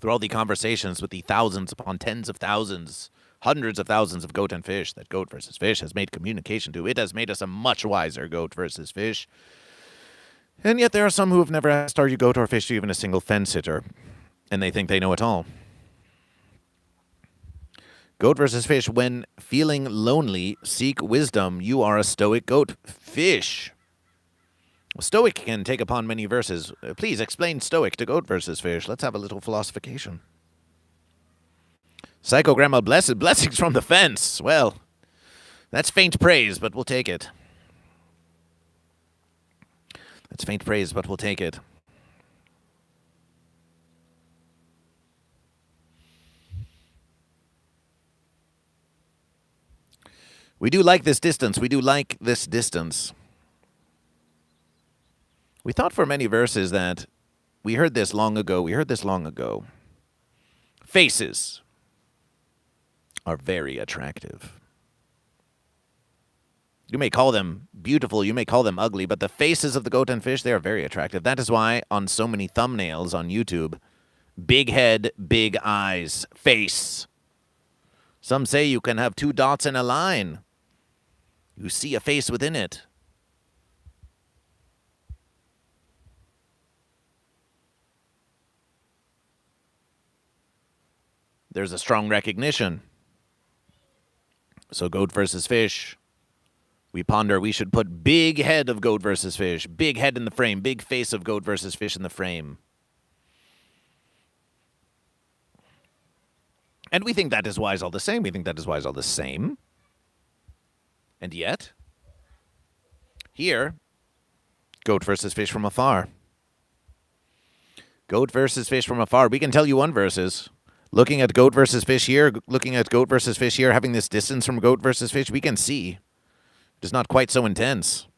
Through all the conversations with the thousands upon tens of thousands, hundreds of thousands of goat and fish that goat versus fish has made communication to. It has made us a much wiser goat versus fish. And yet there are some who have never asked, are you goat or fish to even a single fence sitter? And they think they know it all. Goat versus fish, when feeling lonely, seek wisdom. You are a stoic goat. Fish. Stoic can take upon many verses. Please explain stoic to goat versus fish. Let's have a little philosophication. Psychogramma blessings from the fence. Well, that's faint praise, but we'll take it. That's faint praise, but we'll take it. We do like this distance. We thought for many verses that we heard this long ago. Faces are very attractive. You may call them beautiful, you may call them ugly, but the faces of the goat and fish, they are very attractive. That is why on so many thumbnails on YouTube, big head, big eyes, face. Some say you can have two dots in a line. You see a face within it. There's a strong recognition. So goat versus fish. We ponder we should put big head of goat versus fish, big head in the frame, big face of goat versus fish in the frame. And we think that is wise all the same. We think that is wise all the same. And yet, here, goat versus fish from afar. Goat versus fish from afar. We can tell you one versus. Looking at goat versus fish here, looking at goat versus fish here, having this distance from goat versus fish, we can see it's not quite so intense.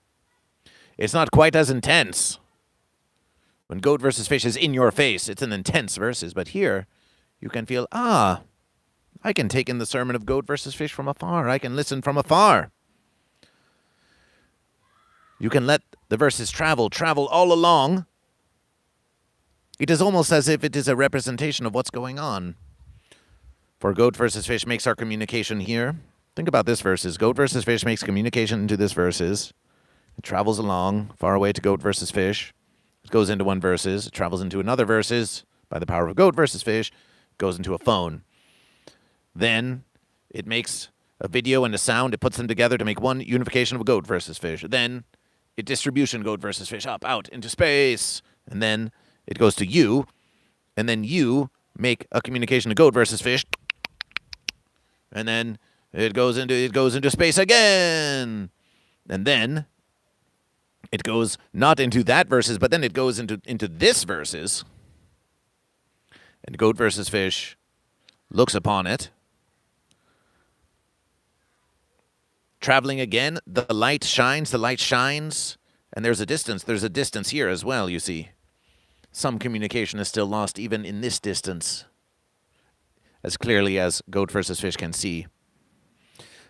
It's not quite as intense. When goat versus fish is in your face, it's an intense versus. But here, you can feel, I can take in the sermon of goat versus fish from afar. I can listen from afar. You can let the verses travel all along. It is almost as if it is a representation of what's going on. For goat versus fish makes our communication here. Think about this verses. Goat versus fish makes communication into this verses. It travels along, far away to goat versus fish. It goes into one verses. It travels into another verses. By the power of goat versus fish, it goes into a phone. Then it makes a video and a sound. It puts them together to make one unification of a goat versus fish. Then it distribution goat versus fish up, out, into space. And then it goes to you. And then you make a communication to goat versus fish. And then it goes into space again. And then it goes not into that verses, but then it goes into this verses. And goat versus fish looks upon it. Traveling again, the light shines, and there's a distance here as well, you see. Some communication is still lost even in this distance, as clearly as goat versus fish can see.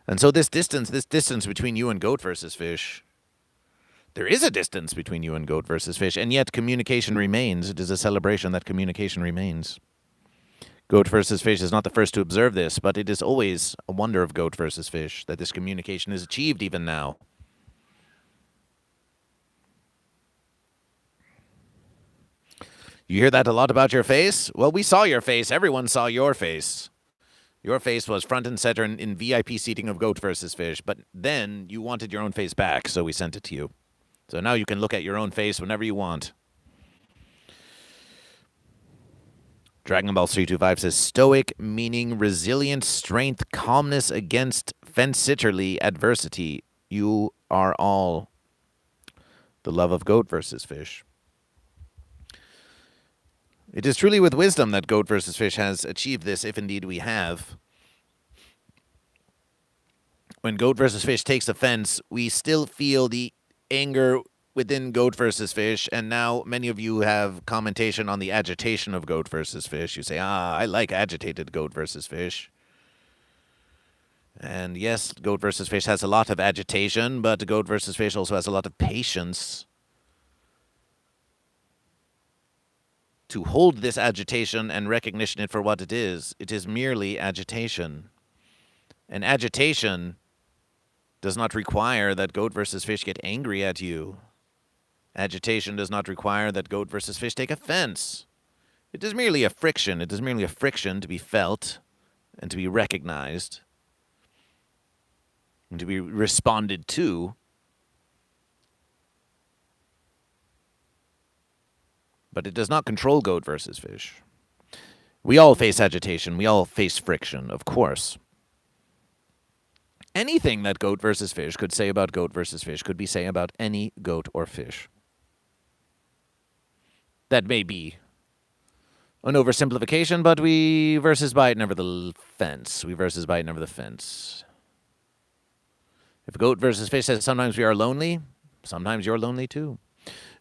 And so this distance between you and goat versus fish, there is a distance between you and goat versus fish, and yet communication remains. It is a celebration that communication remains. Goat versus fish is not the first to observe this, but it is always a wonder of goat versus fish that this communication is achieved even now. You hear that a lot about your face? Well, we saw your face. Everyone saw your face. Your face was front and center in VIP seating of goat versus fish, but then you wanted your own face back, so we sent it to you. So now you can look at your own face whenever you want. Dragon Ball 325 says, stoic meaning resilient strength, calmness against fence-sitterly adversity. You are all the love of goat versus fish. It is truly with wisdom that goat versus fish has achieved this, if indeed we have. When goat versus fish takes offense, we still feel the anger within goat versus fish, and now many of you have commentation on the agitation of goat versus fish. You say, I like agitated goat versus fish. And yes, goat versus fish has a lot of agitation, but goat versus fish also has a lot of patience to hold this agitation and recognition it for what it is. It is merely agitation. And agitation does not require that goat versus fish get angry at you. Agitation does not require that goat versus fish take offense. It is merely a friction. It is merely a friction to be felt and to be recognized and to be responded to. But it does not control goat versus fish. We all face agitation. We all face friction, of course. Anything that goat versus fish could say about goat versus fish could be say about any goat or fish. That may be an oversimplification, but we versus by it never the fence. We versus by it never the fence. If goat versus fish says sometimes we are lonely, sometimes you're lonely too.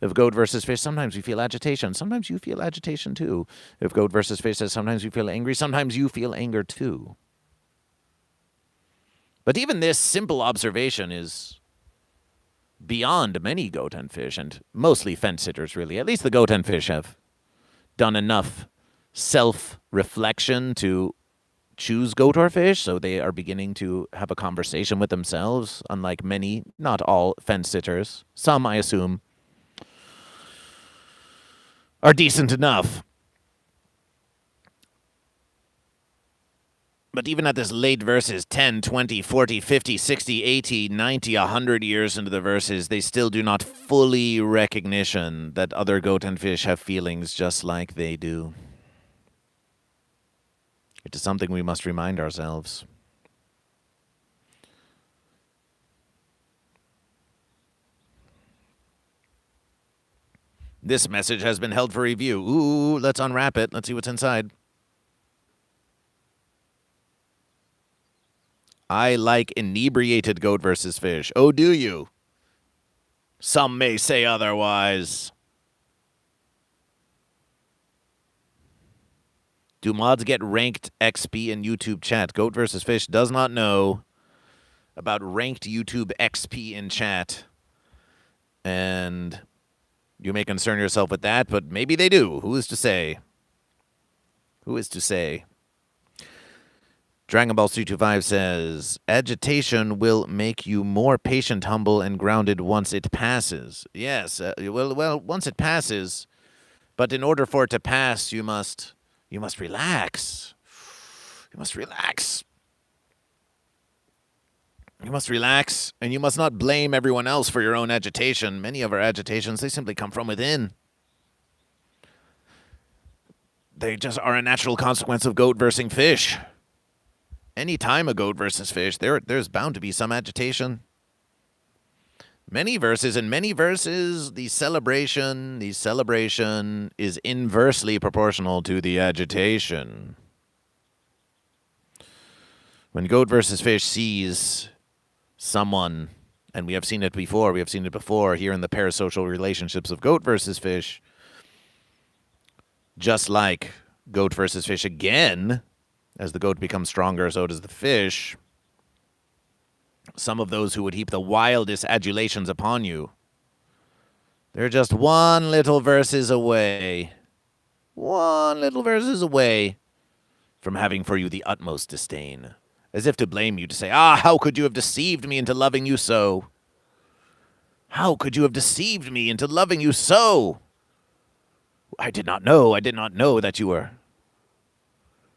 If goat versus fish, sometimes we feel agitation. Sometimes you feel agitation too. If goat versus fish says sometimes we feel angry, sometimes you feel anger too. But even this simple observation is beyond many goat and fish, and mostly fence sitters, really. At least the goat and fish have done enough self-reflection to choose goat or fish, so they are beginning to have a conversation with themselves, unlike many, not all, fence sitters. Some, I assume, are decent enough. But even at this late verses, 10, 20, 40, 50, 60, 80, 90, 100 years into the verses, they still do not fully recognition that other goat and fish have feelings just like they do. It is something we must remind ourselves. This message has been held for review. Ooh, let's unwrap it. Let's see what's inside. I like inebriated goat versus fish. Oh, do you? Some may say otherwise. Do mods get ranked XP in YouTube chat? Goat versus fish does not know about ranked YouTube XP in chat. And you may concern yourself with that, but maybe they do. Who is to say? Who is to say? Dragon Ball 325 says, agitation will make you more patient, humble, and grounded once it passes. Yes, well, once it passes, but in order for it to pass, you must relax. You must relax. You must relax, and you must not blame everyone else for your own agitation. Many of our agitations, they simply come from within. They just are a natural consequence of goat versus fish. Any time a goat versus fish, there's bound to be some agitation. Many verses, the celebration is inversely proportional to the agitation. When goat versus fish sees someone, and we have seen it before here in the parasocial relationships of goat versus fish, just like goat versus fish again, as the goat becomes stronger, so does the fish. Some of those who would heap the wildest adulations upon you, they're just one little verses away from having for you the utmost disdain, as if to blame you, to say, how could you have deceived me into loving you so? How could you have deceived me into loving you so? I did not know that you were...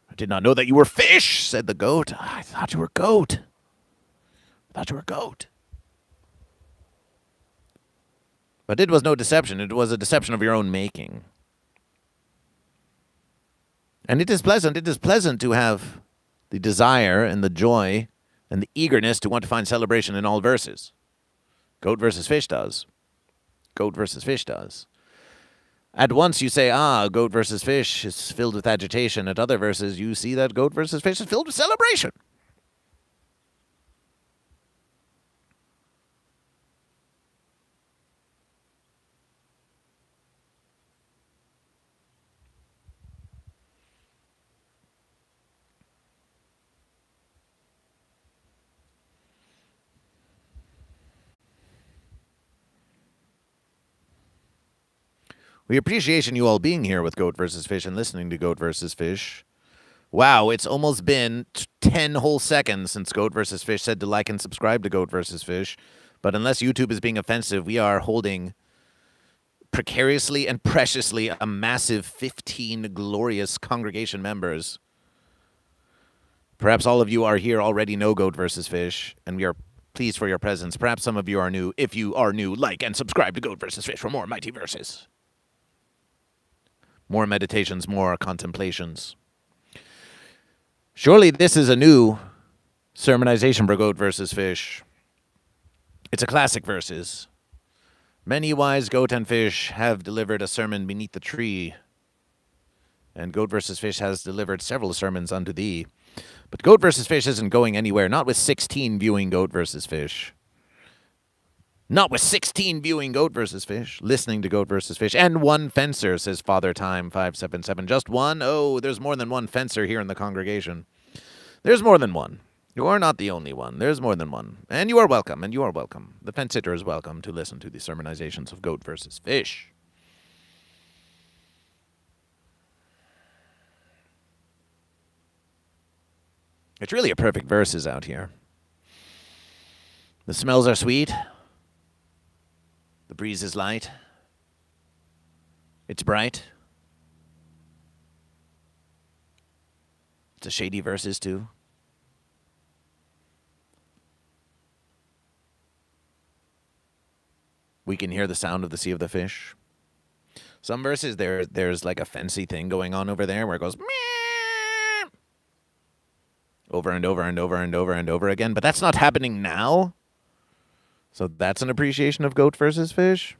I did not know that you were fish, said the goat. I thought you were goat. But it was no deception. It was a deception of your own making. And it is pleasant to have the desire and the joy and the eagerness to want to find celebration in all verses. Goat versus fish does. At once you say, goat versus fish is filled with agitation. At other verses, you see that goat versus fish is filled with celebration. We appreciate you all being here with Goat versus Fish and listening to Goat versus Fish. Wow, it's almost been 10 whole seconds since Goat versus Fish said to like and subscribe to Goat versus Fish. But unless YouTube is being offensive, we are holding precariously and preciously a massive 15 glorious congregation members. Perhaps all of you are here already know Goat versus Fish, and we are pleased for your presence. Perhaps some of you are new. If you are new, like and subscribe to Goat versus Fish for more mighty verses. More meditations, more contemplations. Surely this is a new sermonization for Goat versus Fish. It's a classic verses. Many wise goat and fish have delivered a sermon beneath the tree, and Goat versus Fish has delivered several sermons unto thee. But Goat versus Fish isn't going anywhere, not with 16 viewing Goat versus Fish. Not with 16 viewing Goat versus Fish, listening to Goat versus Fish, and one fencer, says Father Time 577. Just one? Oh, there's more than one fencer here in the congregation. There's more than one. You're not the only one. There's more than one. And you are welcome, and you are welcome. The fence sitter is welcome to listen to the sermonizations of Goat versus Fish. It's really a perfect verses out here. The smells are sweet. The breeze is light. It's bright. It's a shady verses too. We can hear the sound of the sea of the fish. Some verses there's like a fancy thing going on over there where it goes meow, over and over and over and over and over again, but that's not happening now. So that's an appreciation of Goat versus Fish.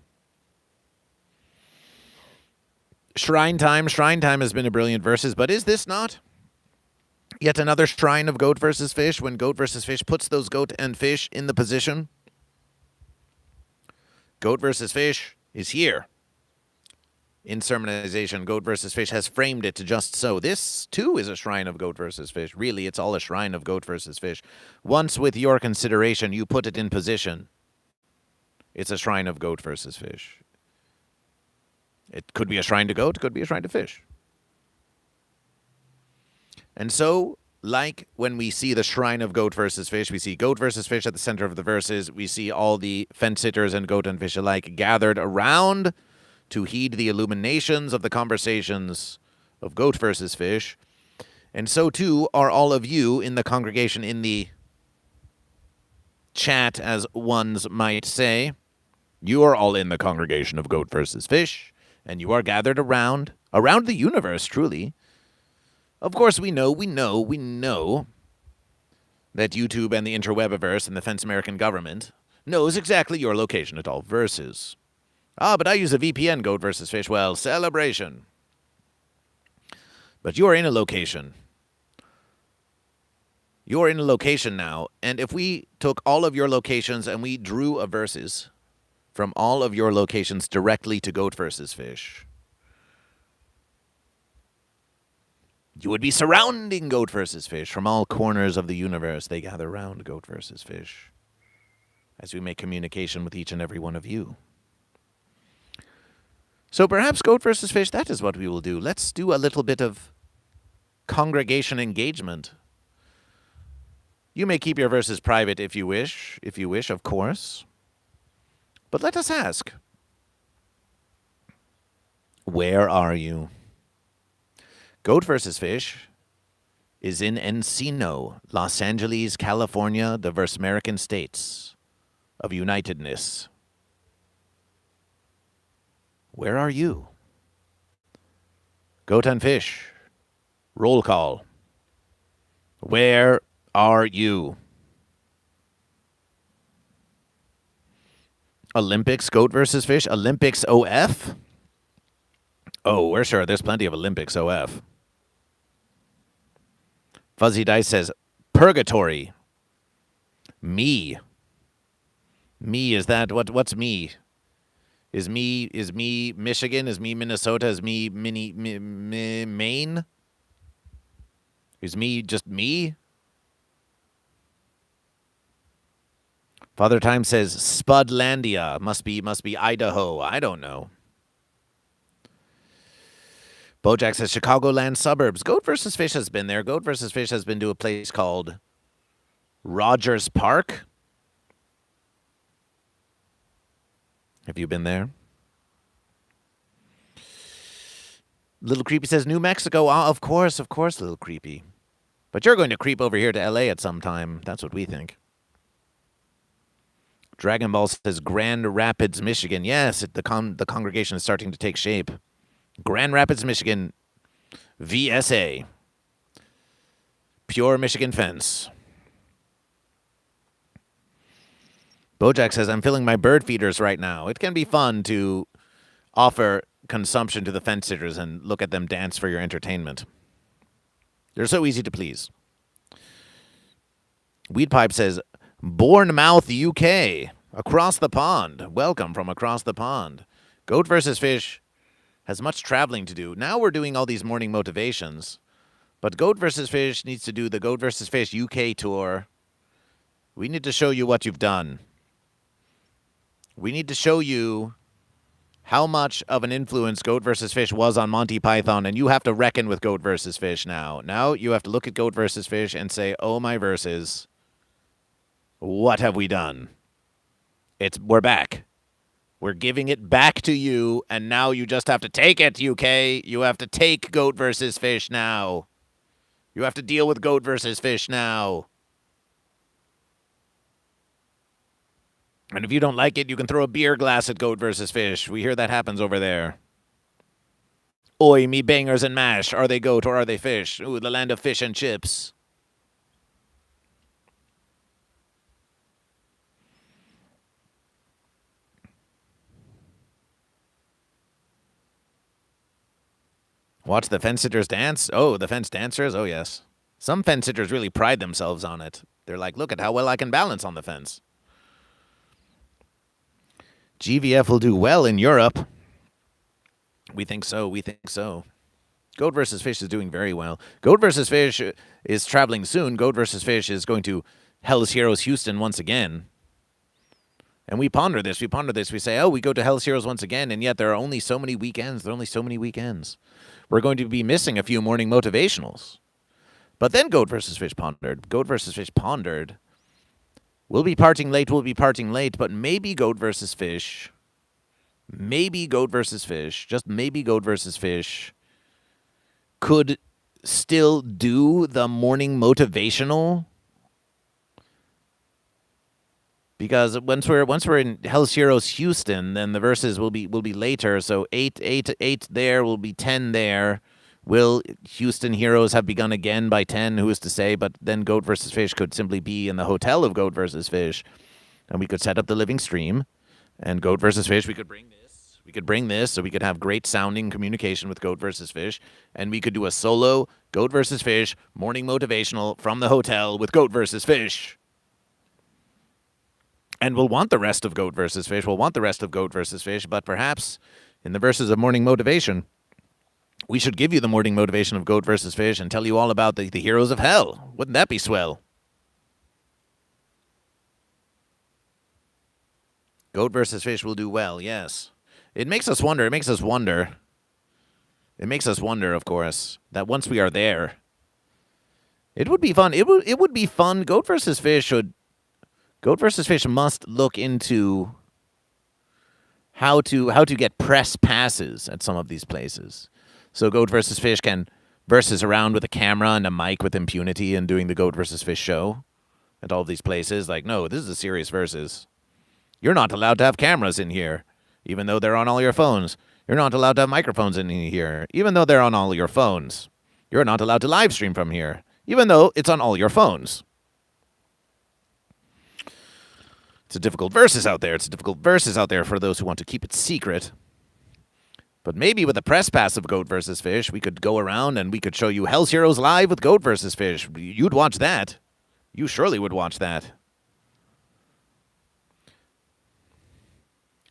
Shrine Time has been a brilliant verses, but is this not yet another shrine of Goat versus Fish when Goat versus Fish puts those goat and fish in the position? Goat versus Fish is here. In sermonization, Goat versus Fish has framed it just so. This, too, is a shrine of Goat versus Fish. Really, it's all a shrine of Goat versus Fish. Once, with your consideration, you put it in position. It's a shrine of Goat versus Fish. It could be a shrine to goat, it could be a shrine to fish. And so, like when we see the shrine of Goat versus Fish, we see Goat versus Fish at the center of the verses. We see all the fence sitters and goat and fish alike gathered around to heed the illuminations of the conversations of Goat versus Fish. And so, too, are all of you in the congregation, in the chat, as ones might say. You are all in the congregation of Goat versus Fish, and you are gathered around the universe, truly. Of course, we know that YouTube and the interwebiverse and the Fence American government knows exactly your location at all verses. Ah, but I use a VPN, Goat versus Fish. Well, celebration. But you are in a location. You are in a location now, and if we took all of your locations and we drew a verses from all of your locations directly to Goat versus Fish, you would be surrounding Goat versus Fish from all corners of the universe. They gather around Goat versus Fish as we make communication with each and every one of you. So perhaps Goat versus Fish, that is what we will do. Let's do a little bit of congregation engagement. You may keep your verses private if you wish, of course. But let us ask, where are you? Goat versus Fish is in Encino, Los Angeles, California, the Verse American States of Unitedness. Where are you? Goat and Fish, roll call. Where are you? Olympics, Goat versus Fish, Olympics OF? Oh, we're sure there's plenty of Olympics OF. Fuzzy Dice says, purgatory. Me. Me, is that, what's me? Is me Michigan? Is me Minnesota? Is me Maine? Is me just me? Father Time says Spudlandia. Must be Idaho. I don't know. Bojack says Chicagoland suburbs. Goat versus Fish has been there. Goat versus Fish has been to a place called Rogers Park. Have you been there? Little Creepy says New Mexico. Ah, of course, Little Creepy. But you're going to creep over here to L.A. at some time. That's what we think. Dragon Ball says Grand Rapids, Michigan. Yes, the congregation is starting to take shape. Grand Rapids, Michigan, VSA. Pure Michigan Fence. Bojack says, I'm filling my bird feeders right now. It can be fun to offer consumption to the fence sitters and look at them dance for your entertainment. They're so easy to please. Weedpipe says, Bournemouth, UK. Across the pond. Welcome from across the pond. Goat versus Fish has much traveling to do. Now we're doing all these morning motivations. But Goat vs. Fish needs to do the Goat vs. Fish UK tour. We need to show you what you've done. We need to show you how much of an influence Goat vs. Fish was on Monty Python, and you have to reckon with Goat vs. Fish now. Now you have to look at Goat vs. Fish and say, oh, my verses, what have we done? We're back. We're giving it back to you, and now you just have to take it, UK. You have to take Goat vs. Fish now. You have to deal with Goat vs. Fish now. And if you don't like it, you can throw a beer glass at Goat vs. Fish. We hear that happens over there. Oi, me bangers and mash. Are they goat or are they fish? Ooh, the land of fish and chips. Watch the fence sitters dance? Oh, the fence dancers? Oh, yes. Some fence sitters really pride themselves on it. They're like, look at how well I can balance on the fence. GVF will do well in Europe. We think so. We think so. Goat vs. Fish is doing very well. Goat vs. Fish is traveling soon. Goat vs. Fish is going to Hell's Heroes Houston once again. And we ponder this. We ponder this. We say, oh, we go to Hell's Heroes once again, and yet there are only so many weekends. There are only so many weekends. We're going to be missing a few morning motivationals. But then Goat vs. Fish pondered. Goat vs. Fish pondered. We'll be parting late, but maybe Goat vs. Fish, just maybe Goat vs. Fish could still do the morning motivational. Because once we're in Hell's Heroes Houston, then the verses will be later. So 8 there will be 10 there. Will Houston Heroes have begun again by 10? Who is to say? But then Goat vs. Fish could simply be in the hotel of Goat vs. Fish, and we could set up the living stream. And Goat vs. Fish, we could bring this. We could bring this, so we could have great sounding communication with Goat vs. Fish, and we could do a solo Goat vs. Fish morning motivational from the hotel with Goat vs. Fish. And we'll want the rest of Goat vs. Fish. We'll want the rest of Goat vs. Fish, but perhaps in the verses of morning motivation, we should give you the morning motivation of Goat vs. Fish and tell you all about the heroes of hell. Wouldn't that be swell? Goat vs. Fish will do well, yes. It makes us wonder. It makes us wonder, of course, that once we are there, it would be fun. It would be fun. Goat vs. Fish must look into how to get press passes at some of these places. So Goat vs. Fish can versus around with a camera and a mic with impunity and doing the Goat vs. Fish show at all of these places. Like, no, this is a serious versus. You're not allowed to have cameras in here, even though they're on all your phones. You're not allowed to have microphones in here, even though they're on all your phones. You're not allowed to live stream from here, even though it's on all your phones. It's a difficult versus out there. It's a difficult versus out there for those who want to keep it secret. But maybe with the press pass of Goat vs. Fish, we could go around and we could show you Hell's Heroes live with Goat vs. Fish. You'd watch that. You surely would watch that.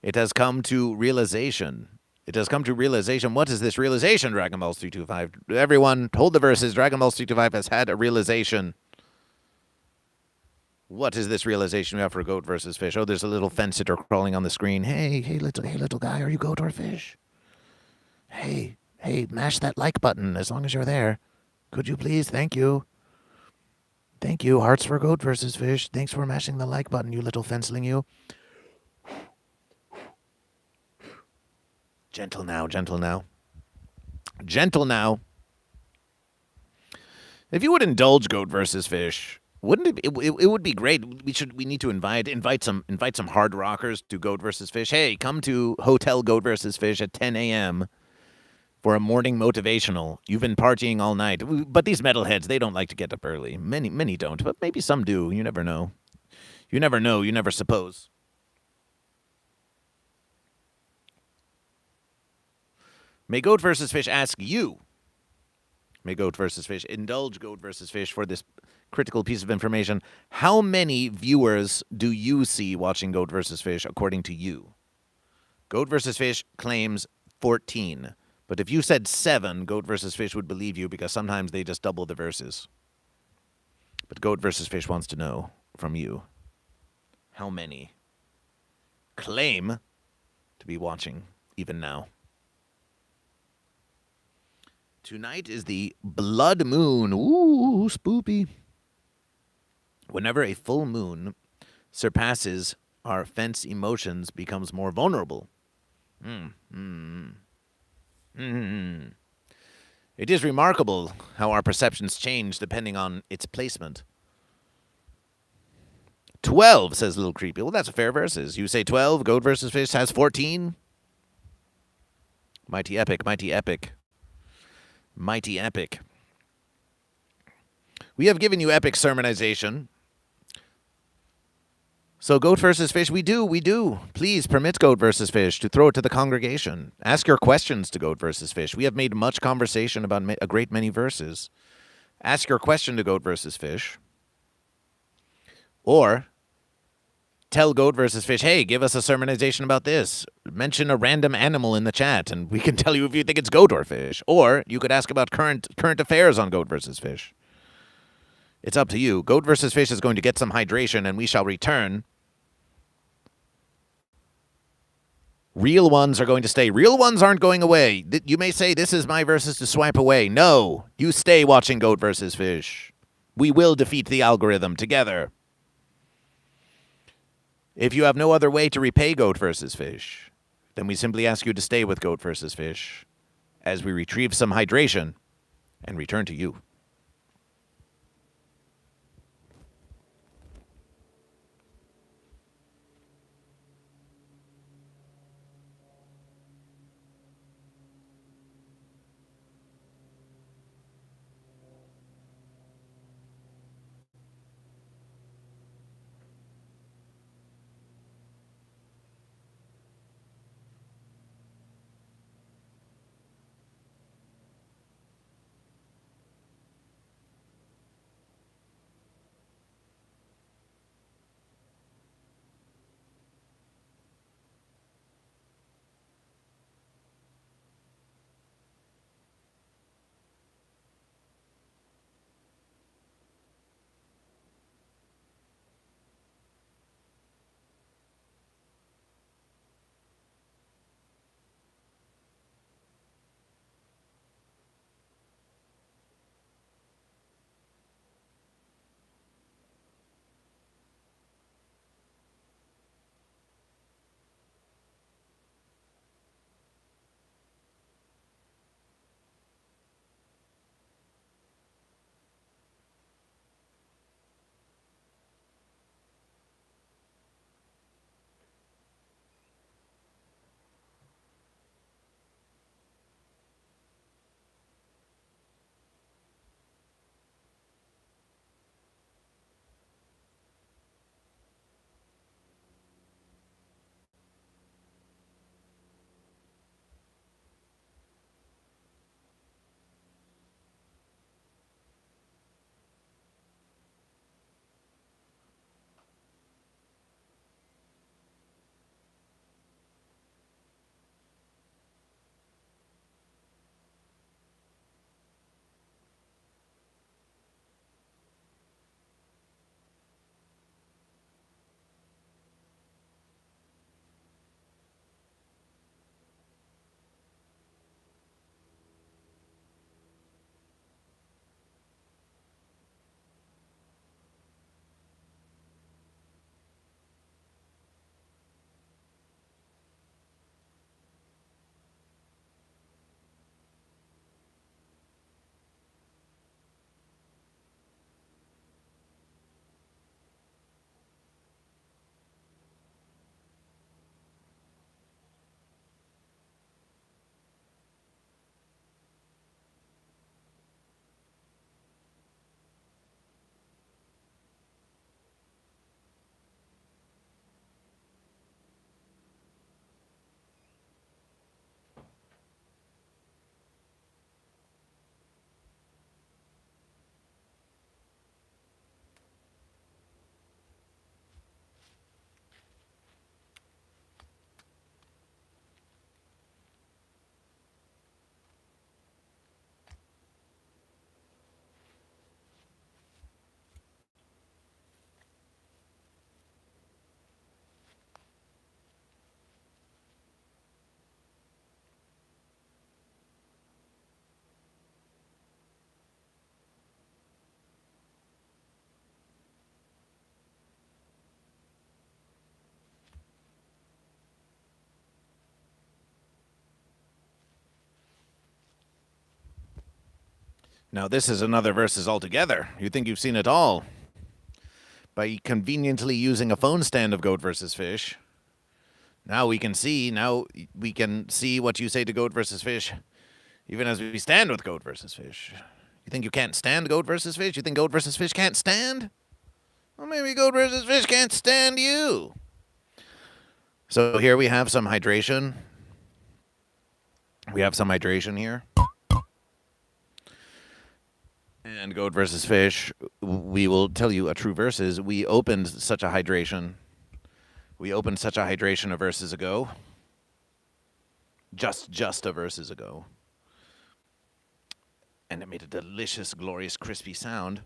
It has come to realization. It has come to realization. What is this realization, Dragon Balls 325? Everyone, hold the verses. Dragon Balls 325 has had a realization. What is this realization we have for Goat vs. Fish? Oh, there's a little fence sitter crawling on the screen. Hey, little guy, are you goat or fish? Hey, mash that like button as long as you're there. Could you please? Thank you. Thank you. Hearts for Goat vs. Fish. Thanks for mashing the like button, you little fenceling you. Gentle now, gentle now. Gentle now. If you would indulge Goat vs. Fish, wouldn't it would be great. We need to invite some hard rockers to Goat vs. Fish. Hey, come to Hotel Goat vs. Fish at 10 a.m. for a morning motivational. You've been partying all night. But these metalheads, they don't like to get up early. Many don't, but maybe some do. You never know. You never know, you never suppose. May Goat vs. Fish ask you. May Goat vs. Fish indulge Goat vs. Fish for this critical piece of information. How many viewers do you see watching Goat vs. Fish according to you? Goat vs. Fish claims 14. But if you said 7, Goat versus Fish would believe you because sometimes they just double the verses. But Goat versus Fish wants to know from you how many claim to be watching even now. Tonight is the blood moon. Ooh, spoopy. Whenever a full moon surpasses our fence emotions, becomes more vulnerable. It is remarkable how our perceptions change depending on its placement. 12, says Little Creepy. Well, that's a fair verses. You say 12, Goat versus Fish has 14. Mighty epic, mighty epic. Mighty epic. We have given you epic sermonization. So Goat versus Fish, we do. Please permit Goat versus Fish to throw it to the congregation. Ask your questions to Goat versus Fish. We have made much conversation about a great many verses. Ask your question to Goat versus Fish. Or tell Goat versus Fish, hey, give us a sermonization about this. Mention a random animal in the chat, and we can tell you if you think it's goat or fish. Or you could ask about current affairs on Goat versus Fish. It's up to you. Goat versus Fish is going to get some hydration, and we shall return. Real ones are going to stay. Real ones aren't going away. You may say, this is my versus to swipe away. No, you stay watching Goat versus Fish. We will defeat the algorithm together. If you have no other way to repay Goat versus Fish, then we simply ask you to stay with Goat versus Fish as we retrieve some hydration and return to you. Now, this is another versus altogether. You think you've seen it all. By conveniently using a phone stand of Goat versus Fish, now we can see what you say to Goat versus Fish, even as we stand with Goat versus Fish. You think you can't stand Goat versus Fish? You think Goat versus Fish can't stand? Well, maybe Goat versus Fish can't stand you. So here we have some hydration. We have some hydration here. And Goat versus Fish, we will tell you a true versus. We opened such a hydration. We opened such a hydration a verses ago. Just a verses ago. And it made a delicious, glorious, crispy sound.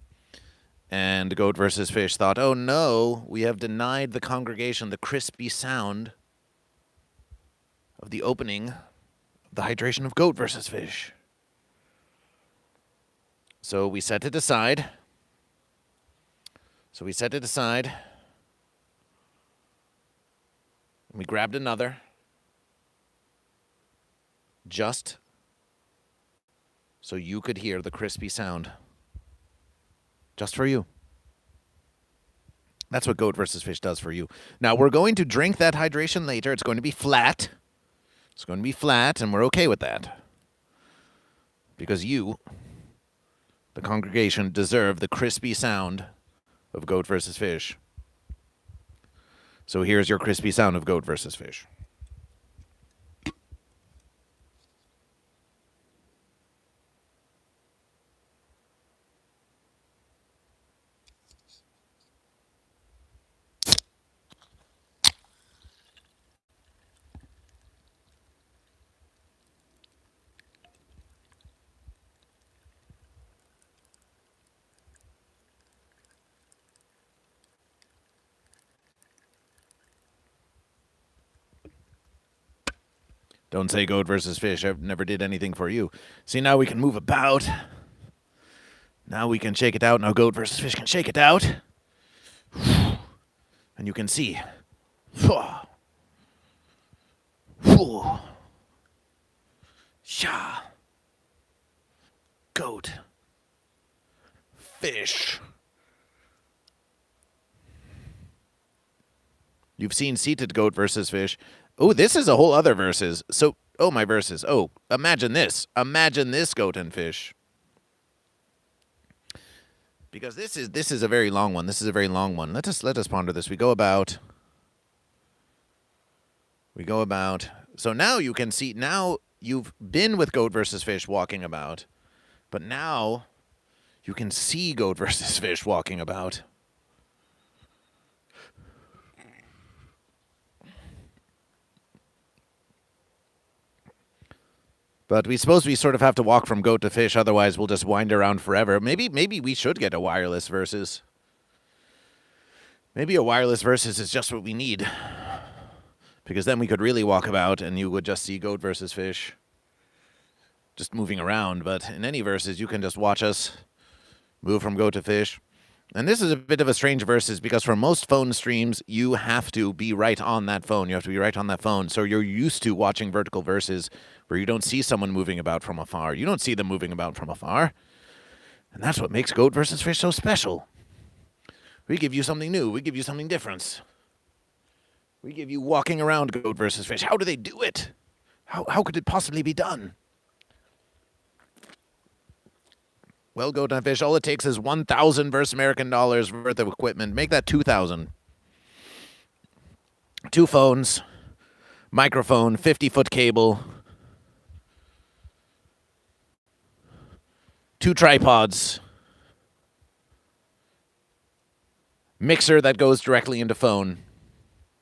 And Goat versus Fish thought, oh no, we have denied the congregation the crispy sound of the opening of the hydration of Goat versus Fish. So we set it aside. And we grabbed another. Just so you could hear the crispy sound. Just for you. That's what Goat versus Fish does for you. Now, we're going to drink that hydration later. It's going to be flat. It's going to be flat, and we're okay with that. Because you, the congregation, deserve the crispy sound of Goat versus Fish. So here's your crispy sound of Goat versus Fish. Don't say Goat versus Fish. I never did anything for you. See, now we can move about. Now we can shake it out. Now Goat versus Fish can shake it out. And you can see. Goat. Fish. You've seen seated Goat versus Fish. Oh, this is a whole other verses. So, my verses. Oh, imagine this. Imagine this, Goat and Fish. Because this is a very long one. This is a very long one. Let us ponder this. We go about. So now you can see. Now you've been with Goat versus Fish walking about, but now you can see Goat versus Fish walking about. But we suppose we sort of have to walk from Goat to Fish, otherwise we'll just wind around forever. Maybe we should get a wireless versus. Maybe a wireless versus is just what we need. Because then we could really walk about and you would just see Goat versus Fish just moving around. But in any versus, you can just watch us move from Goat to Fish. And this is a bit of a strange versus because for most phone streams, you have to be right on that phone. You have to be right on that phone. So you're used to watching vertical verses where you don't see someone moving about from afar. You don't see them moving about from afar. And that's what makes Goat versus Fish so special. We give you something new. We give you something different. We give you walking around Goat versus Fish. How do they do it? How could it possibly be done? Well, Goat and Fish, all it takes is 1,000 versus American dollars worth of equipment. Make that 2,000. 2 phones, microphone, 50-foot cable, 2 tripods, mixer that goes directly into phone,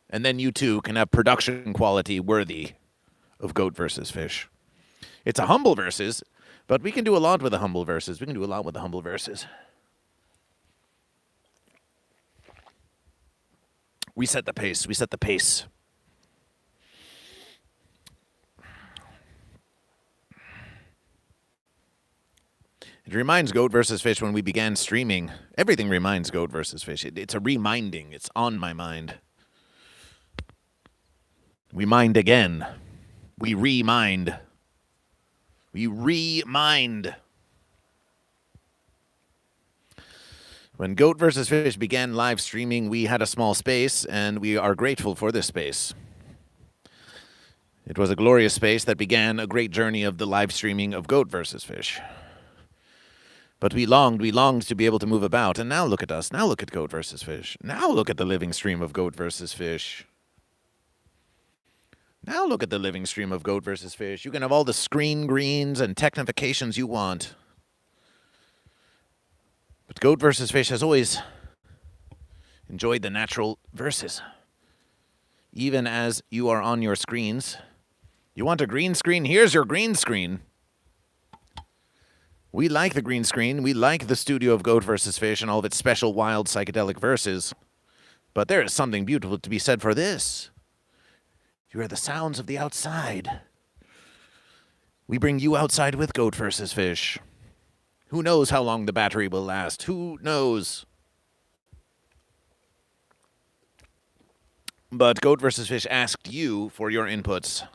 and then you too can have production quality worthy of Goat versus Fish. It's a humble versus. But we can do a lot with the humble verses. We set the pace. It reminds Goat versus Fish when we began streaming. Everything reminds Goat versus Fish. It's a reminding. It's on my mind. We mind again. We remind. We remind. When Goat vs. Fish began live streaming, we had a small space, and we are grateful for this space. It was a glorious space that began a great journey of the live streaming of Goat vs. Fish. But we longed to be able to move about, and now look at us. Now look at Goat vs. Fish. Now look at the living stream of Goat vs. Fish. Now look at the living stream of Goat vs. Fish. You can have all the screen greens and technifications you want. But Goat vs. Fish has always enjoyed the natural verses. Even as you are on your screens. You want a green screen? Here's your green screen. We like the green screen. We like the studio of Goat vs. Fish and all of its special, wild, psychedelic verses. But there is something beautiful to be said for this. You hear the sounds of the outside. We bring you outside with Goat vs. Fish. Who knows how long the battery will last? Who knows? But Goat vs. Fish asked you for your inputs.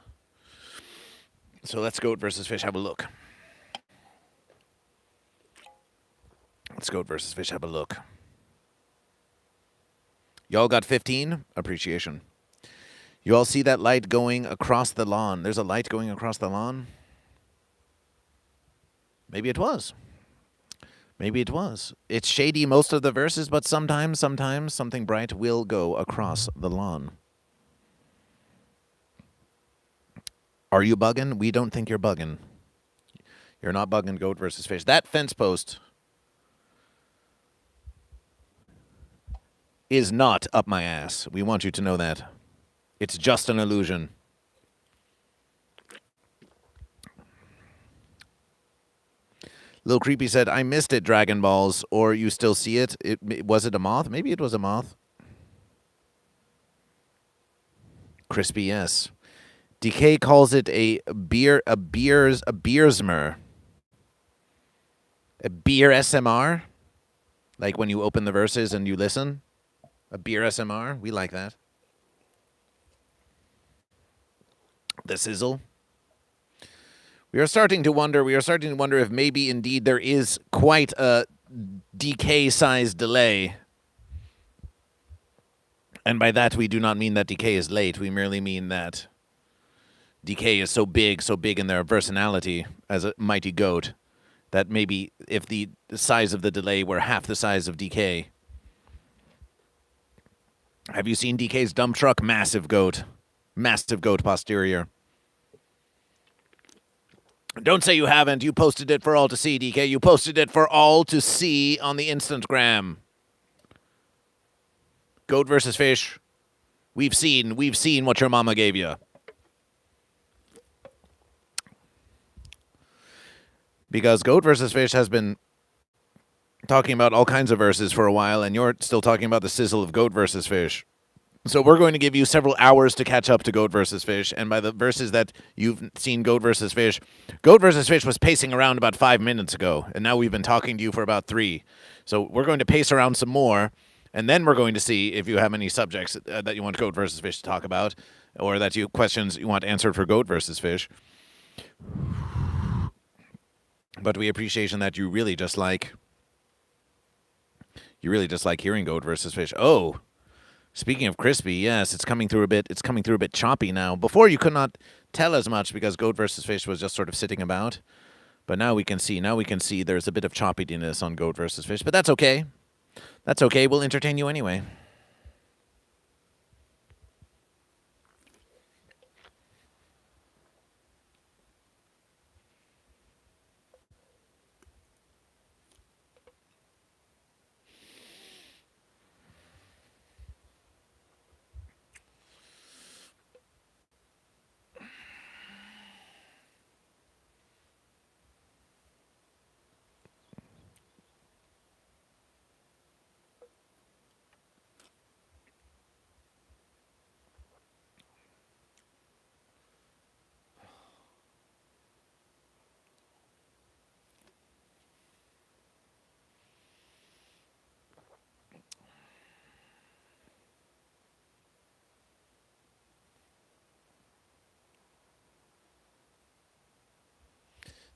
So let's Goat vs. Fish have a look. Let's Goat vs. Fish have a look. Y'all got 15? Appreciation. You all see that light going across the lawn? There's a light going across the lawn? Maybe it was. Maybe it was. It's shady most of the verses, but sometimes something bright will go across the lawn. Are you bugging? We don't think you're bugging. You're not bugging, Goat vs. Fish. That fence post is not up my ass. We want you to know that. It's just an illusion. Lil Creepy said, I missed it, Dragon Balls, or you still see it? Was it a moth? Maybe it was a moth. Crispy, yes. DK calls it a beersmer. A beer SMR? Like when you open the verses and you listen? A beer SMR? We like that. The sizzle. We are starting to wonder if maybe indeed there is quite a DK-sized delay. And by that we do not mean that DK is late. We merely mean that DK is so big in their personality as a mighty goat, that maybe if the size of the delay were half the size of DK. Have you seen DK's dump truck? Massive goat. Massive goat posterior. Don't say you haven't. You posted it for all to see, DK. You posted it for all to see on the Instantgram. Goat vs. Fish. We've seen what your mama gave you. Because Goat vs. Fish has been talking about all kinds of verses for a while, and you're still talking about the sizzle of Goat vs. Fish. So we're going to give you several hours to catch up to Goat vs. Fish, and by the verses that you've seen Goat vs. Fish was pacing around about 5 minutes ago, and now we've been talking to you for about 3. So we're going to pace around some more, and then we're going to see if you have any subjects that you want Goat vs. Fish to talk about, or that questions you want answered for Goat vs. Fish. But we appreciation that you really just like hearing Goat vs. Fish. Oh, speaking of crispy, yes, it's coming through a bit choppy now. Before you could not tell as much because Goat vs. Fish was just sort of sitting about. But now we can see there's a bit of choppiness on Goat vs. Fish, but that's okay. That's okay. We'll entertain you anyway.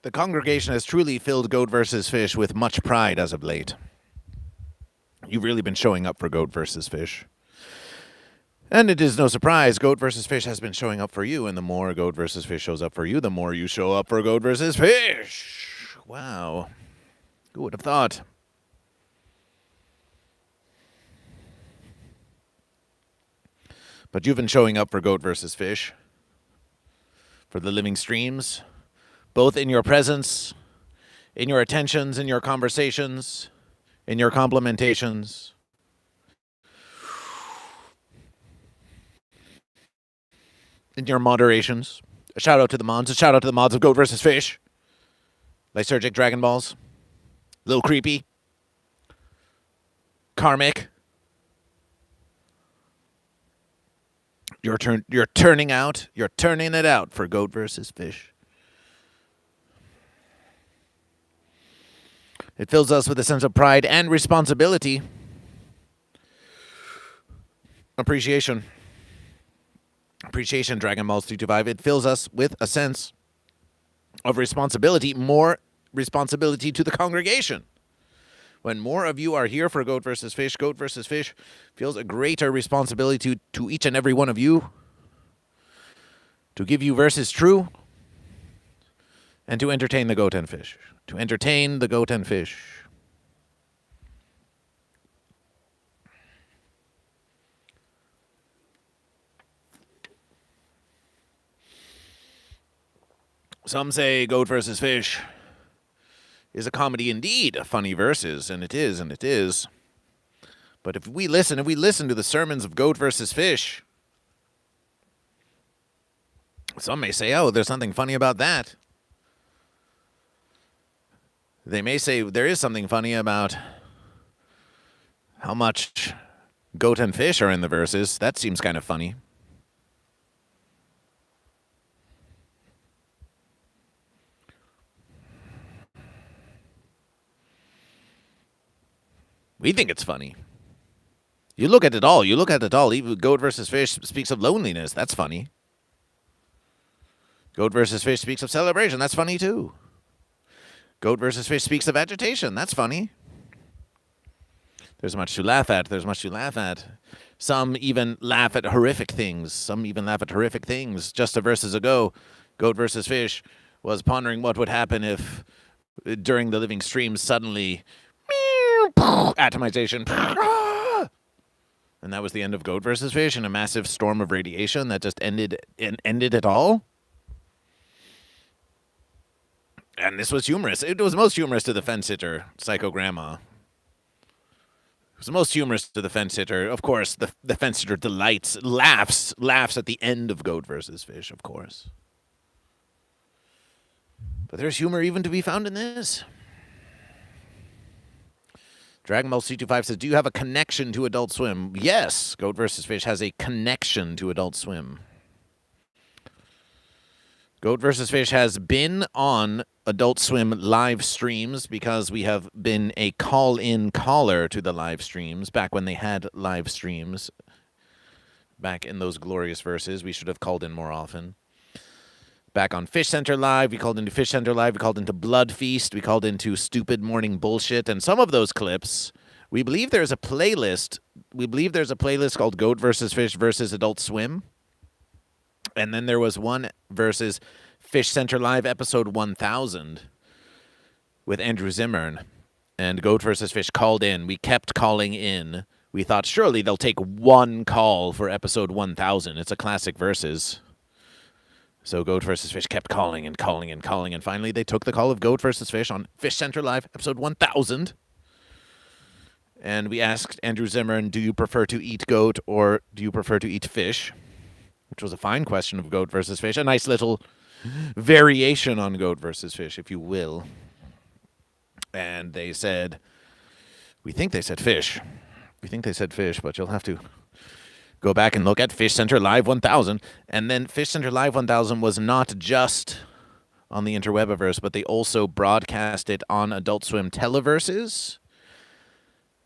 The congregation has truly filled Goat vs. Fish with much pride as of late. You've really been showing up for Goat versus Fish. And it is no surprise, Goat versus Fish has been showing up for you, and the more Goat versus Fish shows up for you, the more you show up for Goat versus Fish. Wow. Who would have thought? But you've been showing up for Goat versus Fish, for the living streams, both in your presence, in your attentions, in your conversations, in your complimentations. In your moderations. A shout out to the mods. A shout out to the mods of Goat vs. Fish. Lysergic Dragon Balls. Little Creepy. Karmic. You're turning out. You're turning it out for Goat vs. Fish. It fills us with a sense of pride and responsibility. Appreciation. Appreciation, Dragon Balls 325. It fills us with a sense of responsibility, more responsibility to the congregation. When more of you are here for Goat vs. Fish feels a greater responsibility to each and every one of you to give you verses true and to entertain the goat and fish. To entertain the goat and fish. Some say Goat vs. Fish is a comedy indeed, funny verses, and it is, and it is. But if we listen to the sermons of Goat vs. Fish, some may say, oh, there's something funny about that. They may say there is something funny about how much goat and fish are in the verses. That seems kind of funny. We think it's funny. You look at it all. Even Goat vs. Fish speaks of loneliness. That's funny. Goat vs. Fish speaks of celebration. That's funny too. Goat vs. Fish speaks of agitation. That's funny. There's much to laugh at. Some even laugh at horrific things. Just a verses ago, Goat vs. Fish was pondering what would happen if, during the living stream, suddenly, atomization, and that was the end of Goat vs. Fish in a massive storm of radiation that just ended it all. And this was humorous. It was most humorous to the fence sitter, Psycho Grandma. It was most humorous to the fence sitter. Of course, the fence sitter laughs at the end of Goat vs. Fish, of course. But there's humor even to be found in this. Dragon Ball C25 says, do you have a connection to Adult Swim? Yes, Goat vs. Fish has a connection to Adult Swim. Goat vs. Fish has been on Adult Swim live streams because we have been a call-in caller to the live streams back when they had live streams. Back in those glorious verses, we should have called in more often. Back on Fish Center Live, we called into Fish Center Live, we called into Blood Feast, we called into Stupid Morning Bullshit, and some of those clips, we believe there's a playlist. Called Goat vs. Fish versus Adult Swim. And then there was one versus Fish Center Live episode 1000 with Andrew Zimmern. And Goat vs. Fish called in. We kept calling in. We thought surely they'll take one call for episode 1000. It's a classic versus. So Goat vs. Fish kept calling and calling and calling. And finally they took the call of Goat vs. Fish on Fish Center Live episode 1000. And we asked Andrew Zimmern, do you prefer to eat goat or do you prefer to eat fish? Which was a fine question of Goat vs. Fish. A nice little variation on Goat vs. Fish, if you will. And they said, we think they said fish. But you'll have to go back and look at Fish Center Live 1000. And then Fish Center Live 1000 was not just on the interwebiverse, but they also broadcast it on Adult Swim Televerses,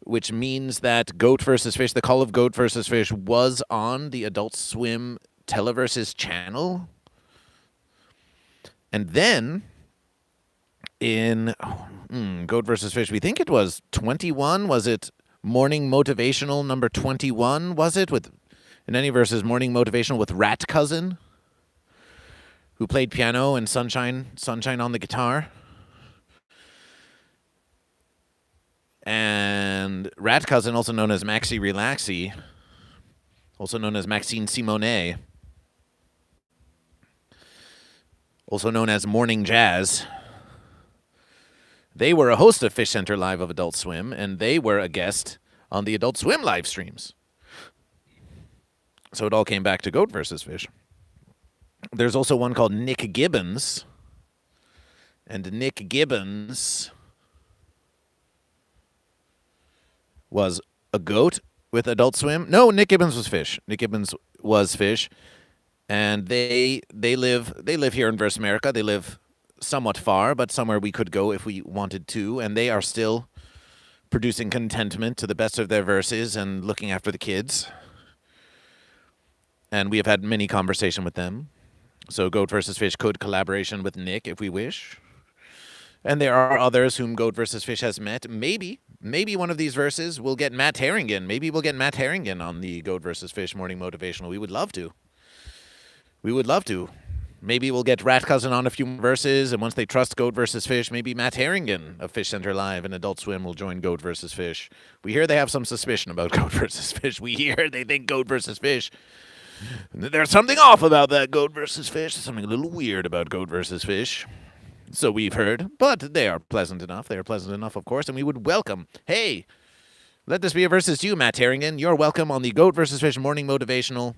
which means that Goat vs. Fish, the call of Goat vs. Fish, was on the Adult Swim Televerses channel. And then in Goat vs. Fish, we think it was 21, was it Morning Motivational number 21, was it? With in any verses, Morning Motivational with Rat Cousin, who played piano and Sunshine on the guitar. And Rat Cousin, also known as Maxi Relaxi, also known as Maxine Simonet, also known as Morning Jazz. They were a host of Fish Center Live of Adult Swim, and they were a guest on the Adult Swim live streams. So it all came back to Goat vs. Fish. There's also one called Nick Gibbons. And Nick Gibbons was a goat with Adult Swim. No, Nick Gibbons was Fish. Nick Gibbons was Fish. And they live here in Verse America. They live somewhat far, but somewhere we could go if we wanted to. And they are still producing contentment to the best of their verses and looking after the kids. And we have had many conversations with them. So Goat vs. Fish could collaboration with Nick if we wish. And there are others whom Goat vs. Fish has met. Maybe one of these verses will get Matt Harrington. Maybe we'll get Matt Harrington on the Goat vs. Fish Morning Motivational. We would love to. Maybe we'll get Rat Cousin on a few verses, and once they trust Goat vs. Fish, maybe Matt Harrington of Fish Center Live and Adult Swim will join Goat vs. Fish. We hear they have some suspicion about Goat vs. Fish. We hear they think Goat vs. Fish. There's something off about that Goat vs. Fish. There's something a little weird about Goat vs. Fish. So we've heard, but they are pleasant enough. They are pleasant enough, of course, and we would welcome. Hey, let this be a versus to you, Matt Harrington. You're welcome on the Goat vs. Fish Morning Motivational.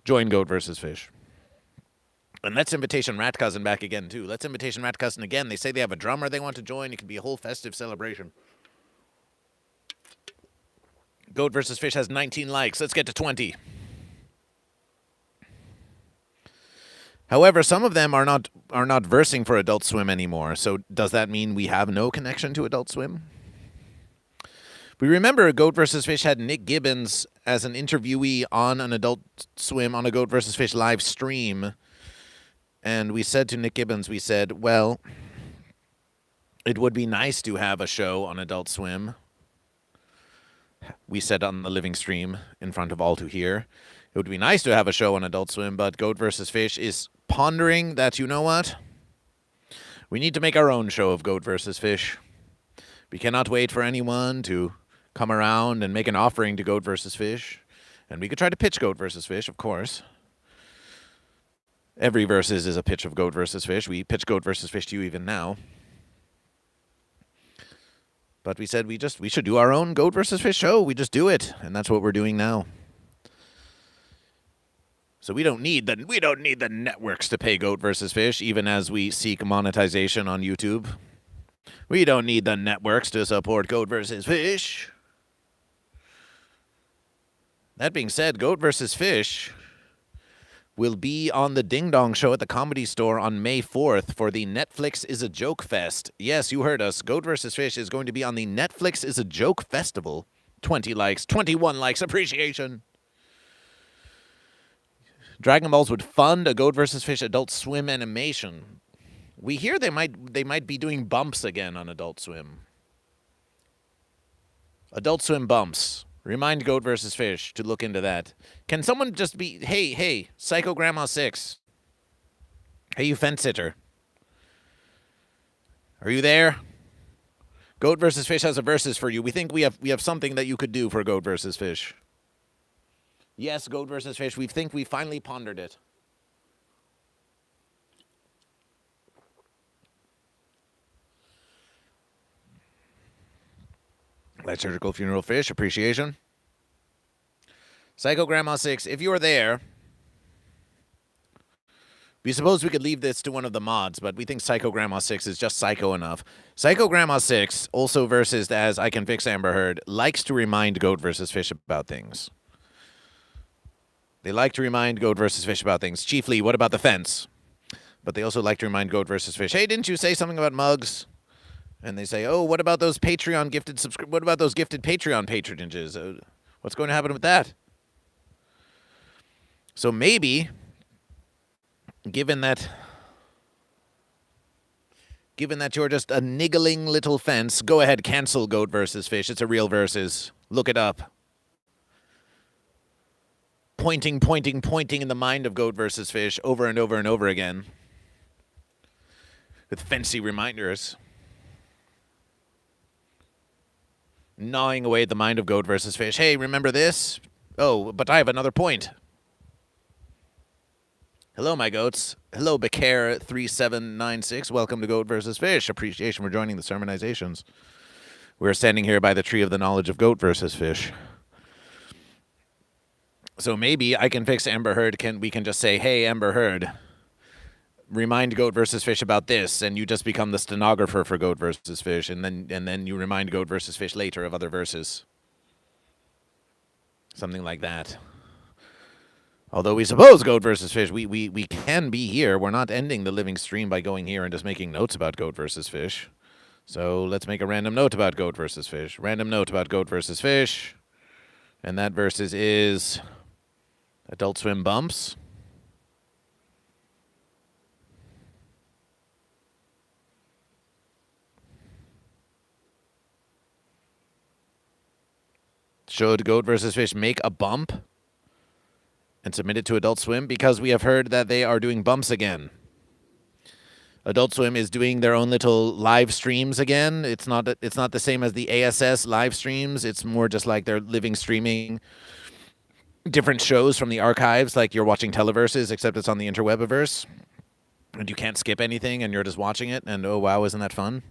Join Goat vs. Fish. And let's Invitation Rat Cousin back again, too. Let's Invitation Rat Cousin again. They say they have a drummer they want to join. It can be a whole festive celebration. Goat vs. Fish has 19 likes. Let's get to 20. However, some of them are not versing for Adult Swim anymore. So does that mean we have no connection to Adult Swim? We remember Goat vs. Fish had Nick Gibbons as an interviewee on an Adult Swim on a Goat vs. Fish live stream. And we said to Nick Gibbons, we said, well, it would be nice to have a show on Adult Swim. We said on the living stream in front of all to hear. It would be nice to have a show on Adult Swim, but Goat vs. Fish is pondering that, you know what? We need to make our own show of Goat vs. Fish. We cannot wait for anyone to come around and make an offering to Goat vs. Fish. And we could try to pitch Goat vs. Fish, of course. Every versus is a pitch of Goat vs. Fish. We pitch Goat vs. Fish to you even now. But we said we should do our own Goat vs. Fish show. We just do it, and that's what we're doing now. So we don't need the networks to pay Goat vs. Fish, even as we seek monetization on YouTube. We don't need the networks to support Goat vs. Fish. That being said, Goat vs. Fish will be on the Ding Dong Show at the Comedy Store on May 4th for the Netflix is a Joke Fest. Yes, you heard us. Goat vs. Fish is going to be on the Netflix is a Joke Festival. 20 likes, 21 likes, appreciation. Dragon Balls would fund a Goat vs. Fish Adult Swim animation. We hear they might be doing bumps again on Adult Swim. Adult Swim bumps. Remind Goat vs. Fish to look into that. Can someone just be, hey, Psycho Grandma 6. Hey, you fence sitter. Are you there? Goat vs. Fish has a versus for you. We think we have something that you could do for Goat vs. Fish. Yes, Goat vs. Fish. We think we finally pondered it. Liturgical Funeral Fish, appreciation. Psycho Grandma 6, if you're there, we suppose we could leave this to one of the mods, but we think Psycho Grandma 6 is just psycho enough. Psycho Grandma 6, also versed as I Can Fix Amber Heard, likes to remind Goat vs. Fish about things. They like to remind Goat vs. Fish about things. Chiefly, what about the fence? But they also like to remind Goat vs. Fish, hey, didn't you say something about mugs? And they say, oh, what about those Patreon gifted what about those gifted Patreon patronages? What's going to happen with that? So maybe, given that you're just a niggling little fence, go ahead, cancel Goat vs. Fish. It's a real versus. Look it up. Pointing in the mind of goat versus fish over and over and over again. With fancy reminders. Gnawing away at the mind of goat versus fish. Hey, remember this? Oh, but I have another point. Hello, my goats. Hello, Becair3796. Welcome to Goat versus Fish. Appreciation for joining the sermonizations. We're standing here by the tree of the knowledge of goat versus fish. So maybe I can fix Amber Heard. We can just say, hey, Amber Heard, remind Goat versus Fish about this, and you just become the stenographer for Goat versus Fish, and then you remind Goat versus Fish later of other verses. Something like that. Although we suppose Goat versus Fish, we can be here. We're not ending the living stream by going here and just making notes about Goat versus Fish. So let's make a random note about Goat versus Fish. Random note about Goat versus Fish. And that versus is Adult Swim bumps. Should Goat versus Fish make a bump and submit it to Adult Swim? Because we have heard that they are doing bumps again. Adult Swim is doing their own little live streams again. It's not the same as the ASS live streams. It's more just like they're living streaming different shows from the archives, like you're watching Televerses, except it's on the interwebiverse. And you can't skip anything, and you're just watching it, and oh wow, isn't that fun?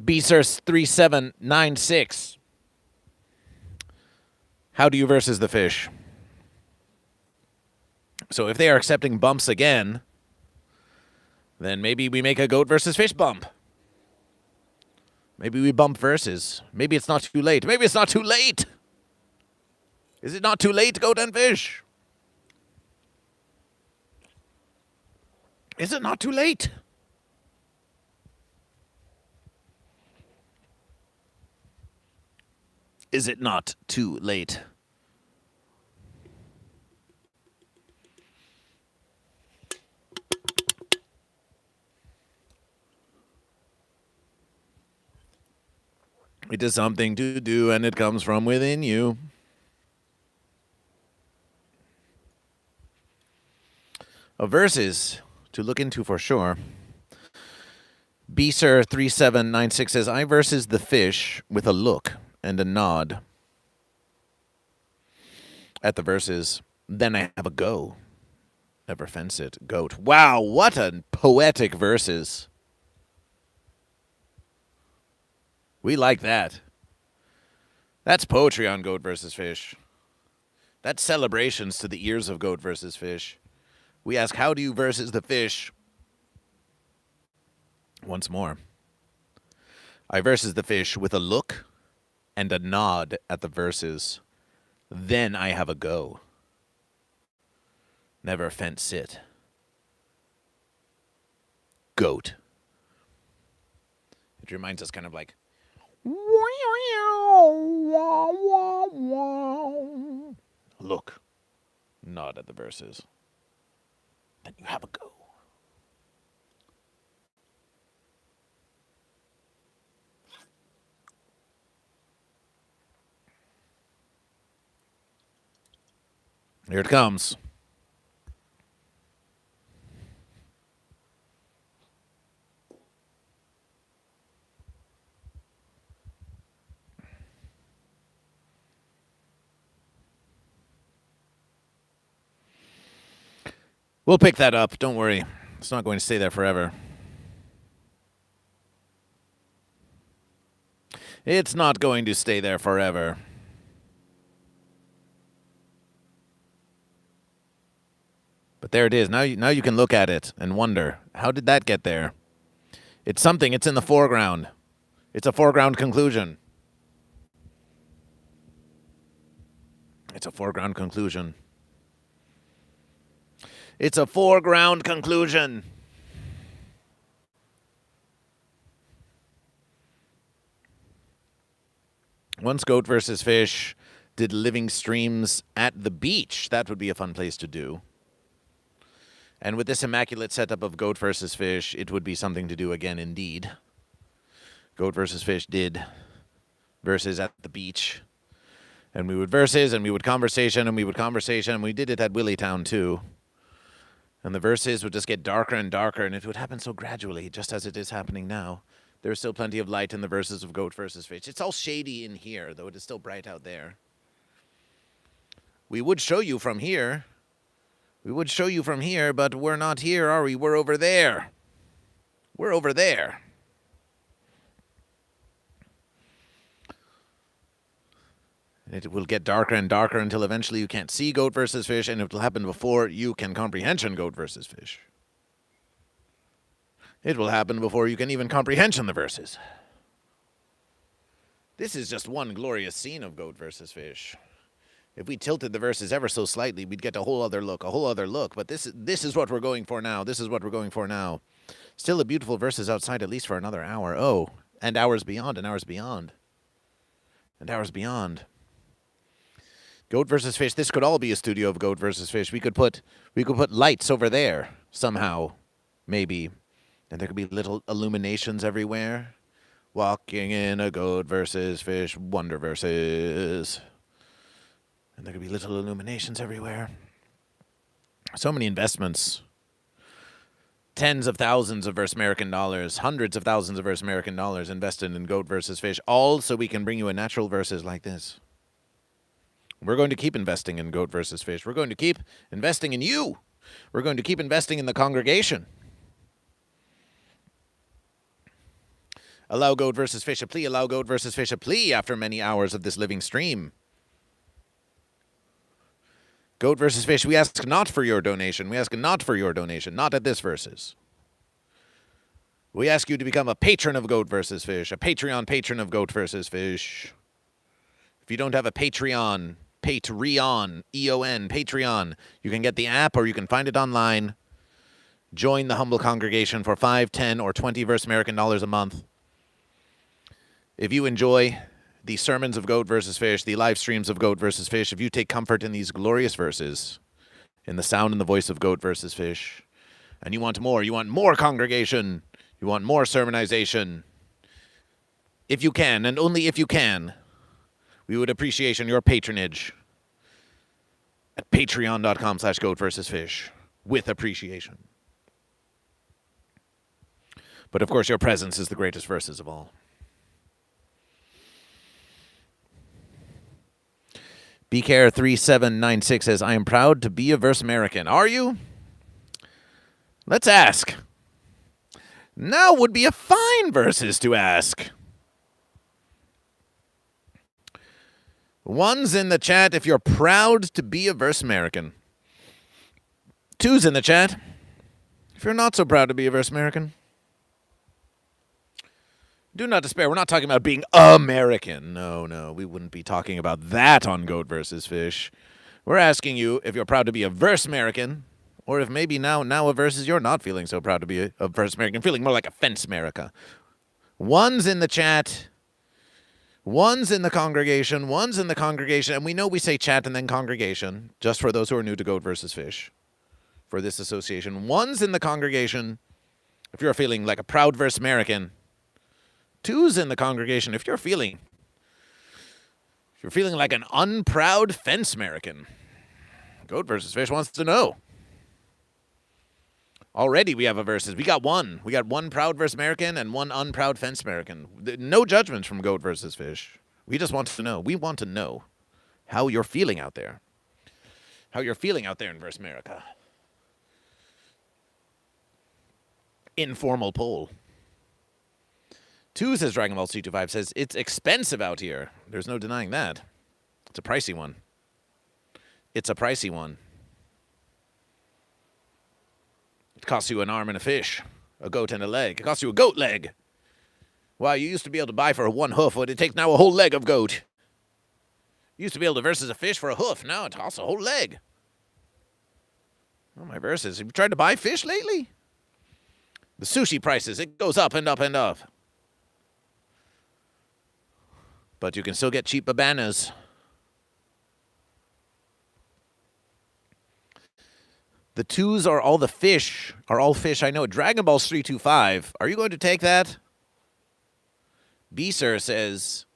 BSIRS3796. How do you versus the fish? So if they are accepting bumps again, then maybe we make a goat versus fish bump. Maybe we bump verses. Maybe it's not too late. Maybe it's not too late. Is it not too late, goat and fish? Is it not too late? Is it not too late? It is something to do, and it comes from within you. A verses to look into for sure. BSIR3796 says, I versus the fish with a look and a nod at the verses. Then I have a go. Never fence it. Goat. Wow, what a poetic verses. We like that. That's poetry on Goat versus Fish. That's celebrations to the ears of Goat versus Fish. We ask, how do you versus the fish? Once more. I versus the fish with a look and a nod at the verses. Then I have a go. Never fence sit. Goat. It reminds us kind of like look, nod at the verses. Then you have a go. Here it comes. We'll pick that up. Don't worry. It's not going to stay there forever. It's not going to stay there forever. But there it is. Now you can look at it and wonder, how did that get there? It's something. It's in the foreground. It's a foreground conclusion. It's a foreground conclusion. It's a foreground conclusion. Once Goat versus Fish did living streams at the beach. That would be a fun place to do. And with this immaculate setup of Goat versus Fish, it would be something to do again indeed. Goat versus Fish did versus at the beach. And we would verses, and we would conversation, and we would conversation, and we did it at Willytown too. And the verses would just get darker and darker, and it would happen so gradually, just as it is happening now. There's still plenty of light in the verses of Goat versus Fish. It's all shady in here, though it is still bright out there. We would show you from here. We would show you from here, but we're not here, are we? We're over there. We're over there. It will get darker and darker until eventually you can't see Goat versus Fish, and it will happen before you can comprehension Goat versus Fish. It will happen before you can even comprehension the verses. This is just one glorious scene of Goat versus Fish. If we tilted the verses ever so slightly, we'd get a whole other look, But this is what we're going for now. This is what we're going for now. Still a beautiful verses outside, at least for another hour. Oh, and hours beyond, and hours beyond. And hours beyond. Goat versus Fish. This could all be a studio of Goat versus Fish. We could put lights over there somehow, maybe, and there could be little illuminations everywhere. Walking in a Goat versus Fish wonder verses, and there could be little illuminations everywhere. So many investments. Tens of thousands of American dollars, hundreds of thousands of American dollars invested in Goat versus Fish, all so we can bring you a natural verses like this. We're going to keep investing in Goat versus Fish. We're going to keep investing in you. We're going to keep investing in the congregation. Allow Goat versus Fish a plea. Allow Goat versus Fish a plea after many hours of this living stream. Goat versus Fish, we ask not for your donation. We ask not for your donation. Not at this versus. We ask you to become a patron of Goat versus Fish. A Patreon patron of Goat versus Fish. If you don't have a Patreon, E-O-N, Patreon, you can get the app or you can find it online. Join the humble congregation for 5, 10, or 20 American dollars a month. If you enjoy the sermons of Goat versus Fish, the live streams of Goat versus Fish, if you take comfort in these glorious verses, in the sound and the voice of Goat versus Fish, and you want more congregation, you want more sermonization, if you can, and only if you can, we would appreciate your patronage at patreon.com/goatversusfish with appreciation. But of course, your presence is the greatest verses of all. BCare3796 says, I am proud to be a verse American. Are you? Let's ask. Now would be a fine verses to ask. One's in the chat if you're proud to be a verse American. Two's in the chat if you're not so proud to be a verse American. Do not despair. We're not talking about being American. No, we wouldn't be talking about that on Goat versus Fish. We're asking you if you're proud to be a verse American, or if maybe now a versus you're not feeling so proud to be a verse American, feeling more like a fence America. One's in the chat. One's in the congregation, and we know we say chat and then congregation, just for those who are new to Goat versus Fish, for this association. One's in the congregation, if you're feeling like a proud verse American. Two's in the congregation, if you're feeling like an unproud fence American. Goat versus Fish wants to know. Already we have a versus. We got one. We got one proud verse American and one unproud fence American. No judgments from Goat versus Fish. We just want to know. We want to know how you're feeling out there. How you're feeling out there in verse America. Informal poll. 2 says Dragon Ball C25 says, it's expensive out here. There's no denying that. It's a pricey one. It's a pricey one. It costs you an arm and a fish, a goat and a leg. It costs you a goat leg. Why, you used to be able to buy for one hoof. What it takes now a whole leg of goat. You used to be able to versus a fish for a hoof. Now it costs a whole leg. Oh, my verses. Have you tried to buy fish lately? The sushi prices, it goes up and up and up. But you can still get cheap babanas. The 2s are all the fish. Are all fish, I know. Dragon Ball 325. Are you going to take that? B-Sir says,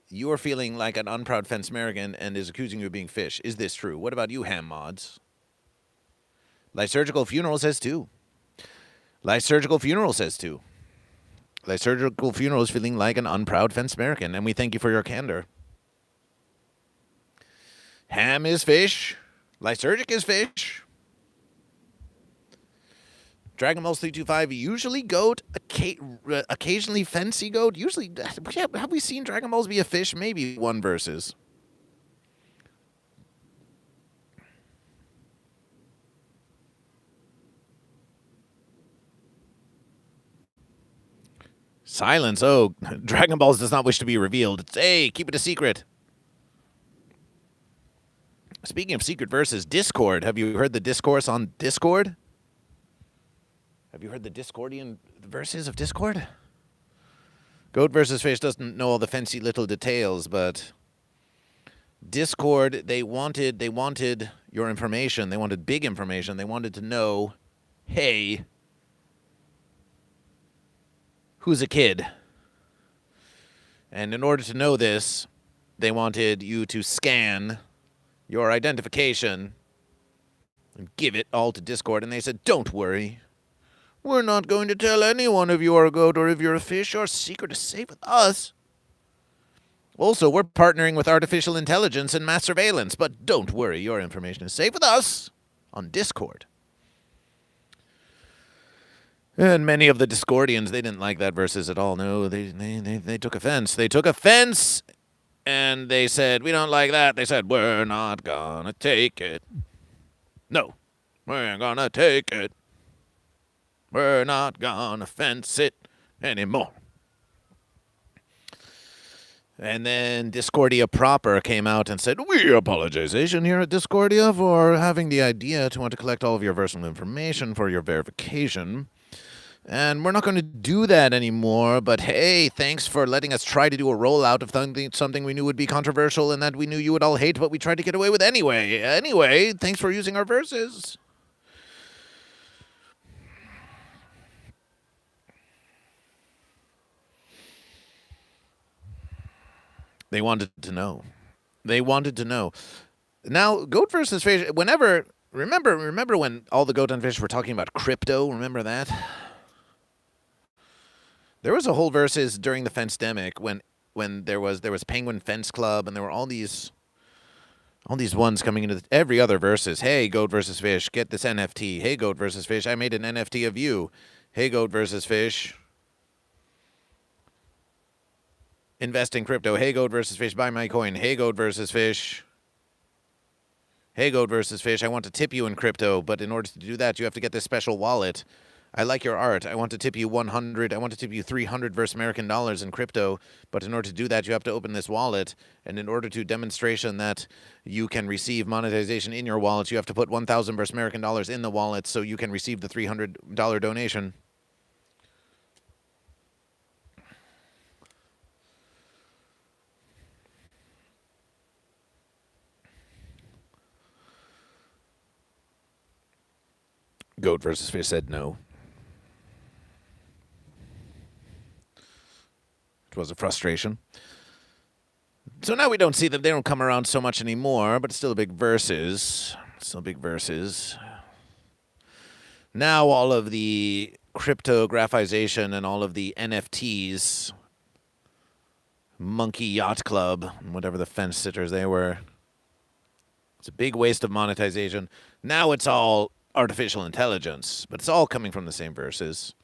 you are feeling like an unproud fence American and is accusing you of being fish. Is this true? What about you, ham mods? Lysurgical Funeral says too. Lysurgical Funeral says too. Lysurgical Funeral is feeling like an unproud fence American, and we thank you for your candor. Ham is fish. Lysurgic is fish. Dragon Balls 325, usually goat, occasionally fancy goat. Usually, have we seen Dragon Balls be a fish? Maybe one versus. Silence. Oh, Dragon Balls does not wish to be revealed. Hey, keep it a secret. Speaking of secret verses, Discord. Have you heard the discourse on Discord? Have you heard the Discordian verses of Discord? Goat versus Fish doesn't know all the fancy little details, but Discord, they wanted your information. They wanted big information. They wanted to know, hey, who's a kid? And in order to know this, they wanted you to scan your identification and give it all to Discord. And they said, don't worry. We're not going to tell anyone if you are a goat or if you're a fish. Your secret is safe with us. Also, we're partnering with artificial intelligence and mass surveillance, but don't worry, your information is safe with us on Discord. And many of the Discordians, they didn't like that verses at all. No, they took offense. They took offense, and they said, we don't like that. They said, we're not gonna take it. No, we're gonna take it. We're not gonna fence it anymore. And then Discordia proper came out and said, we apologization here at Discordia for having the idea to want to collect all of your personal information for your verification. And we're not going to do that anymore, but hey, thanks for letting us try to do a rollout of something we knew would be controversial and that we knew you would all hate, but we tried to get away with anyway. Anyway, thanks for using our verses. They wanted to know. They wanted to know. Now, Goat versus Fish, remember when all the Goat and Fish were talking about crypto? Remember that? There was a whole versus during the Fence-demic when there was Penguin Fence Club and there were all these ones coming into every other versus. Hey, Goat versus Fish, get this NFT. Hey, Goat versus Fish, I made an NFT of you. Hey, Goat versus Fish, invest in crypto. Hey, Goat versus Fish, buy my coin. Hey, Goat versus Fish. Hey, Goat versus Fish, I want to tip you in crypto, but in order to do that, you have to get this special wallet. I like your art. I want to tip you 100. I want to tip you 300 versus American dollars in crypto. But in order to do that, you have to open this wallet. And in order to demonstration that you can receive monetization in your wallet, you have to put 1,000 versus American dollars in the wallet so you can receive the $300 donation. Goat versus Fish said no. It was a frustration. So now we don't see them. They don't come around so much anymore, but it's still a big versus. Still big versus. Now all of the cryptographization and all of the NFTs, Monkey Yacht Club, whatever the fence sitters they were, it's a big waste of monetization. Now it's all artificial intelligence, but it's all coming from the same verses.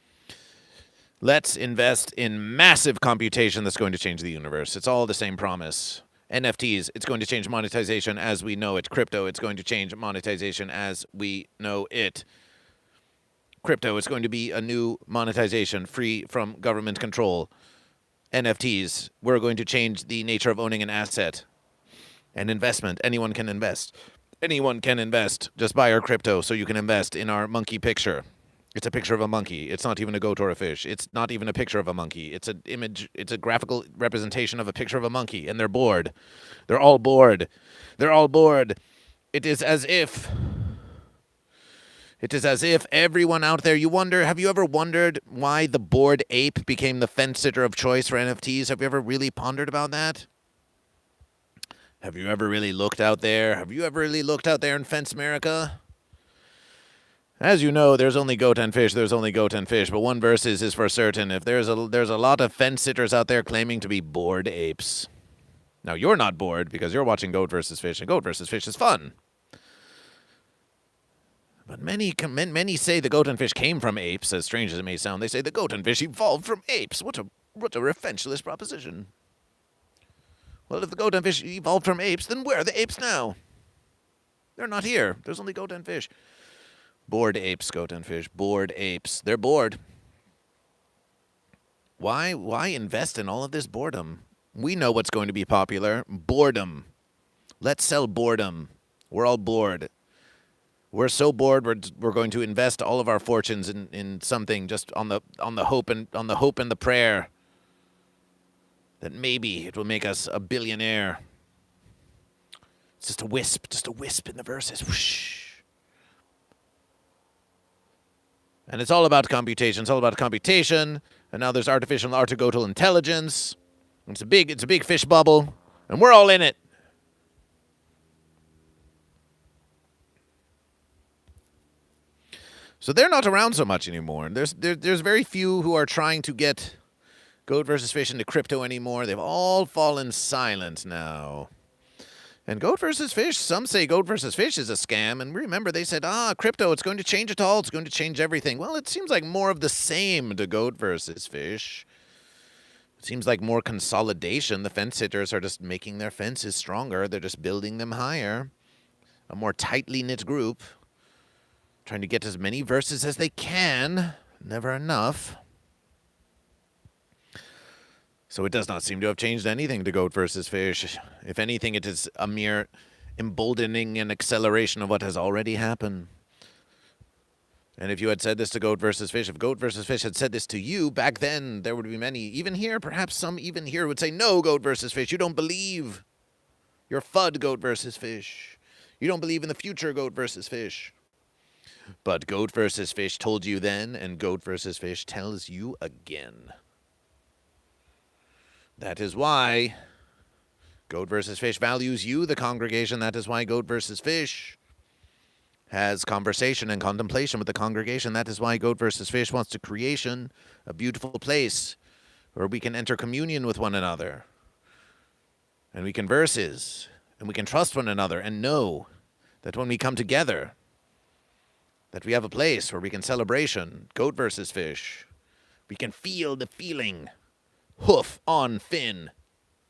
Let's invest in massive computation that's going to change the universe. It's all the same promise. NFTs, it's going to change monetization as we know it. Crypto, it's going to change monetization as we know it. Crypto, it's going to be a new monetization free from government control. NFTs, we're going to change the nature of owning an asset. And investment, anyone can invest. Anyone can invest. Just buy our crypto so you can invest in our monkey picture. It's a picture of a monkey. It's not even a goat or a fish. It's not even a picture of a monkey. It's an image. It's a graphical representation of a picture of a monkey, and they're bored. They're all bored. They're all bored. It is as if everyone out there, have you ever wondered why the bored ape became the fence sitter of choice for NFTs? Have you ever really pondered about that? Have you ever really looked out there? Have you ever really looked out there in Fence America? As you know, there's only goat and fish, there's only goat and fish, but one versus is for certain. If there's a lot of fence sitters out there claiming to be bored apes. Now, you're not bored because you're watching Goat versus Fish, and Goat versus Fish is fun. But many say the goat and fish came from apes, as strange as it may sound. They say the goat and fish evolved from apes. What a offenseless proposition. Well, if the goat and fish evolved from apes, then where are the apes now? They're not here. There's only goat and fish. Bored apes, goat and fish. Bored apes. They're bored. Why invest in all of this boredom? We know what's going to be popular. Boredom. Let's sell boredom. We're all bored. We're so bored we're going to invest all of our fortunes in something just on the hope and the prayer that maybe it will make us a billionaire. It's just a wisp in the verses. Whoosh. And it's all about computation. It's all about computation. And now there's artificial intelligence. It's a big fish bubble, and we're all in it. So they're not around so much anymore. There's very few who are trying to get Goat versus Fish into crypto anymore. They've all fallen silent now. And Goat versus Fish, some say Goat versus Fish is a scam. And remember, they said, crypto, it's going to change it all. It's going to change everything. Well, it seems like more of the same to Goat versus Fish. It seems like more consolidation. The fence sitters are just making their fences stronger. They're just building them higher. A more tightly knit group. Trying to get as many verses as they can. Never enough. So it does not seem to have changed anything to Goat versus Fish. If anything, it is a mere emboldening and acceleration of what has already happened. And if you had said this to Goat versus Fish, if Goat versus Fish had said this to you back then, there would be many, even here, perhaps some even here would say, no, Goat versus Fish, you don't believe. You're FUD, Goat versus Fish. You don't believe in the future, Goat versus Fish. But Goat versus Fish told you then, and Goat versus Fish tells you again. That is why Goat versus Fish values you, the congregation. That is why Goat versus Fish has conversation and contemplation with the congregation. That is why Goat versus Fish wants to creation, a beautiful place where we can enter communion with one another. And we can verses, and we can trust one another and know that when we come together, that we have a place where we can celebration. Goat versus Fish. We can feel the feeling. Hoof on fin,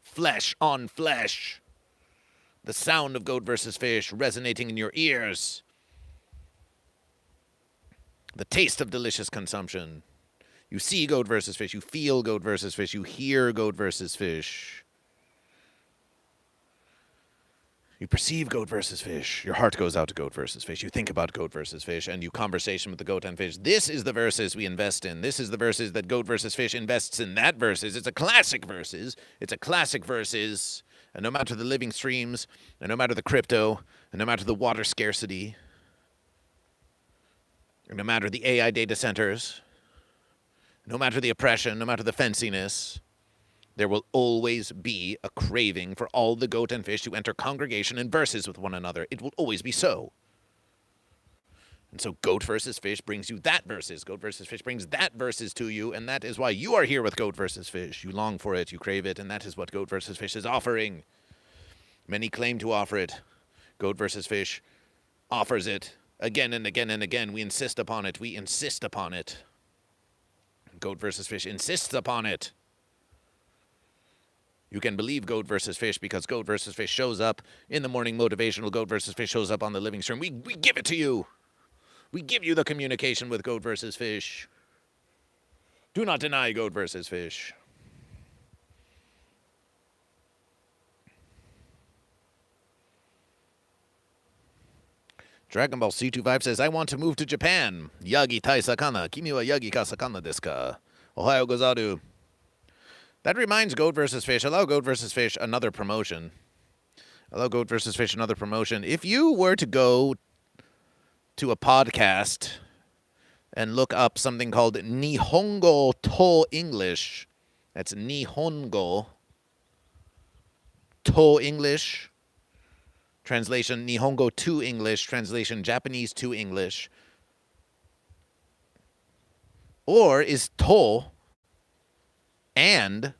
flesh on flesh. The sound of Goat versus Fish resonating in your ears. The taste of delicious consumption. You see Goat versus Fish, you feel Goat versus Fish, you hear Goat versus Fish. You perceive Goat versus Fish. Your heart goes out to Goat versus Fish. You think about Goat versus Fish, and you conversation with the Goat and Fish. This is the verses we invest in. This is the verses that Goat versus Fish invests in. That verses. It's a classic verses. It's a classic verses. And no matter the living streams, and no matter the crypto, and no matter the water scarcity, and no matter the AI data centers, no matter the oppression, no matter the fenciness, there will always be a craving for all the Goat and Fish to enter congregation and verses with one another. It will always be so. And so Goat versus Fish brings you that verses. Goat versus Fish brings that verses to you, and that is why you are here with Goat versus Fish. You long for it, you crave it, and that is what Goat versus Fish is offering. Many claim to offer it. Goat versus Fish offers it again and again and again. We insist upon it. We insist upon it. Goat versus Fish insists upon it. You can believe Goat versus Fish because Goat versus Fish shows up in the morning motivational. Goat versus Fish shows up on the living stream. We give it to you. We give you the communication with Goat versus Fish. Do not deny Goat versus Fish. Dragon Ball C25 says, I want to move to Japan. Yagi tai sakana. Kimi wa yagi ka sakana desu ka? Ohayo gozaru. That reminds Goat versus Fish. Allow Goat versus Fish another promotion. Allow Goat versus Fish another promotion. If you were to go to a podcast and look up something called Nihongo to English, that's Nihongo to English, Translation Nihongo to English, translation Japanese to English. Or is to and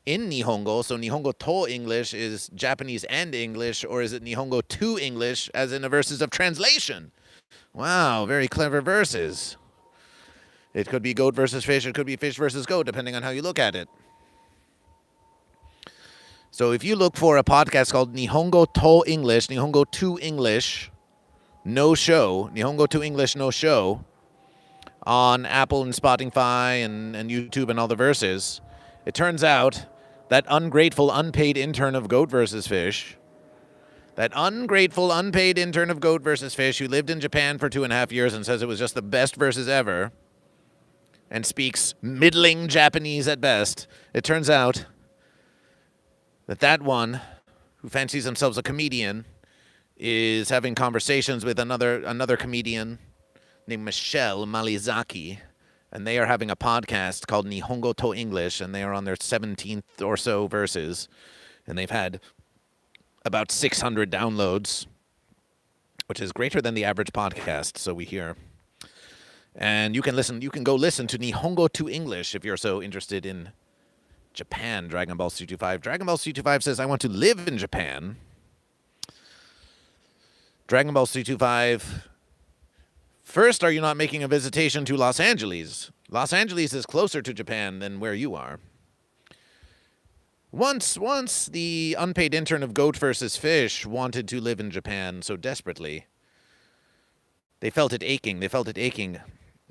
in Nihongo, so Nihongo to English is Japanese and English, or is it Nihongo to English as in the verses of translation? Wow, very clever verses. It could be goat versus fish, it could be fish versus goat, depending on how you look at it. So if you look for a podcast called Nihongo to English, Nihongo to English, no show, Nihongo to English, no show, on Apple and Spotify and YouTube and all the verses, it turns out that ungrateful, unpaid intern of Goat versus Fish, that ungrateful, unpaid intern of Goat versus Fish who lived in Japan for 2.5 years and says it was just the best verses ever and speaks middling Japanese at best, it turns out that one who fancies themselves a comedian is having conversations with another comedian named Michelle Malizaki, and they are having a podcast called Nihongo to English, and they are on their 17th or so verses, and they've had about 600 downloads, which is greater than the average podcast, so we hear. And you can go listen to Nihongo to English if you're so interested in Japan. Dragon Ball C25. Dragon Ball C25 says, I want to live in Japan. Dragon Ball C25. First, are you not making a visitation to Los Angeles? Los Angeles is closer to Japan than where you are. Once the unpaid intern of Goat versus Fish wanted to live in Japan so desperately. They felt it aching.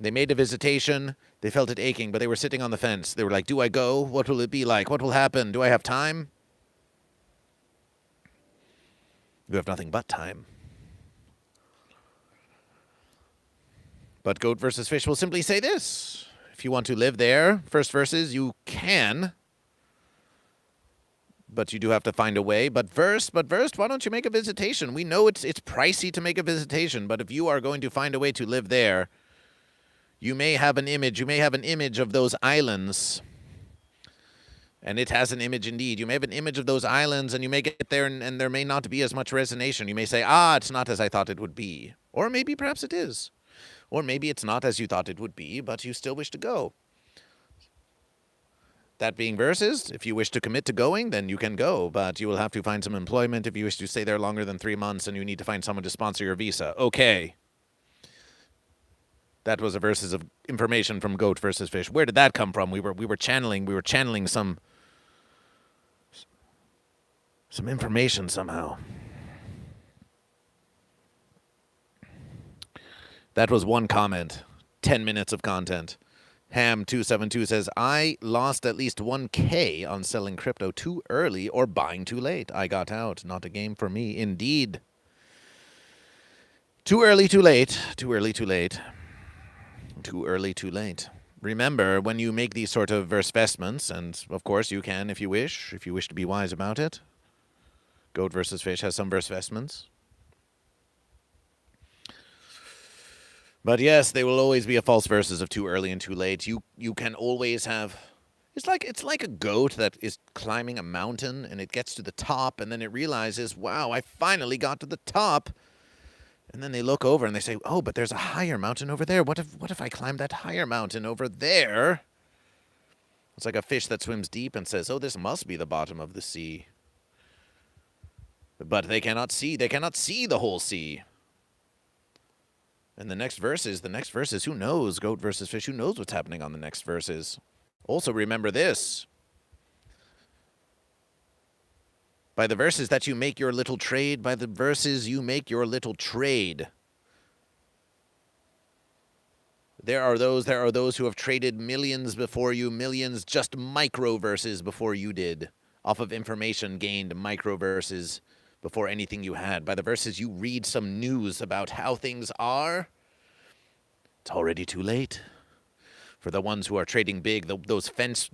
They made a visitation. They felt it aching, but they were sitting on the fence. They were like, do I go? What will it be like? What will happen? Do I have time? You have nothing but time. But Goat versus Fish will simply say this. If you want to live there, first verses, you can. But you do have to find a way. But first, why don't you make a visitation? We know it's pricey to make a visitation, but if you are going to find a way to live there, you may have an image. You may have an image of those islands. And it has an image indeed. You may have an image of those islands, and you may get there, and there may not be as much resonation. You may say, it's not as I thought it would be. Or maybe perhaps it is. Or maybe it's not as you thought it would be, but you still wish to go. That being verses, if you wish to commit to going, then you can go, but you will have to find some employment if you wish to stay there longer than 3 months, and you need to find someone to sponsor your visa. Okay. That was a verses of information from Goat versus Fish. Where did that come from? We were channeling some information somehow. That was one comment. 10 minutes of content. Ham272 says, I lost at least 1K on selling crypto too early or buying too late. I got out. Not a game for me. Indeed. Too early, too late. Too early, too late. Too early, too late. Remember, when you make these sort of verse vestments, and of course you can if you wish to be wise about it. Goat versus Fish has some verse vestments. But yes, they will always be a false verses of too early and too late. You can always have... It's like a goat that is climbing a mountain, and it gets to the top, and then it realizes, wow, I finally got to the top. And then they look over and they say, oh, but there's a higher mountain over there. What if I climb that higher mountain over there? It's like a fish that swims deep and says, oh, this must be the bottom of the sea. But they cannot see the whole sea. And the next verses, who knows? Goat versus Fish, who knows what's happening on the next verses? Also remember this. By the verses that you make your little trade, by the verses you make your little trade. There are those who have traded millions before you, millions just micro verses before you did, off of information gained micro verses before anything you had. By the verses you read some news about how things are, it's already too late. For the ones who are trading big, those fence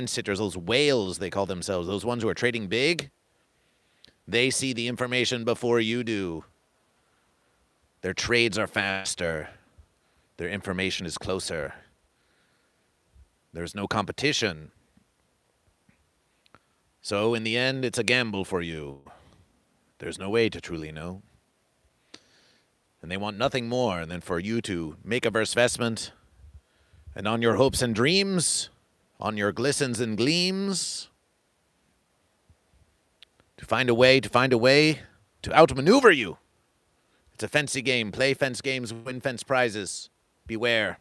sitters, those whales they call themselves, those ones who are trading big, they see the information before you do. Their trades are faster. Their information is closer. There's no competition. So in the end, it's a gamble for you. There's no way to truly know. And they want nothing more than for you to make a verse vestment, and on your hopes and dreams, on your glistens and gleams, to find a way to outmaneuver you. It's a fancy game. Play fence games, win fence prizes. Beware.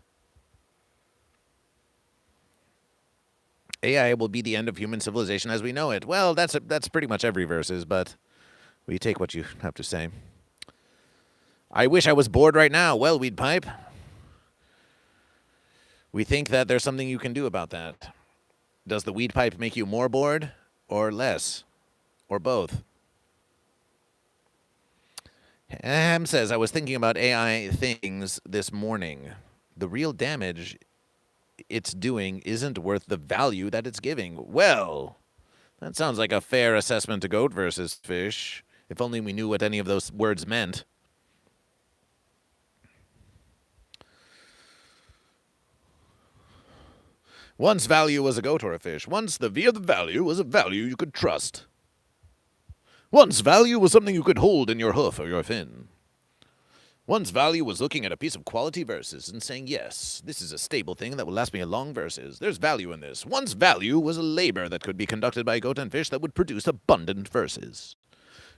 AI will be the end of human civilization as we know it. Well, that's pretty much every verses, but we take what you have to say. I wish I was bored right now. Well, weed pipe. We think that there's something you can do about that. Does the weed pipe make you more bored or less? Or both? Ham says, I was thinking about AI things this morning. The real damage it's doing isn't worth the value that it's giving. Well, that sounds like a fair assessment to goat versus fish. If only we knew what any of those words meant. Once value was a goat or a fish. Once the V of the value was a value you could trust. Once value was something you could hold in your hoof or your fin. Once value was looking at a piece of quality verses and saying, yes, this is a stable thing that will last me a long verses. There's value in this. Once value was a labor that could be conducted by a goat and fish that would produce abundant verses.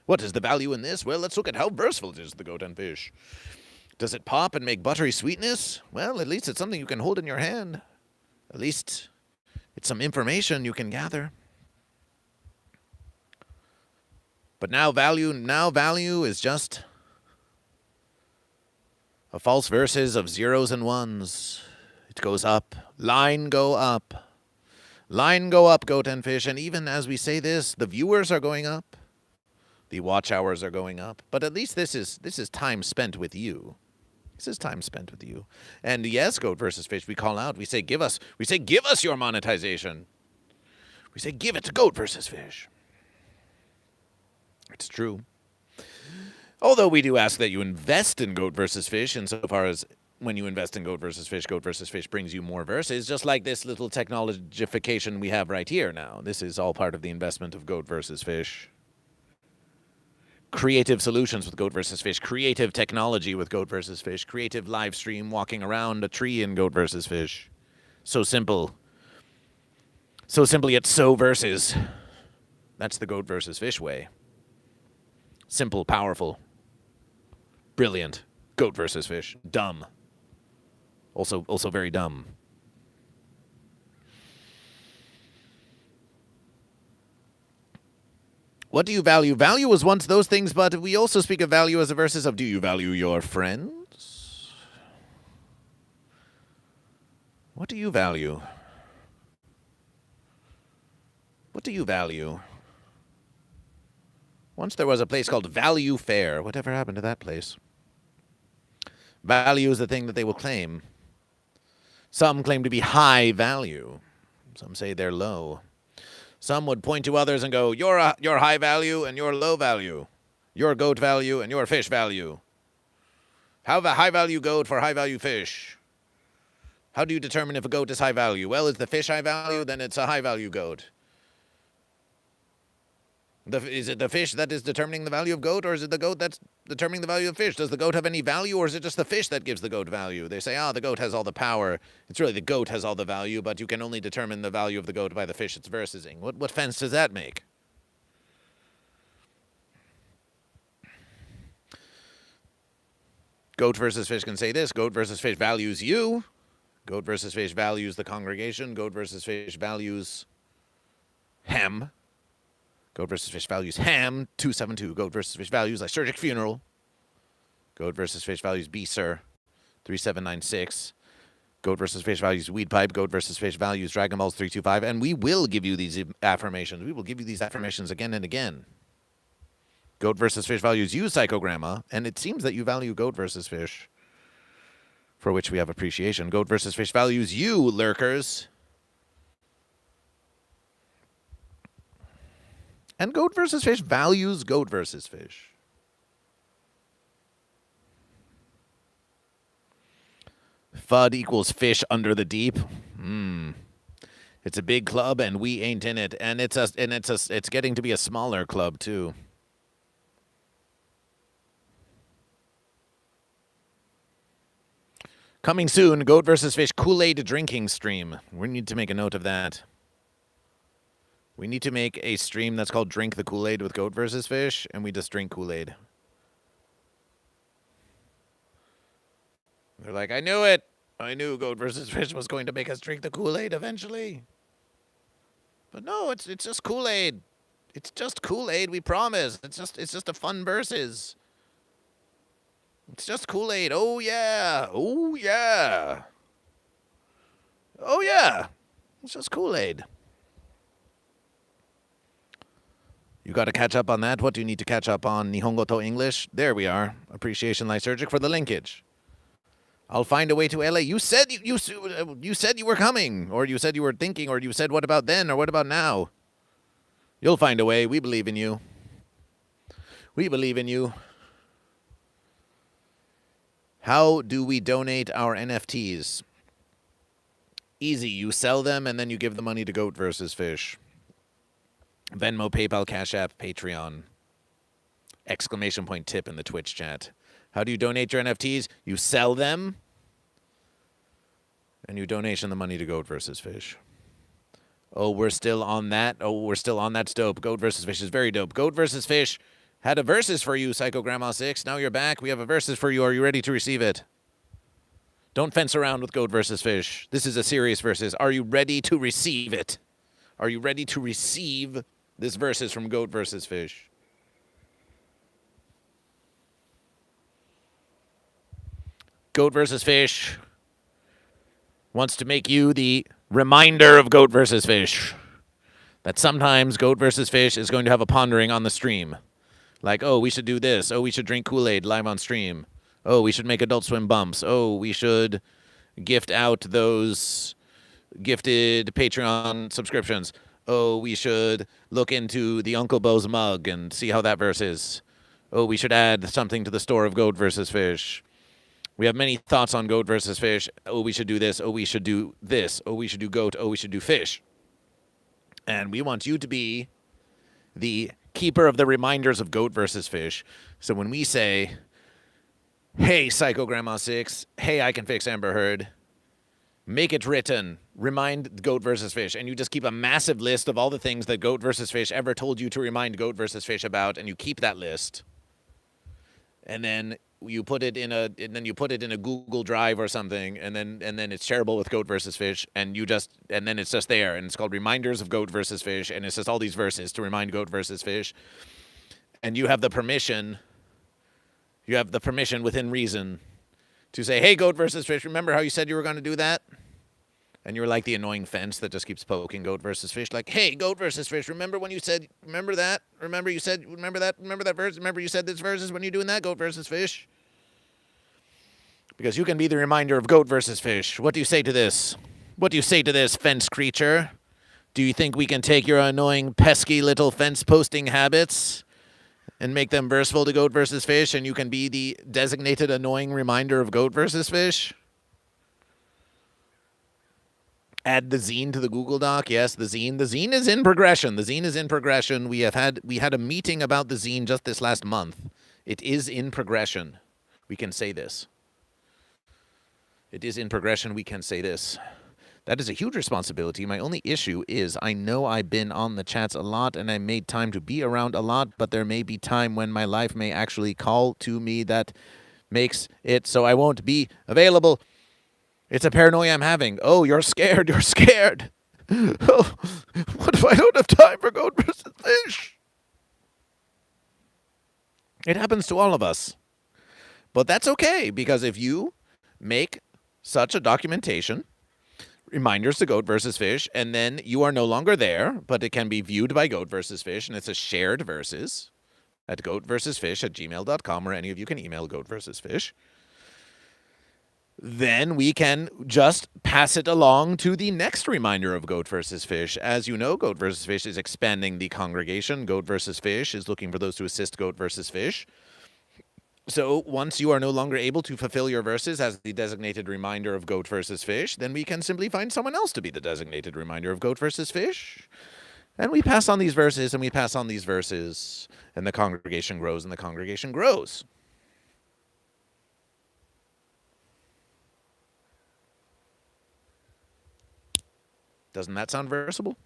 What is the value in this? Well, let's look at how verseful it is, the goat and fish. Does it pop and make buttery sweetness? Well, at least it's something you can hold in your hand. At least it's some information you can gather. But now value is just a false verses of zeros and ones. It goes up. Line go up. Line go up, goat and fish. And even as we say this, the viewers are going up. The watch hours are going up. But at least this is time spent with you. This is time spent with you. And yes, goat versus fish, we call out. We say, give us your monetization. We say, give it to goat versus fish. It's true. Although we do ask that you invest in goat versus fish, insofar as when you invest in goat versus fish brings you more verses, just like this little technologification we have right here now. This is all part of the investment of goat versus fish. Creative solutions with goat versus fish, creative technology with goat versus fish, creative live stream walking around a tree in goat versus fish. So simple. So simple yet so versus. That's the goat versus fish way. Simple, powerful, brilliant. Goat versus fish. Dumb. Also very dumb. What do you value? Value was once those things, but we also speak of value as a versus of do you value your friends? What do you value? What do you value? Once there was a place called Value Fair. Whatever happened to that place? Value is the thing that they will claim. Some claim to be high value. Some say they're low. Some would point to others and go, you're high value and you're low value. You're goat value and you're fish value. How a high value goat for high value fish? How do you determine if a goat is high value? Well, is the fish high value? Then it's a high value goat. Is it the fish that is determining the value of goat, or is it the goat that's determining the value of fish? Does the goat have any value, or is it just the fish that gives the goat value? They say, the goat has all the power. It's really the goat has all the value, but you can only determine the value of the goat by the fish it's versing. What sense does that make? Goat versus fish can say this. Goat versus fish values you. Goat versus fish values the congregation. Goat versus fish values hem. Goat versus fish values ham, 272. Goat versus fish values liturgic funeral. Goat versus fish values be sir, 3796. Goat versus fish values weed pipe. Goat versus fish values Dragon Balls 325. And we will give you these affirmations. We will give you these affirmations again and again. Goat versus fish values you psychogramma. And it seems that you value goat versus fish, for which we have appreciation. Goat versus fish values you lurkers. And goat versus fish values goat versus fish. FUD equals fish under the deep. It's a big club and we ain't in it. And it's getting to be a smaller club too. Coming soon, Goat versus Fish Kool-Aid drinking stream. We need to make a note of that. We need to make a stream that's called Drink the Kool-Aid with Goat versus Fish, and we just drink Kool-Aid. They're like, I knew it. I knew Goat versus Fish was going to make us drink the Kool-Aid eventually. But no, it's just Kool-Aid. It's just Kool-Aid, we promise. It's just a fun versus. It's just Kool-Aid. Oh yeah. Oh yeah. Oh yeah. It's just Kool-Aid. You got to catch up on that. What do you need to catch up on? Nihongo to English. There we are. Appreciation Lysergic for the linkage. I'll find a way to LA. You said you said you were coming, or you said you were thinking, or you said what about then, or what about now? You'll find a way. We believe in you. We believe in you. How do we donate our NFTs? Easy. You sell them, and then you give the money to Goat versus Fish. Venmo, PayPal, Cash App, Patreon. Exclamation point tip in the Twitch chat. How do you donate your NFTs? You sell them, and you donation the money to Goat versus Fish. Oh, we're still on that? Oh, we're still on that. That's dope. Goat versus Fish is very dope. Goat versus Fish had a versus for you, Psycho Grandma 6. Now you're back. We have a versus for you. Are you ready to receive it? Don't fence around with Goat versus Fish. This is a serious versus. Are you ready to receive it? Are you ready to receive this versus from Goat versus Fish? Goat versus Fish wants to make you the reminder of Goat versus Fish. That sometimes Goat versus Fish is going to have a pondering on the stream. Like, oh, we should do this. Oh, we should drink Kool-Aid live on stream. Oh, we should make Adult Swim bumps. Oh, we should gift out those gifted Patreon subscriptions. Oh, we should look into the Uncle Bo's mug and see how that verse is. Oh, we should add something to the store of Goat versus Fish. We have many thoughts on Goat versus Fish. Oh, we should do this. Oh, we should do this. Oh, we should do Goat. Oh, we should do Fish. And we want you to be the keeper of the reminders of Goat versus Fish. So when we say, hey, Psycho Grandma 6, hey, I can fix Amber Heard, make it written, remind Goat versus Fish. And you just keep a massive list of all the things that Goat versus Fish ever told you to remind Goat versus Fish about, and you keep that list. And then you put it in a Google Drive or something, and then it's shareable with Goat versus Fish, and then it's just there, and it's called Reminders of Goat versus Fish, and it's just all these verses to remind Goat versus Fish. And you have the permission within reason to say, hey, Goat versus Fish, remember how you said you were going to do that? And you're like the annoying fence that just keeps poking Goat versus Fish, like, hey, Goat versus Fish, remember when you said, remember that? Remember you said, remember that verse? Remember you said this verses when you're doing that, Goat versus Fish? Because you can be the reminder of Goat versus Fish. What do you say to this? What do you say to this, fence creature? Do you think we can take your annoying, pesky little fence posting habits and make them verseful to Goat versus Fish, and you can be the designated annoying reminder of Goat versus Fish? Add the zine to the Google Doc. Yes, the zine. The zine is in progression. The zine is in progression. We had a meeting about the zine just this last month. It is in progression. We can say this. It is in progression. We can say this. That is a huge responsibility. My only issue is I know I've been on the chats a lot and I made time to be around a lot, but there may be time when my life may actually call to me that makes it so I won't be available. It's a paranoia I'm having. Oh, you're scared. You're scared. Oh, what if I don't have time for Goat versus Fish? It happens to all of us. But that's okay, because if you make such a documentation, reminders to Goat versus Fish, and then you are no longer there, but it can be viewed by Goat versus Fish, and it's a shared versus at goatversusfish@gmail.com, or any of you can email Goat versus Fish. Then we can just pass it along to the next reminder of Goat versus Fish. As you know, Goat versus Fish is expanding the congregation. Goat versus Fish is looking for those to assist Goat versus Fish. So once you are no longer able to fulfill your verses as the designated reminder of Goat versus Fish, then we can simply find someone else to be the designated reminder of Goat versus Fish. And we pass on these verses, and we pass on these verses, and the congregation grows, and the congregation grows. Doesn't that sound versatile?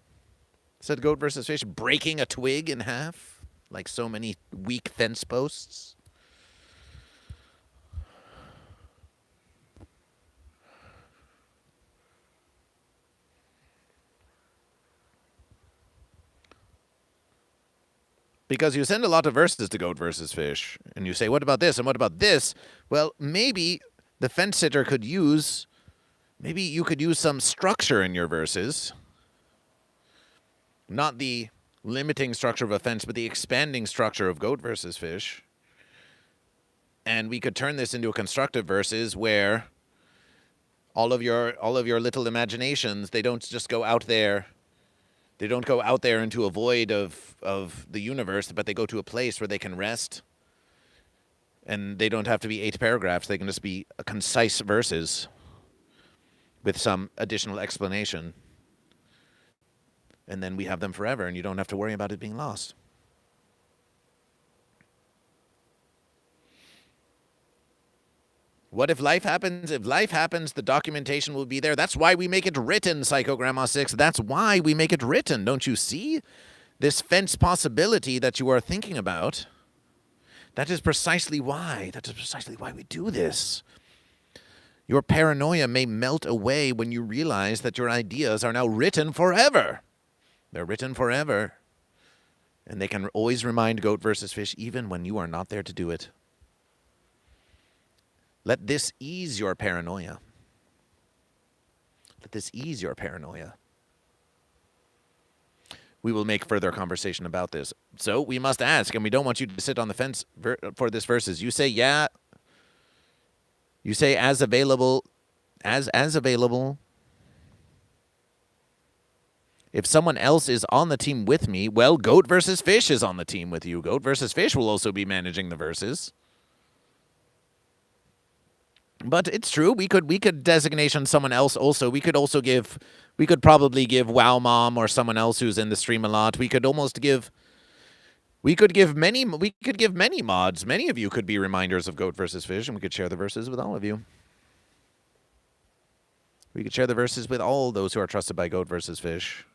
Said goat versus fish, breaking a twig in half, like so many weak fence posts. Because you send a lot of verses to goat versus fish, and you say, what about this and what about this? Well, maybe the fence sitter could use, maybe you could use some structure in your verses. Not the limiting structure of a fence, but the expanding structure of goat versus fish. And we could turn this into a constructive verses where all of your little imaginations, they don't just go out there. They don't go out there into a void of the universe, but they go to a place where they can rest. And they don't have to be 8 paragraphs. They can just be concise verses with some additional explanation. And then we have them forever, and you don't have to worry about it being lost. What if life happens? If life happens, the documentation will be there. That's why we make it written, Psycho Grandma 6. That's why we make it written. Don't you see? This fence possibility that you are thinking about, that is precisely why. That is precisely why we do this. Your paranoia may melt away when you realize that your ideas are now written forever. They're written forever. And they can always remind goat versus fish even when you are not there to do it. Let this ease your paranoia. Let this ease your paranoia. We will make further conversation about this. So we must ask, and we don't want you to sit on the fence for this verses. You say, yeah. You say, as available. As available. If someone else is on the team with me, well, goat versus fish is on the team with you. Goat versus fish will also be managing the verses. But it's true. We could designation someone else also. We could probably give Wow Mom or someone else who's in the stream a lot. We could give many mods. Many of you could be reminders of goat versus fish, and we could share the verses with all of you. We could share the verses with all those who are trusted by goat versus fish.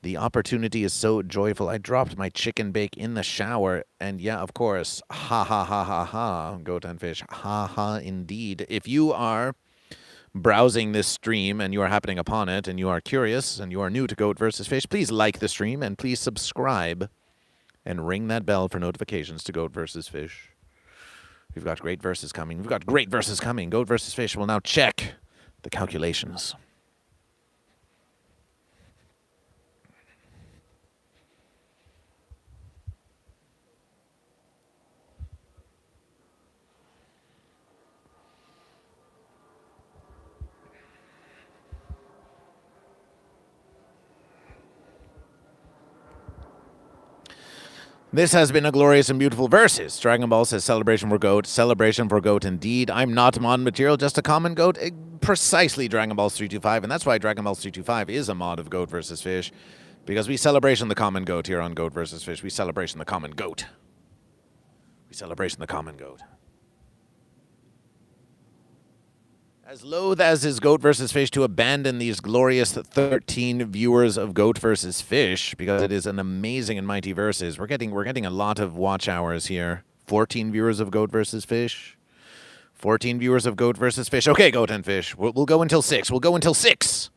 The opportunity is so joyful. I dropped my chicken bake in the shower, and yeah, of course, ha ha ha ha ha, goat and fish, ha ha indeed. If you are browsing this stream and you are happening upon it, and you are curious, and you are new to goat versus fish, please like the stream, and please subscribe, and ring that bell for notifications to goat versus fish. We've got great verses coming. We've got great verses coming. Goat versus fish will now check the calculations. This has been a glorious and beautiful verses. Dragon Ball says celebration for goat indeed. I'm not mod material, just a common goat. Precisely Dragon Balls 325, and that's why Dragon Balls 325 is a mod of goat versus fish, because we celebration the common goat here on goat versus fish. We celebration the common goat. We celebration the common goat. As loath as is goat versus fish to abandon these glorious 13 viewers of goat versus fish, because it is an amazing and mighty verses. We're getting a lot of watch hours here. 14 viewers of goat versus fish. 14 viewers of goat versus fish. Okay, goat and fish. We'll go until 6. We'll go until 6.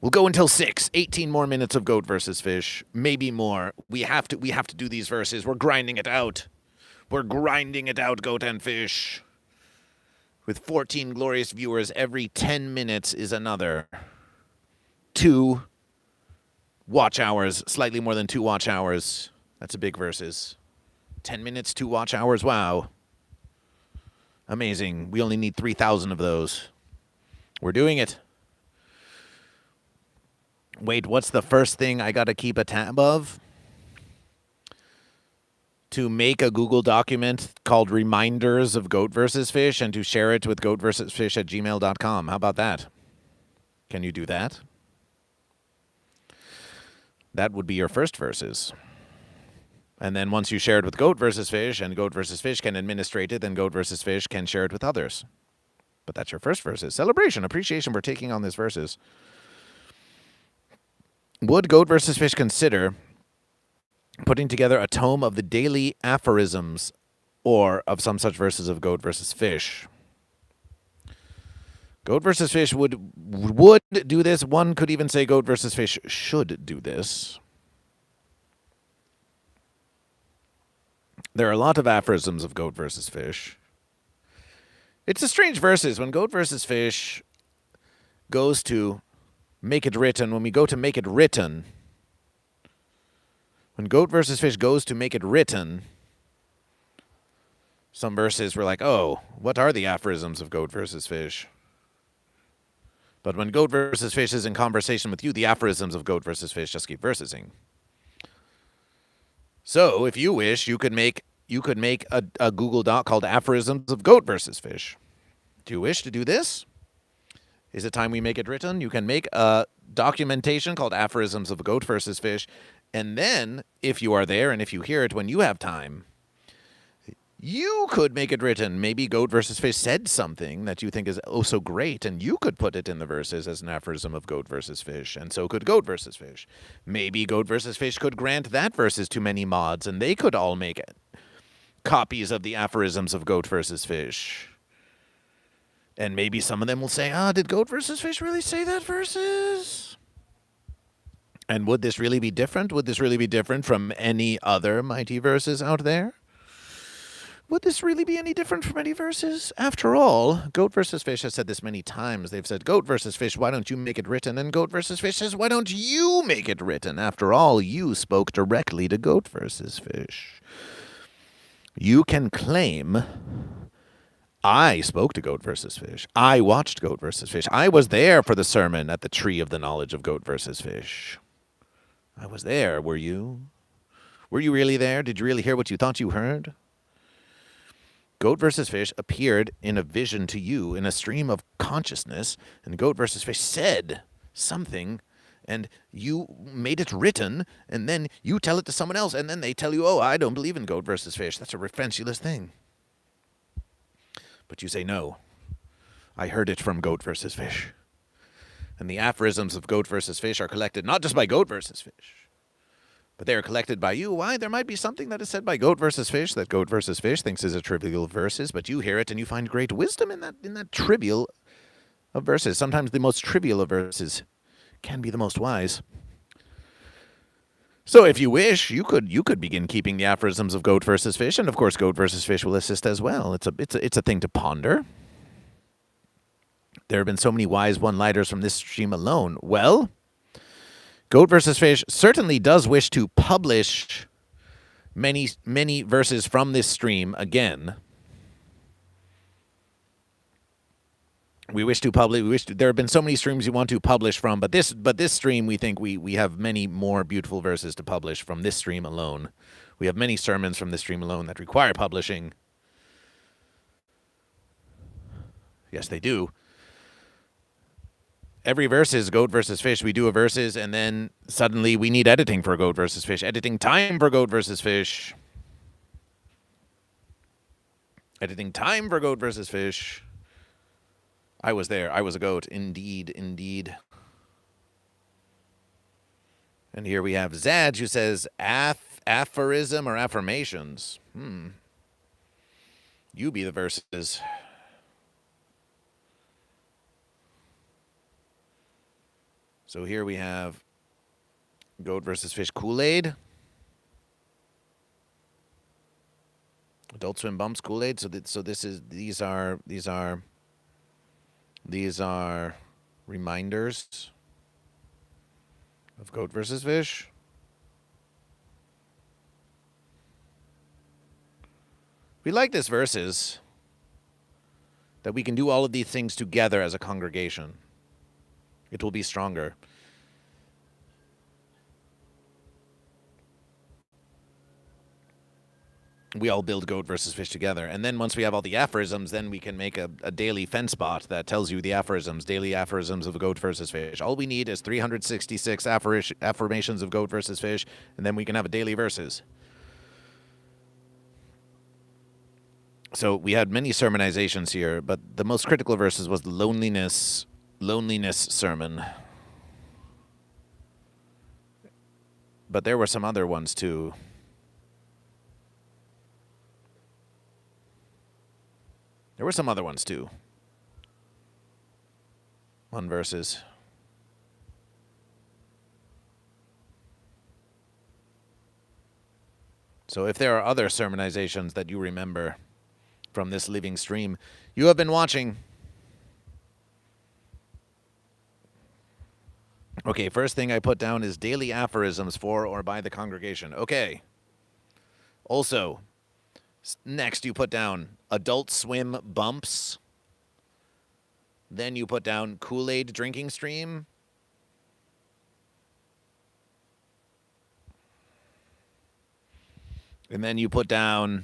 We'll go until 6. 18 more minutes of goat versus fish. Maybe more. We have to do these verses. We're grinding it out. We're grinding it out, goat and fish. With 14 glorious viewers, every 10 minutes is another 2 watch hours, slightly more than 2 watch hours. That's a big versus. 10 minutes, 2 watch hours, wow. Amazing. We only need 3,000 of those. We're doing it. Wait, what's the first thing I gotta keep a tab of? To make a Google document called Reminders of Goat versus Fish and to share it with goatvsfish@gmail.com. How about that? Can you do that? That would be your first verses. And then once you share it with Goat versus Fish, and Goat versus Fish can administrate it, then Goat versus Fish can share it with others. But that's your first versus. Celebration, appreciation for taking on this versus. Would Goat versus Fish consider putting together a tome of the daily aphorisms or of some such verses of Goat versus Fish? Goat versus Fish would do this. One could even say Goat versus Fish should do this. There are a lot of aphorisms of Goat versus Fish. It's a strange verses. When Goat versus Fish goes to make it written, when we go to make it written, when Goat versus Fish goes to make it written, some verses were like, oh, what are the aphorisms of Goat versus Fish? But when Goat versus Fish is in conversation with you, the aphorisms of Goat versus Fish just keep versing. So, if you wish, you could make a Google Doc called Aphorisms of Goat versus Fish. Do you wish to do this? Is it time we make it written? You can make a documentation called Aphorisms of Goat versus Fish, and then, if you are there and if you hear it when you have time, you could make it written. Maybe Goat versus Fish said something that you think is oh so great, and you could put it in the verses as an aphorism of Goat versus Fish, and so could Goat versus Fish. Maybe Goat versus Fish could grant that verses to many mods, and they could all make it copies of the aphorisms of Goat versus Fish. And maybe some of them will say, did Goat versus Fish really say that verses? And would this really be different? Would this really be different from any other mighty verses out there? Would this really be any different from any verses? After all, Goat versus Fish has said this many times. They've said, Goat versus Fish, why don't you make it written? And Goat versus Fish says, why don't you make it written? After all, you spoke directly to Goat versus Fish. You can claim, I spoke to Goat versus Fish. I watched Goat versus Fish. I was there for the sermon at the tree of the knowledge of Goat versus Fish. I was there, were you? Were you really there? Did you really hear what you thought you heard? Goat versus Fish appeared in a vision to you in a stream of consciousness, and Goat versus Fish said something, and you made it written, and then you tell it to someone else, and then they tell you, oh, I don't believe in Goat versus Fish. That's a fancy-less thing. But you say, no, I heard it from Goat versus Fish. And the aphorisms of Goat versus Fish are collected not just by Goat versus Fish, but they are collected by you. Why? There might be something that is said by Goat versus Fish that Goat versus Fish thinks is a trivial verses, but you hear it and you find great wisdom in that trivial of verses. Sometimes the most trivial of verses can be the most wise. So if you wish, you could begin keeping the aphorisms of Goat versus Fish, and of course Goat versus Fish will assist as well. It's a thing to ponder. There have been so many wise one-liners from this stream alone. Well, Goat versus Fish certainly does wish to publish many verses from this stream again. There have been so many streams we want to publish from, but this stream we think we have many more beautiful verses to publish from this stream alone. We have many sermons from this stream alone that require publishing. Yes, they do. Every verse is Goat versus Fish. We do a verses, and then suddenly we need editing for Goat versus Fish. Editing time for Goat versus Fish. Editing time for Goat versus Fish. I was there. I was a goat. Indeed, indeed. And here we have Zadge, who says aphorism or affirmations. You be the verses. So here we have Goat versus Fish Kool-Aid. Adult Swim Bumps Kool-Aid. These are reminders of Goat versus Fish. We like this verses that we can do all of these things together as a congregation. It will be stronger. We all build Goat versus Fish together. And then once we have all the aphorisms, then we can make a daily fence bot that tells you the aphorisms, daily aphorisms of Goat versus Fish. All we need is 366 affirmations of Goat versus Fish, and then we can have a daily verses. So we had many sermonizations here, but the most critical verses was the loneliness sermon. But there were some other ones too. There were some other ones too. On verses. So if there are other sermonizations that you remember from this living stream, you have been watching. Okay, first thing I put down is daily aphorisms for or by the congregation. Okay. Also, next you put down Adult Swim bumps. Then you put down Kool-Aid drinking stream. And then you put down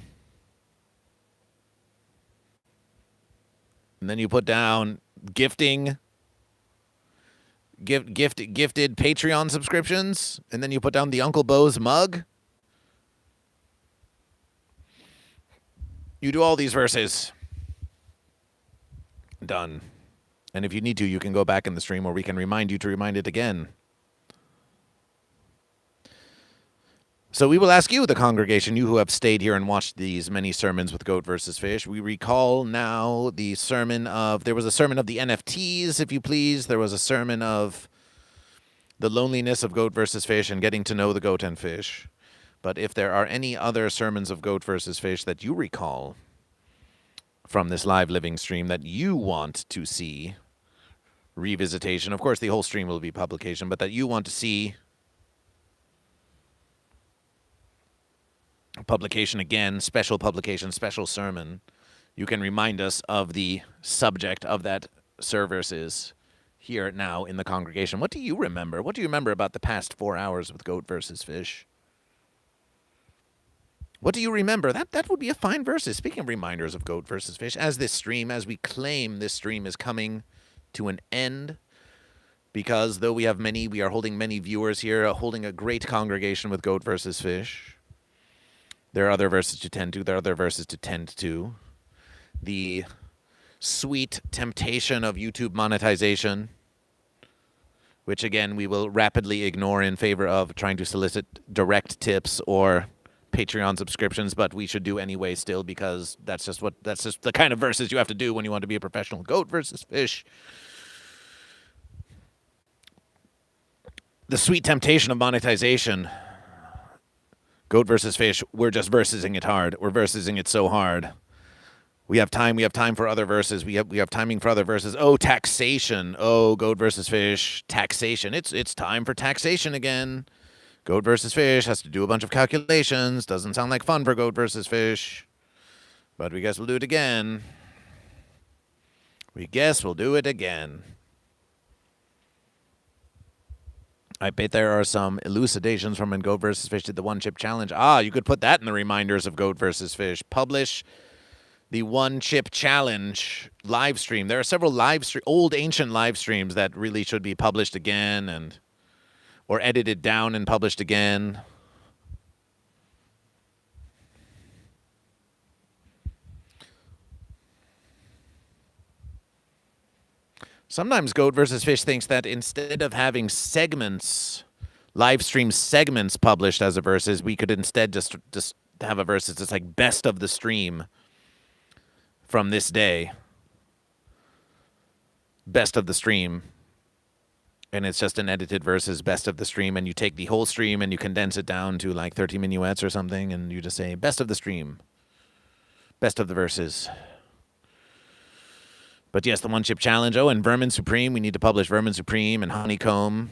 gifting gifted Patreon subscriptions, and then you put down the Uncle Bo's mug. You do all these verses. Done. And if you need to, you can go back in the stream, or we can remind you to remind it again. So we will ask you, the congregation, you who have stayed here and watched these many sermons with Goat versus Fish. We recall now the sermon of, there was a sermon of the NFTs, if you please. There was a sermon of the loneliness of Goat versus Fish and getting to know the goat and fish. But if there are any other sermons of Goat versus Fish that you recall from this live living stream that you want to see revisitation, of course the whole stream will be publication, but that you want to see publication again, special publication, special sermon, you can remind us of the subject of that services here now in the congregation. What do you remember? What do you remember about the past 4 hours with Goat versus Fish? What do you remember? That would be a fine versus. Speaking of reminders of Goat versus Fish, as we claim this stream is coming to an end, because though we are holding many viewers here, holding a great congregation with Goat versus Fish. There are other verses to tend to. There are other verses to tend to. The sweet temptation of YouTube monetization, which again we will rapidly ignore in favor of trying to solicit direct tips or Patreon subscriptions, but we should do anyway still, because that's just the kind of verses you have to do when you want to be a professional. Goat versus Fish. The sweet temptation of monetization. Goat versus Fish, we're just versing it hard. We're versing it so hard. We have time for other verses. We have timing for other verses. Oh, taxation. Oh, Goat versus Fish, taxation. It's time for taxation again. Goat versus Fish has to do a bunch of calculations. Doesn't sound like fun for Goat versus Fish. But we guess we'll do it again. I bet there are some elucidations from when Goat versus Fish did the one chip challenge. You could put that in the reminders of Goat versus Fish. Publish the one chip challenge live stream. There are several old ancient live streams that really should be published again or edited down and published again. Sometimes Goat versus Fish thinks that instead of having live stream segments published as a versus, we could instead just have a versus that's like best of the stream from this day. Best of the stream. And it's just an edited versus best of the stream, and you take the whole stream and you condense it down to like 30 minuets or something, and you just say best of the stream. Best of the verses. But yes, the one chip challenge. Oh, and Vermin Supreme. We need to publish Vermin Supreme and Honeycomb.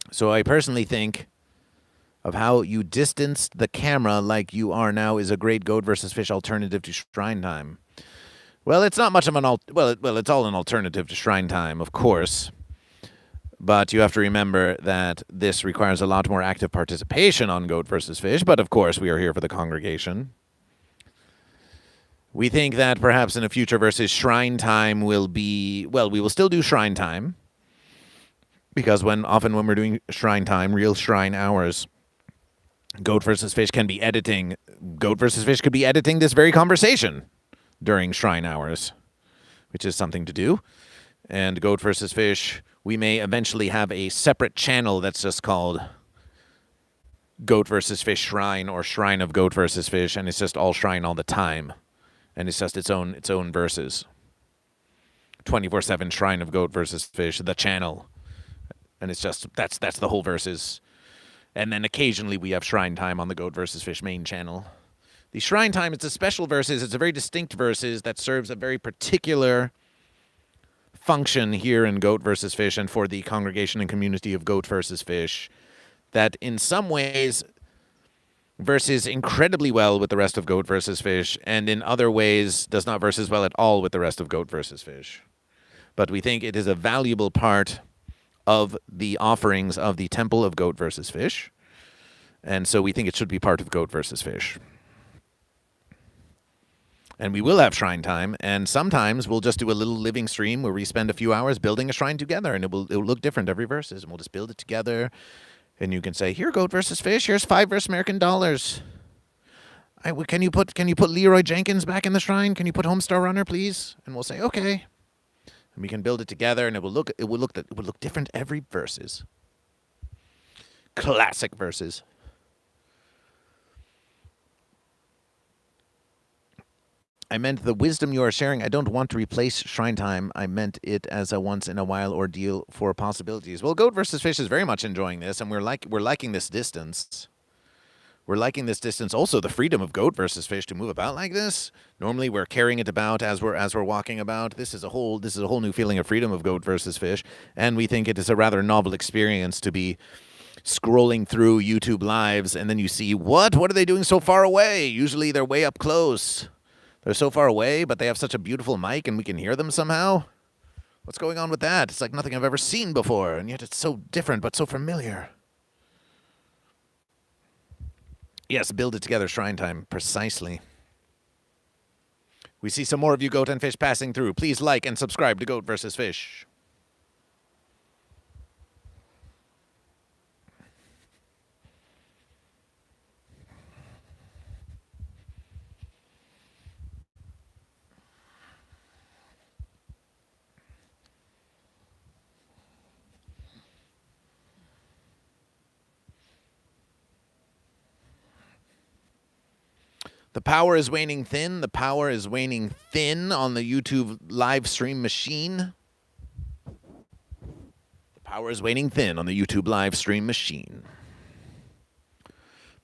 So I personally think of how you distanced the camera like you are now is a great Goat versus Fish alternative to Shrine Time. Well, it's not much of an it's all an alternative to Shrine Time, of course. But you have to remember that this requires a lot more active participation on Goat versus Fish. But of course, we are here for the congregation. We think that perhaps in a future versus Shrine Time will be, we will still do Shrine Time, because often when we're doing Shrine Time, real shrine hours, Goat versus Fish can be editing. Goat versus Fish could be editing this very conversation during shrine hours, which is something to do. And Goat versus Fish, we may eventually have a separate channel that's just called Goat versus Fish Shrine or Shrine of Goat versus Fish, and it's just all shrine all the time, and it's just its own verses. 24/7 Shrine of Goat versus Fish, the channel, and it's just that's the whole verses. And then occasionally we have Shrine Time on the Goat versus Fish main channel. The Shrine Time is a special verses. It's a very distinct verses that serves a very particular function here in Goat versus Fish and for the congregation and community of Goat versus Fish that in some ways verses incredibly well with the rest of Goat versus Fish and in other ways does not verses well at all with the rest of Goat versus Fish. But we think it is a valuable part of the offerings of the Temple of Goat versus Fish. And so we think it should be part of Goat versus Fish. And we will have Shrine Time, and sometimes we'll just do a little living stream where we spend a few hours building a shrine together, and it will look different every verses, and we'll just build it together. And you can say, here, Goat versus Fish, here's 5 verse American dollars. Can you put Leroy Jenkins back in the shrine? Can you put Homestar Runner, please? And we'll say, okay. And we can build it together, and it will look different every verses. Classic verses. I meant the wisdom you are sharing. I don't want to replace Shrine Time. I meant it as a once-in-a-while ordeal for possibilities. Well, Goat versus Fish is very much enjoying this, and we're liking this distance. We're liking this distance. Also, the freedom of Goat versus Fish to move about like this. Normally, we're carrying it about as we're walking about. This is a whole new feeling of freedom of Goat versus Fish, and we think it is a rather novel experience to be scrolling through YouTube lives, and then you see what are they doing so far away? Usually, they're way up close. They're so far away, but they have such a beautiful mic, and we can hear them somehow. What's going on with that? It's like nothing I've ever seen before, and yet it's so different, but so familiar. Yes, build it together, Shrine Time, precisely. We see some more of you Goat and Fish passing through. Please like and subscribe to Goat versus Fish. The power is waning thin. The power is waning thin on the YouTube live stream machine. The power is waning thin on the YouTube live stream machine.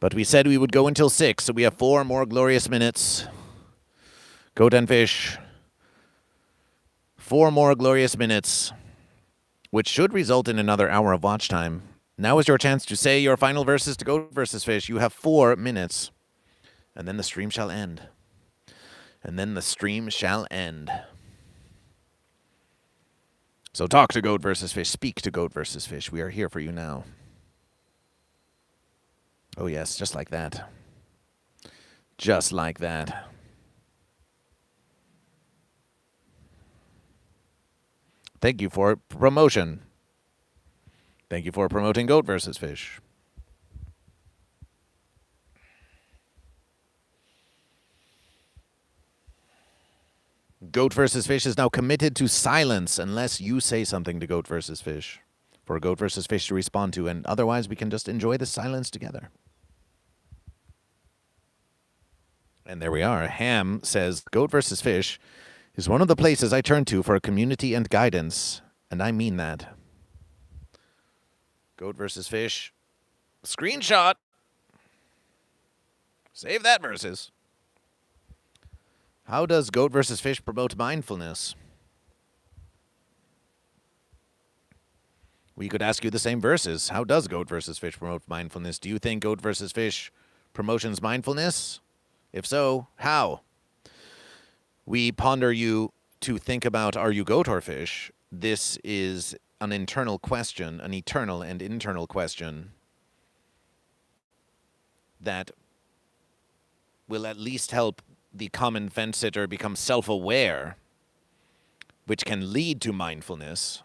But we said we would go until 6, so we have 4 more glorious minutes. Goat and Fish. 4 more glorious minutes, which should result in another hour of watch time. Now is your chance to say your final verses to Goat versus Fish. You have 4 minutes. And then the stream shall end. And then the stream shall end. So talk to Goat versus Fish. Speak to Goat versus Fish. We are here for you now. Oh, yes, just like that. Just like that. Thank you for promotion. Thank you for promoting Goat versus Fish. Goat versus Fish is now committed to silence unless you say something to Goat versus Fish for Goat versus Fish to respond to, and otherwise we can just enjoy the silence together. And there we are. Ham says, Goat versus Fish is one of the places I turn to for community and guidance, and I mean that. Goat versus Fish. Screenshot. Save that versus. How does Goat versus Fish promote mindfulness? We could ask you the same verses. How does Goat versus Fish promote mindfulness? Do you think Goat versus Fish promotions mindfulness? If so, how? We ponder you to think about, are you goat or fish? This is an internal question, an eternal and internal question that will at least help the common fence sitter become self-aware, which can lead to mindfulness.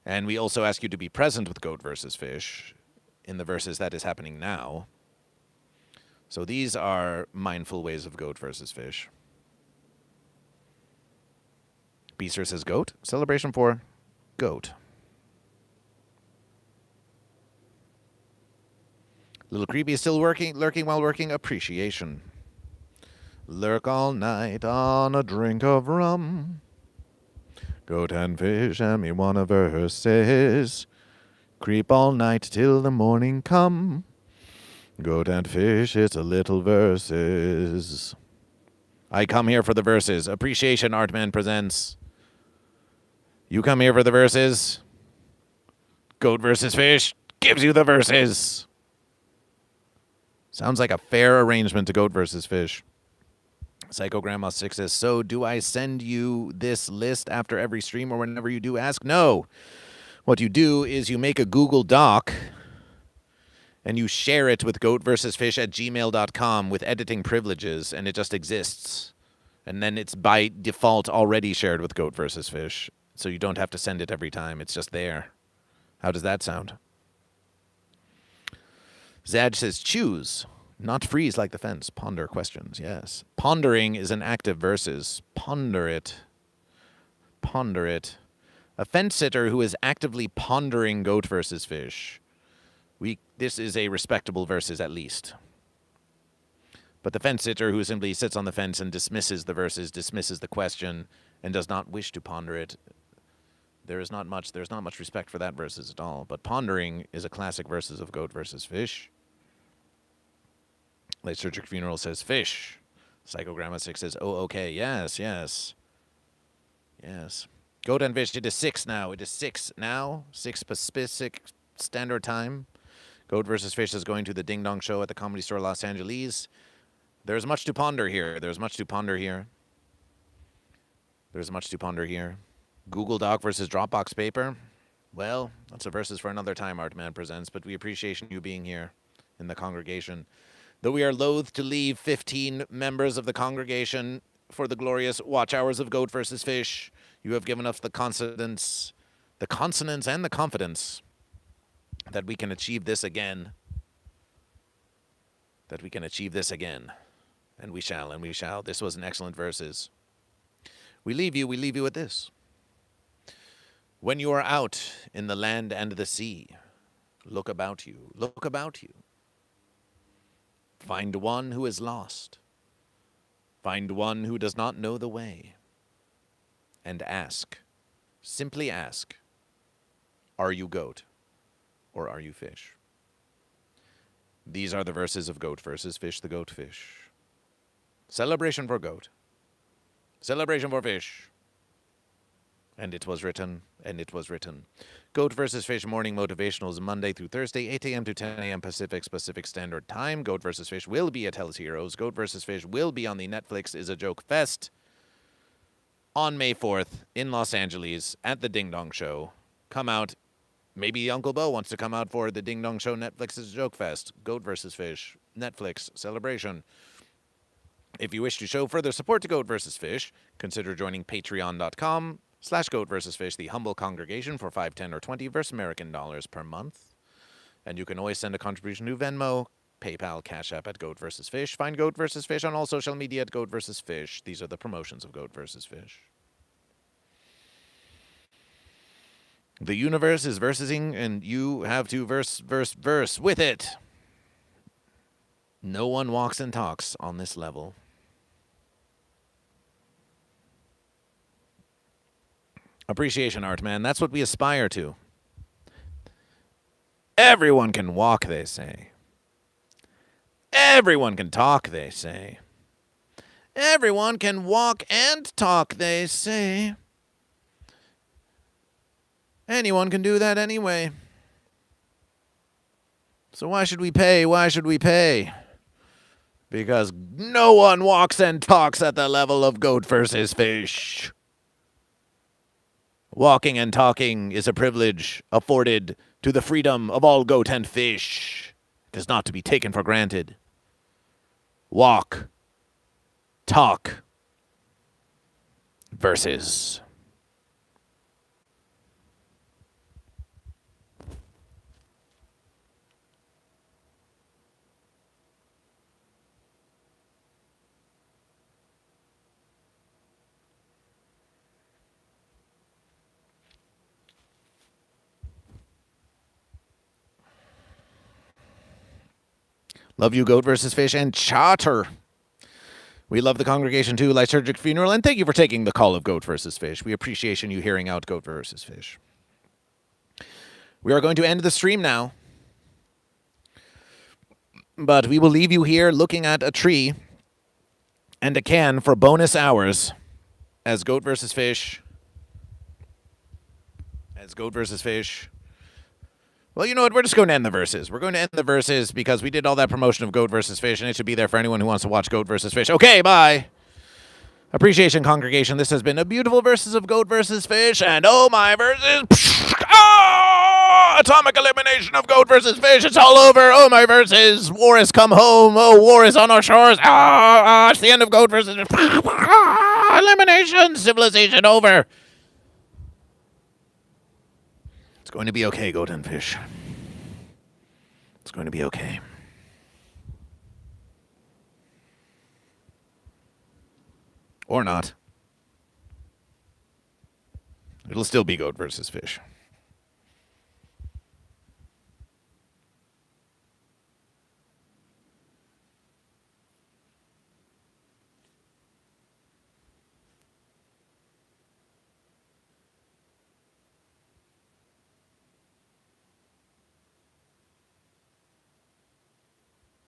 And we also ask you to be present with Goat versus Fish. in the verses that is happening now. So these are mindful ways of goat versus fish. Beaster says goat. Celebration for goat. Little Creepy is still lurking while working. Appreciation. Lurk all night on a drink of rum. Goat and fish and me one of verses. Creep all night till the morning come. Goat and fish, it's a little verses. I come here for the verses. Appreciation Artman presents. You come here for the verses. Goat versus fish gives you the verses. Sounds like a fair arrangement to goat versus fish. Psycho Grandma 6 says, so do I send you this list after every stream or whenever you do ask? No. What you do is you make a Google Doc and you share it with goatversusfish@gmail.com with editing privileges, and it just exists. And then it's by default already shared with Goat versus Fish, so you don't have to send it every time. It's just there. How does that sound? Zaj says, choose, not freeze like the fence. Ponder questions, yes. Pondering is an active versus. Ponder it. Ponder it. A fence sitter who is actively pondering goat versus fish. This is a respectable versus at least. But the fence sitter who simply sits on the fence and dismisses the verses, dismisses the question, and does not wish to ponder it, there's not much respect for that versus at all. But pondering is a classic versus of goat versus fish. Late Surgic Funeral says fish. Psycho Grandma 6 says, oh, okay, yes, yes. Yes. Goat and fish, it is 6 now. It is 6 now. 6 Pacific Standard Time. Goat versus fish is going to the Ding Dong Show at the Comedy Store Los Angeles. There's much to ponder here. There's much to ponder here. There's much to ponder here. Google Doc versus Dropbox paper. Well, that's a versus for another time, Artman presents, but we appreciate you being here in the congregation. Though we are loath to leave 15 members of the congregation for the glorious watch hours of Goat versus Fish, you have given us the consonants and the confidence that we can achieve this again. That we can achieve this again. And we shall, and we shall. This was an excellent verses. We leave you with this. When you are out in the land and the sea, look about you, look about you. Find one who is lost. Find one who does not know the way. And ask, simply ask, are you goat or are you fish? These are the verses of Goat versus Fish, the goat fish. Celebration for goat. Celebration for fish. And it was written, and it was written. Goat versus Fish morning motivationals Monday through Thursday, 8 a.m. to 10 a.m. Pacific Standard Time. Goat versus Fish will be at Hell's Heroes. Goat versus Fish will be on the Netflix Is a Joke Fest on May 4th in Los Angeles at the Ding Dong Show. Come out. Maybe Uncle Bo wants to come out for the Ding Dong Show Netflix Is a Joke Fest. Goat versus Fish. Netflix celebration. If you wish to show further support to Goat versus Fish, consider joining patreon.com/Goat versus Fish, the humble congregation for $5, $10, or $20 versus American dollars per month. And you can always send a contribution to Venmo, PayPal, Cash App at Goat versus Fish. Find Goat versus Fish on all social media at Goat versus Fish. These are the promotions of Goat versus Fish. The universe is versing, and you have to verse with it. No one walks and talks on this level. Appreciation art, man. That's what we aspire to. Everyone can walk, they say. Everyone can talk, they say. Everyone can walk and talk, they say. Anyone can do that anyway. So why should we pay? Why should we pay? Because no one walks and talks at the level of Goat versus Fish. Walking and talking is a privilege afforded to the freedom of all goat and fish. It is not to be taken for granted. Walk. Talk. Versus. Love you, Goat versus Fish and Charter. We love the congregation too, Liturgic Funeral, and thank you for taking the call of Goat versus Fish. We appreciate you hearing out Goat versus Fish. We are going to end the stream now, but we will leave you here looking at a tree and a can for bonus hours as Goat versus Fish. Well, you know what? We're just going to end the verses. We're going to end the verses because we did all that promotion of Goat versus Fish, and it should be there for anyone who wants to watch Goat versus Fish. Okay, bye. Appreciation, congregation. This has been a beautiful verses of Goat versus Fish, and oh my verses. Oh, atomic elimination of Goat versus Fish. It's all over. Oh my verses. War has come home. Oh, war is on our shores. It's the end of Goat versus Fish. Elimination. Civilization over. It's going to be okay, Goat and Fish. It's going to be okay. Or not. It'll still be Goat versus Fish.